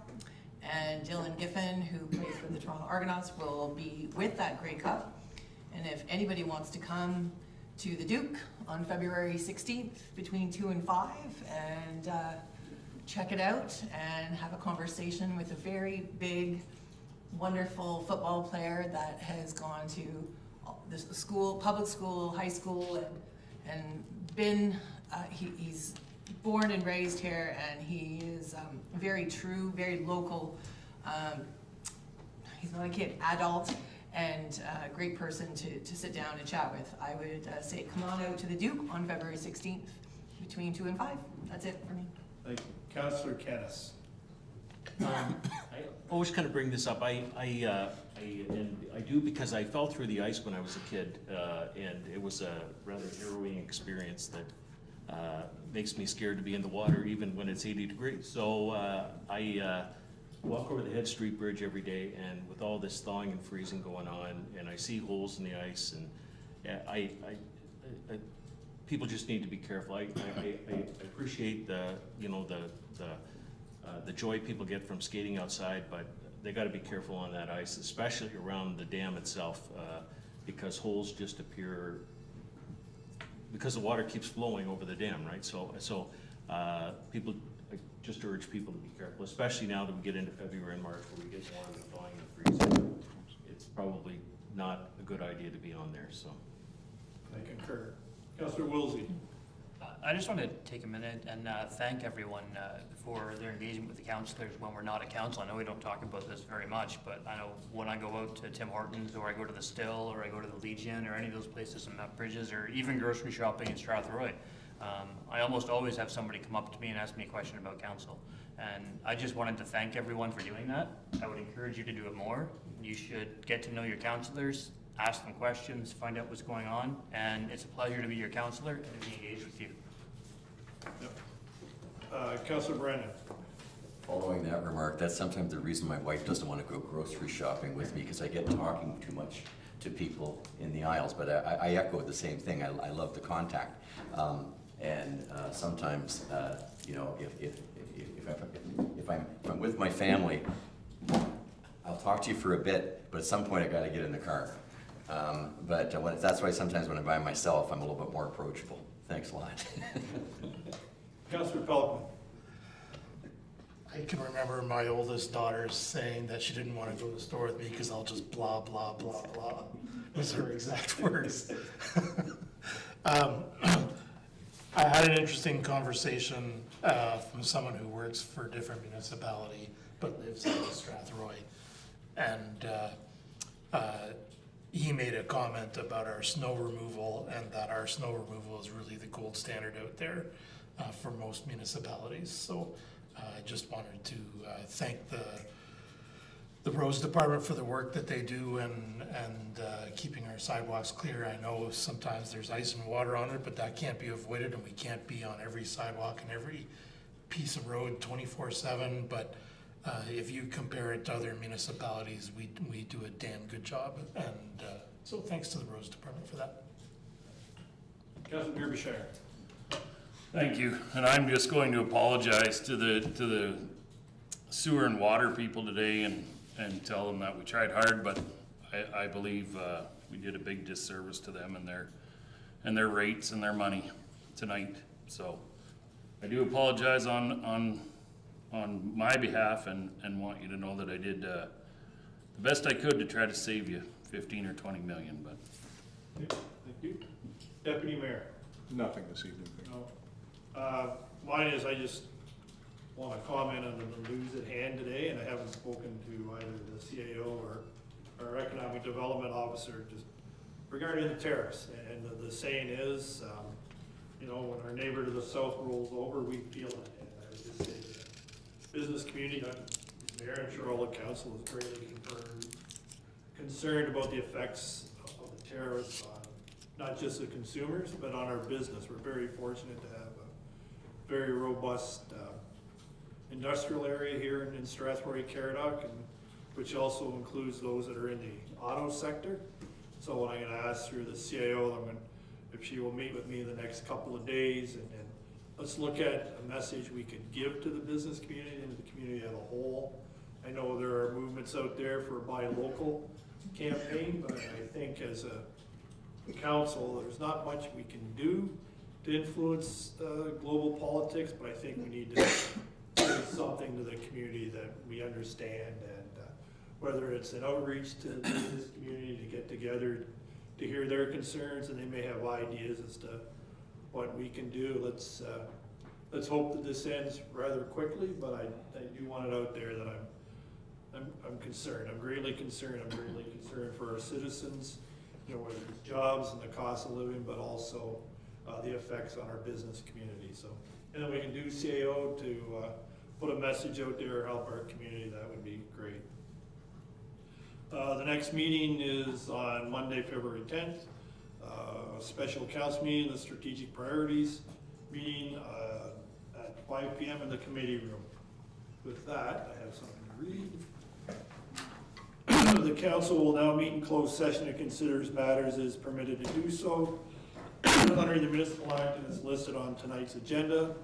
and Dylan Giffen, who plays for the Toronto Argonauts, will be with that Grey Cup. And if anybody wants to come to the Duke on February 16th between 2 and 5 and check it out and have a conversation with a very big, wonderful football player that has gone to the school, public school, high school, and been, he's born and raised here, and he is very true, very local. He's not a kid, adult, and a great person to sit down and chat with. I would say come on out to the Duke on February 16th between 2 and 5. That's it for me. thank you. Councilor Canis. I always kind of bring this up. I do because I fell through the ice when I was a kid, and it was a rather harrowing experience that makes me scared to be in the water even when it's 80 degrees. So I walk over the Head Street Bridge every day, and with all this thawing and freezing going on, and I see holes in the ice, and people just need to be careful. I appreciate the, you know, the joy people get from skating outside, but they got to be careful on that ice, especially around the dam itself, because holes just appear because the water keeps flowing over the dam, right? So people, I just urge people to be careful, especially now that we get into February and March where we get warm and thawing and freezing. It's probably not a good idea to be on there, so. I concur. Councillor Wilsey. I just want to take a minute and thank everyone for their engagement with the councillors when we're not at council. I know we don't talk about this very much, but I know when I go out to Tim Hortons, or I go to the Still, or I go to the Legion, or any of those places in Mount Bridges, or even grocery shopping in Strathroy, I almost always have somebody come up to me and ask me a question about council. And I just wanted to thank everyone for doing that. I would encourage you to do it more. You should get to know your councillors, ask them questions, find out what's going on, and it's a pleasure to be your councillor and to be engaged with you. Yep. Councillor Brandon. Following that remark, that's sometimes the reason my wife doesn't want to go grocery shopping with me, because I get talking too much to people in the aisles. But I echo the same thing. I love the contact, and sometimes you know, if I'm with my family, I'll talk to you for a bit, but at some point I got to get in the car. That's why sometimes when I'm by myself, I'm a little bit more approachable. Thanks a lot. Councillor Pelkman. I can remember my oldest daughter saying that she didn't want to go to the store with me because I'll just blah, blah, blah, blah. Was her exact words. I had an interesting conversation from someone who works for a different municipality but lives in Strathroy. And he made a comment about our snow removal, and that our snow removal is really the gold standard out there for most municipalities. So I just wanted to thank the roads department for the work that they do and keeping our sidewalks clear. I know sometimes there's ice and water on it, but that can't be avoided, and we can't be on every sidewalk and every piece of road 24/7. But if you compare it to other municipalities, we do a damn good job, and so thanks to the roads department for that. Councillor Derbyshire. Thank you, and I'm just going to apologize to the sewer and water people today and tell them that we tried hard, but I believe we did a big disservice to them and their rates and their money tonight. So I do apologize on my behalf and want you to know that I did the best I could to try to save you 15 or 20 million, but. Thank you. Deputy Mayor. Nothing this evening. No. Mine is, I just want to comment on the news at hand today, and I haven't spoken to either the CAO or our economic development officer just regarding the tariffs. And the saying is, you know, when our neighbor to the south rolls over, we feel it. And I would just say the business community, Mayor, I'm sure all the council is greatly concerned about the effects of the tariffs on not just the consumers, but on our business. We're very fortunate to have a very robust industrial area here in Strathroy-Caradoc, which also includes those that are in the auto sector. So what I'm going to ask through the CAO, if she will meet with me in the next couple of days, and let's look at a message we could give to the business community and the community as a whole. I know there are movements out there for a buy local campaign, but I think as a council, there's not much we can do to influence global politics, but I think we need to say something to the community that we understand, and whether it's an outreach to the business community to get together to hear their concerns, and they may have ideas as to what we can do. Let's hope that this ends rather quickly, but I do want it out there that I'm concerned. I'm greatly concerned. I'm greatly concerned for our citizens, you know, whether it's jobs and the cost of living, but also the effects on our business community. So, and then we can do CAO to put a message out there, help our community. That would be great. The next meeting is on Monday, February 10th. A special council meeting, the strategic priorities meeting at 5 p.m. in the committee room. With that, I have something to read. The council will now meet in closed session and considers matters as permitted to do so under the municipal act and is listed on tonight's agenda.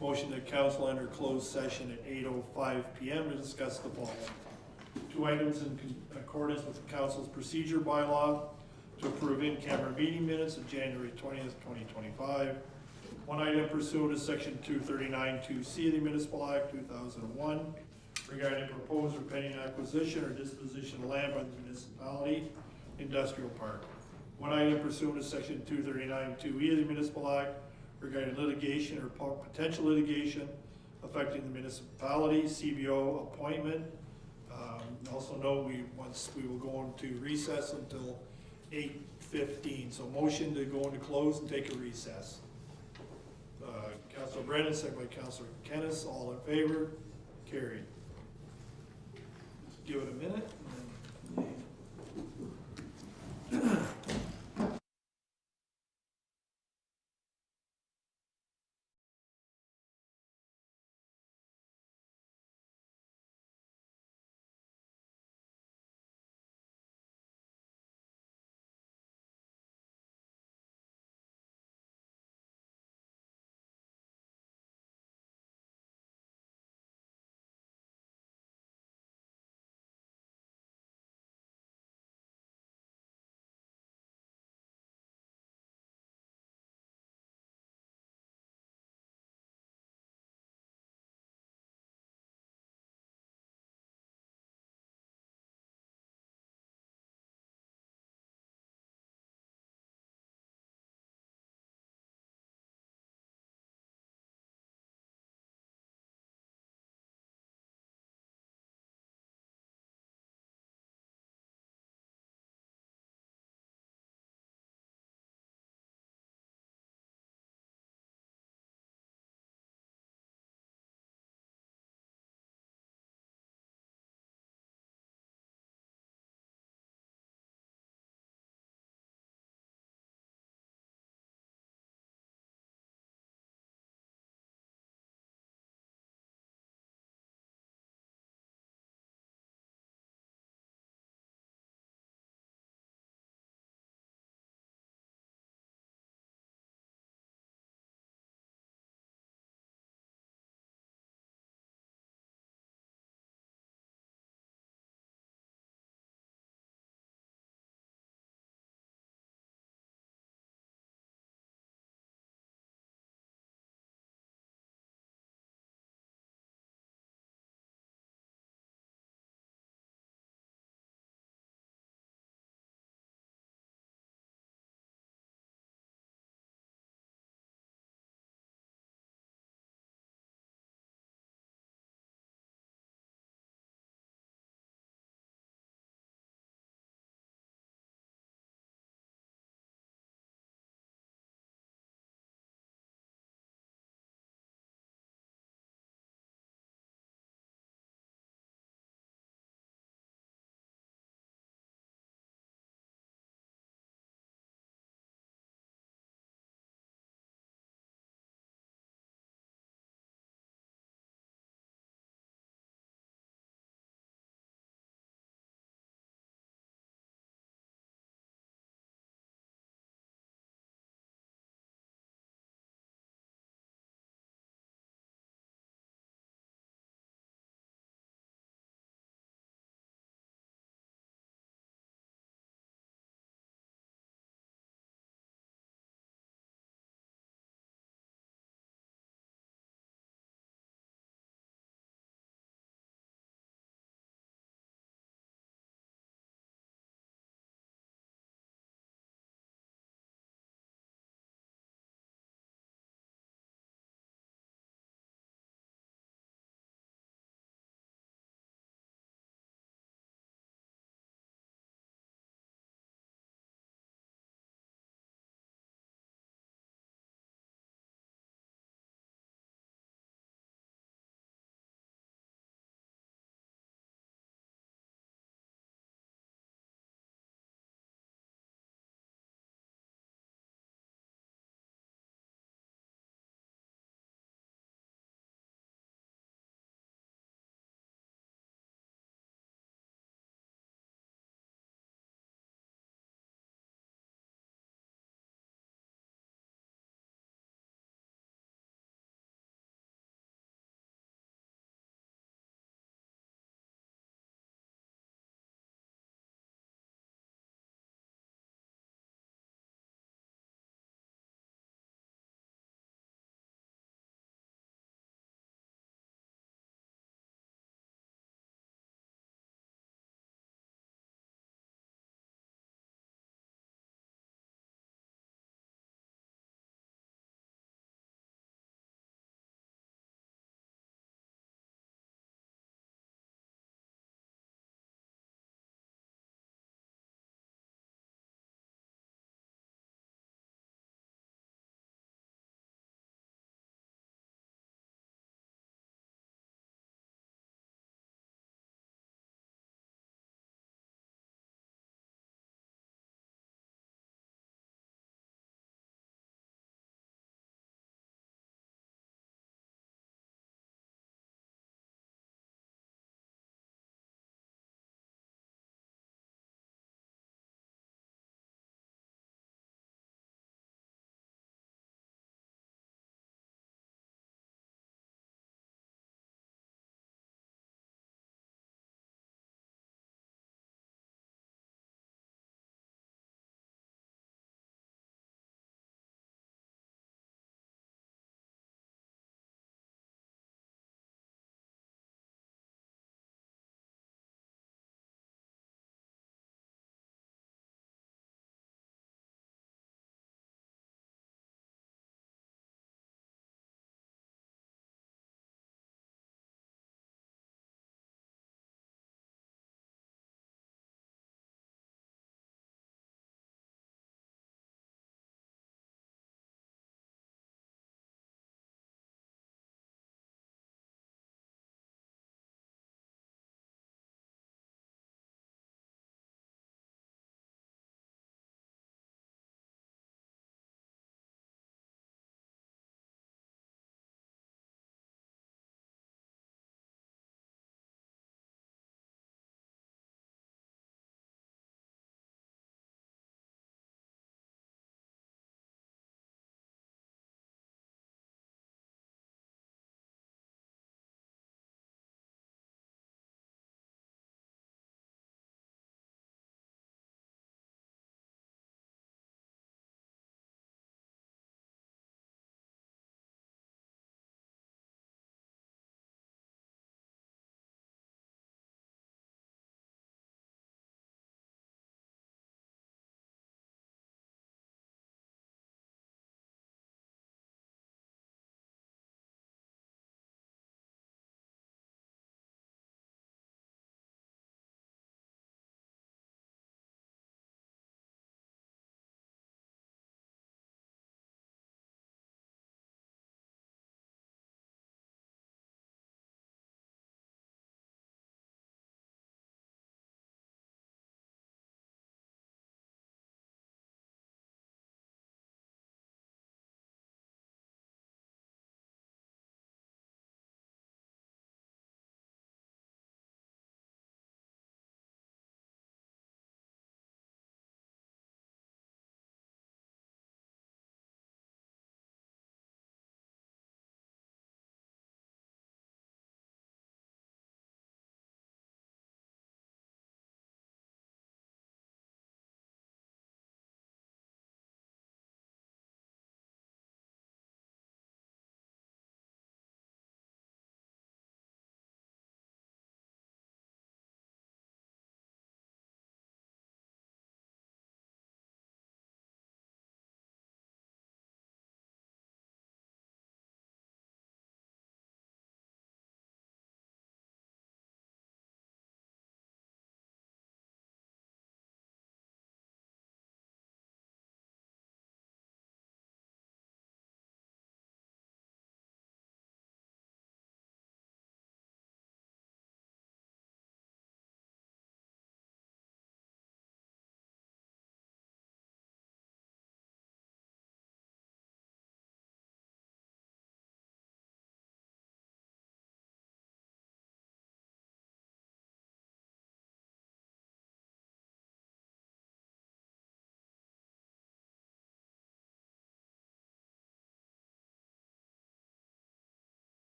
Motion that council enter closed session at 8:05 p.m. to discuss the following. 2 items in accordance with the council's procedure bylaw to approve in-camera meeting minutes of January 20th, 2025. 1 item pursuant to section 239(2)C of the Municipal Act 2001 regarding proposed or pending acquisition or disposition of land by the municipality industrial park. 1 item pursuant to section 239(2)E of the Municipal Act regarding litigation or potential litigation affecting the municipality CBO appointment. Also note we will go into recess until 8:15. So motion to go into close and take a recess. Councilor Brennan, second by Councilor Kennis, all in favor? Carried. Give it a minute.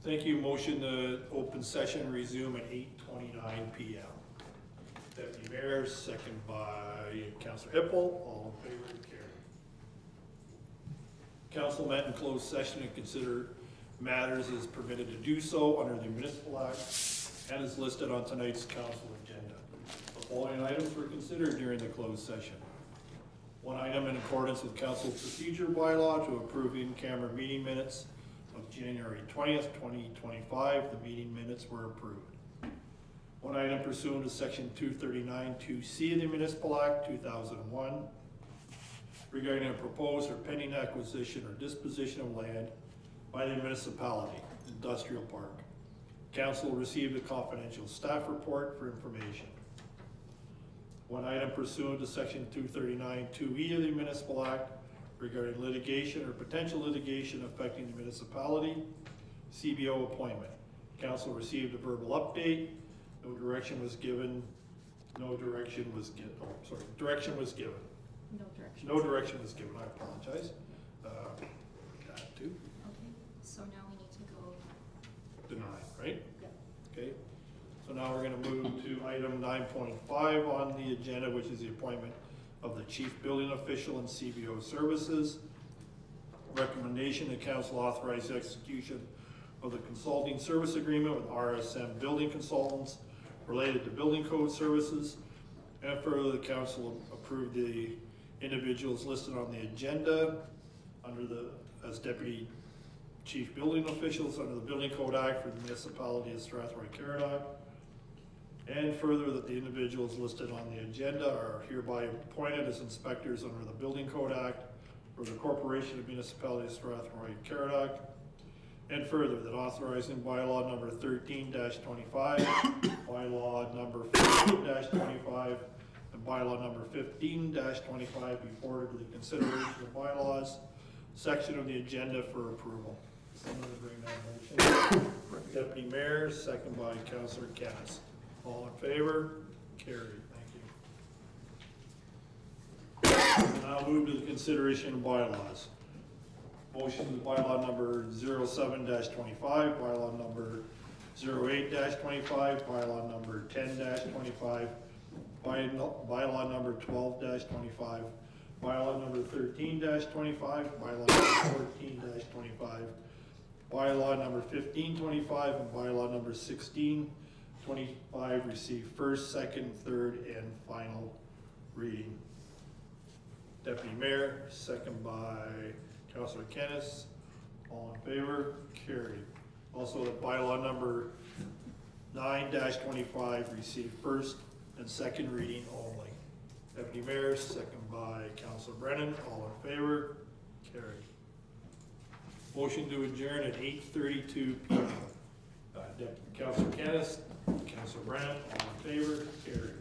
Thank you. Motion to open session resume at 8:29 PM. Deputy Mayor, second by Councillor Hippel. All in favor, carried. Council met in closed session to consider matters as permitted to do so under the Municipal Act and is listed on tonight's council agenda. The following items were considered during the closed session. One item in accordance with council procedure bylaw to approve in-camera meeting minutes of January 20th, 2025. The meeting minutes were approved. One item pursuant to section 239(2)C of the Municipal Act 2001 regarding a proposed or pending acquisition or disposition of land by the municipality, industrial park. Council received a confidential staff report for information. One item pursuant to section 239(2)E of the Municipal Act regarding litigation or potential litigation affecting the municipality, CBO appointment. Council received a verbal update. No direction was given. Direction was given. No direction. No direction was given. I apologize. That too. Okay, so now we need to go. Deny, right? Yep. Okay. So now we're going to move to item 9.5 on the agenda, which is the appointment of the chief building official and CBO services. Recommendation that council authorize execution of the consulting service agreement with RSM Building Consultants related to building code services. And further, the council approve the individuals listed on the agenda as deputy chief building officials under the Building Code Act for the municipality of Strathroy-Caradoc. And further, that the individuals listed on the agenda are hereby appointed as inspectors under the Building Code Act for the Corporation of Municipality of Strathroy-Caradoc. And further, that authorizing bylaw number 13-25, bylaw number 14-25, and bylaw number 15-25 be forwarded to the consideration of bylaws section of the agenda for approval. Someone to bring that motion. Deputy Mayor, second by Councillor Kennis. All in favor? Carried. Thank you. Now move to the consideration of bylaws. Motion to bylaw number 07-25, bylaw number 08-25, bylaw number 10-25, bylaw number 12-25, bylaw number 13-25, bylaw number 14-25, bylaw number 15-25, and bylaw number 16-25 receive first, second, third, and final reading. Deputy Mayor, second by Councillor Kennis. All in favor? Carried. Also, the bylaw number 9-25 receive first and second reading only. Deputy Mayor, second by Councillor Brennan. All in favor? Carried. Motion to adjourn at 8:32 p.m. Councillor Kennis, Councillor Brennan, all in favor? Carried.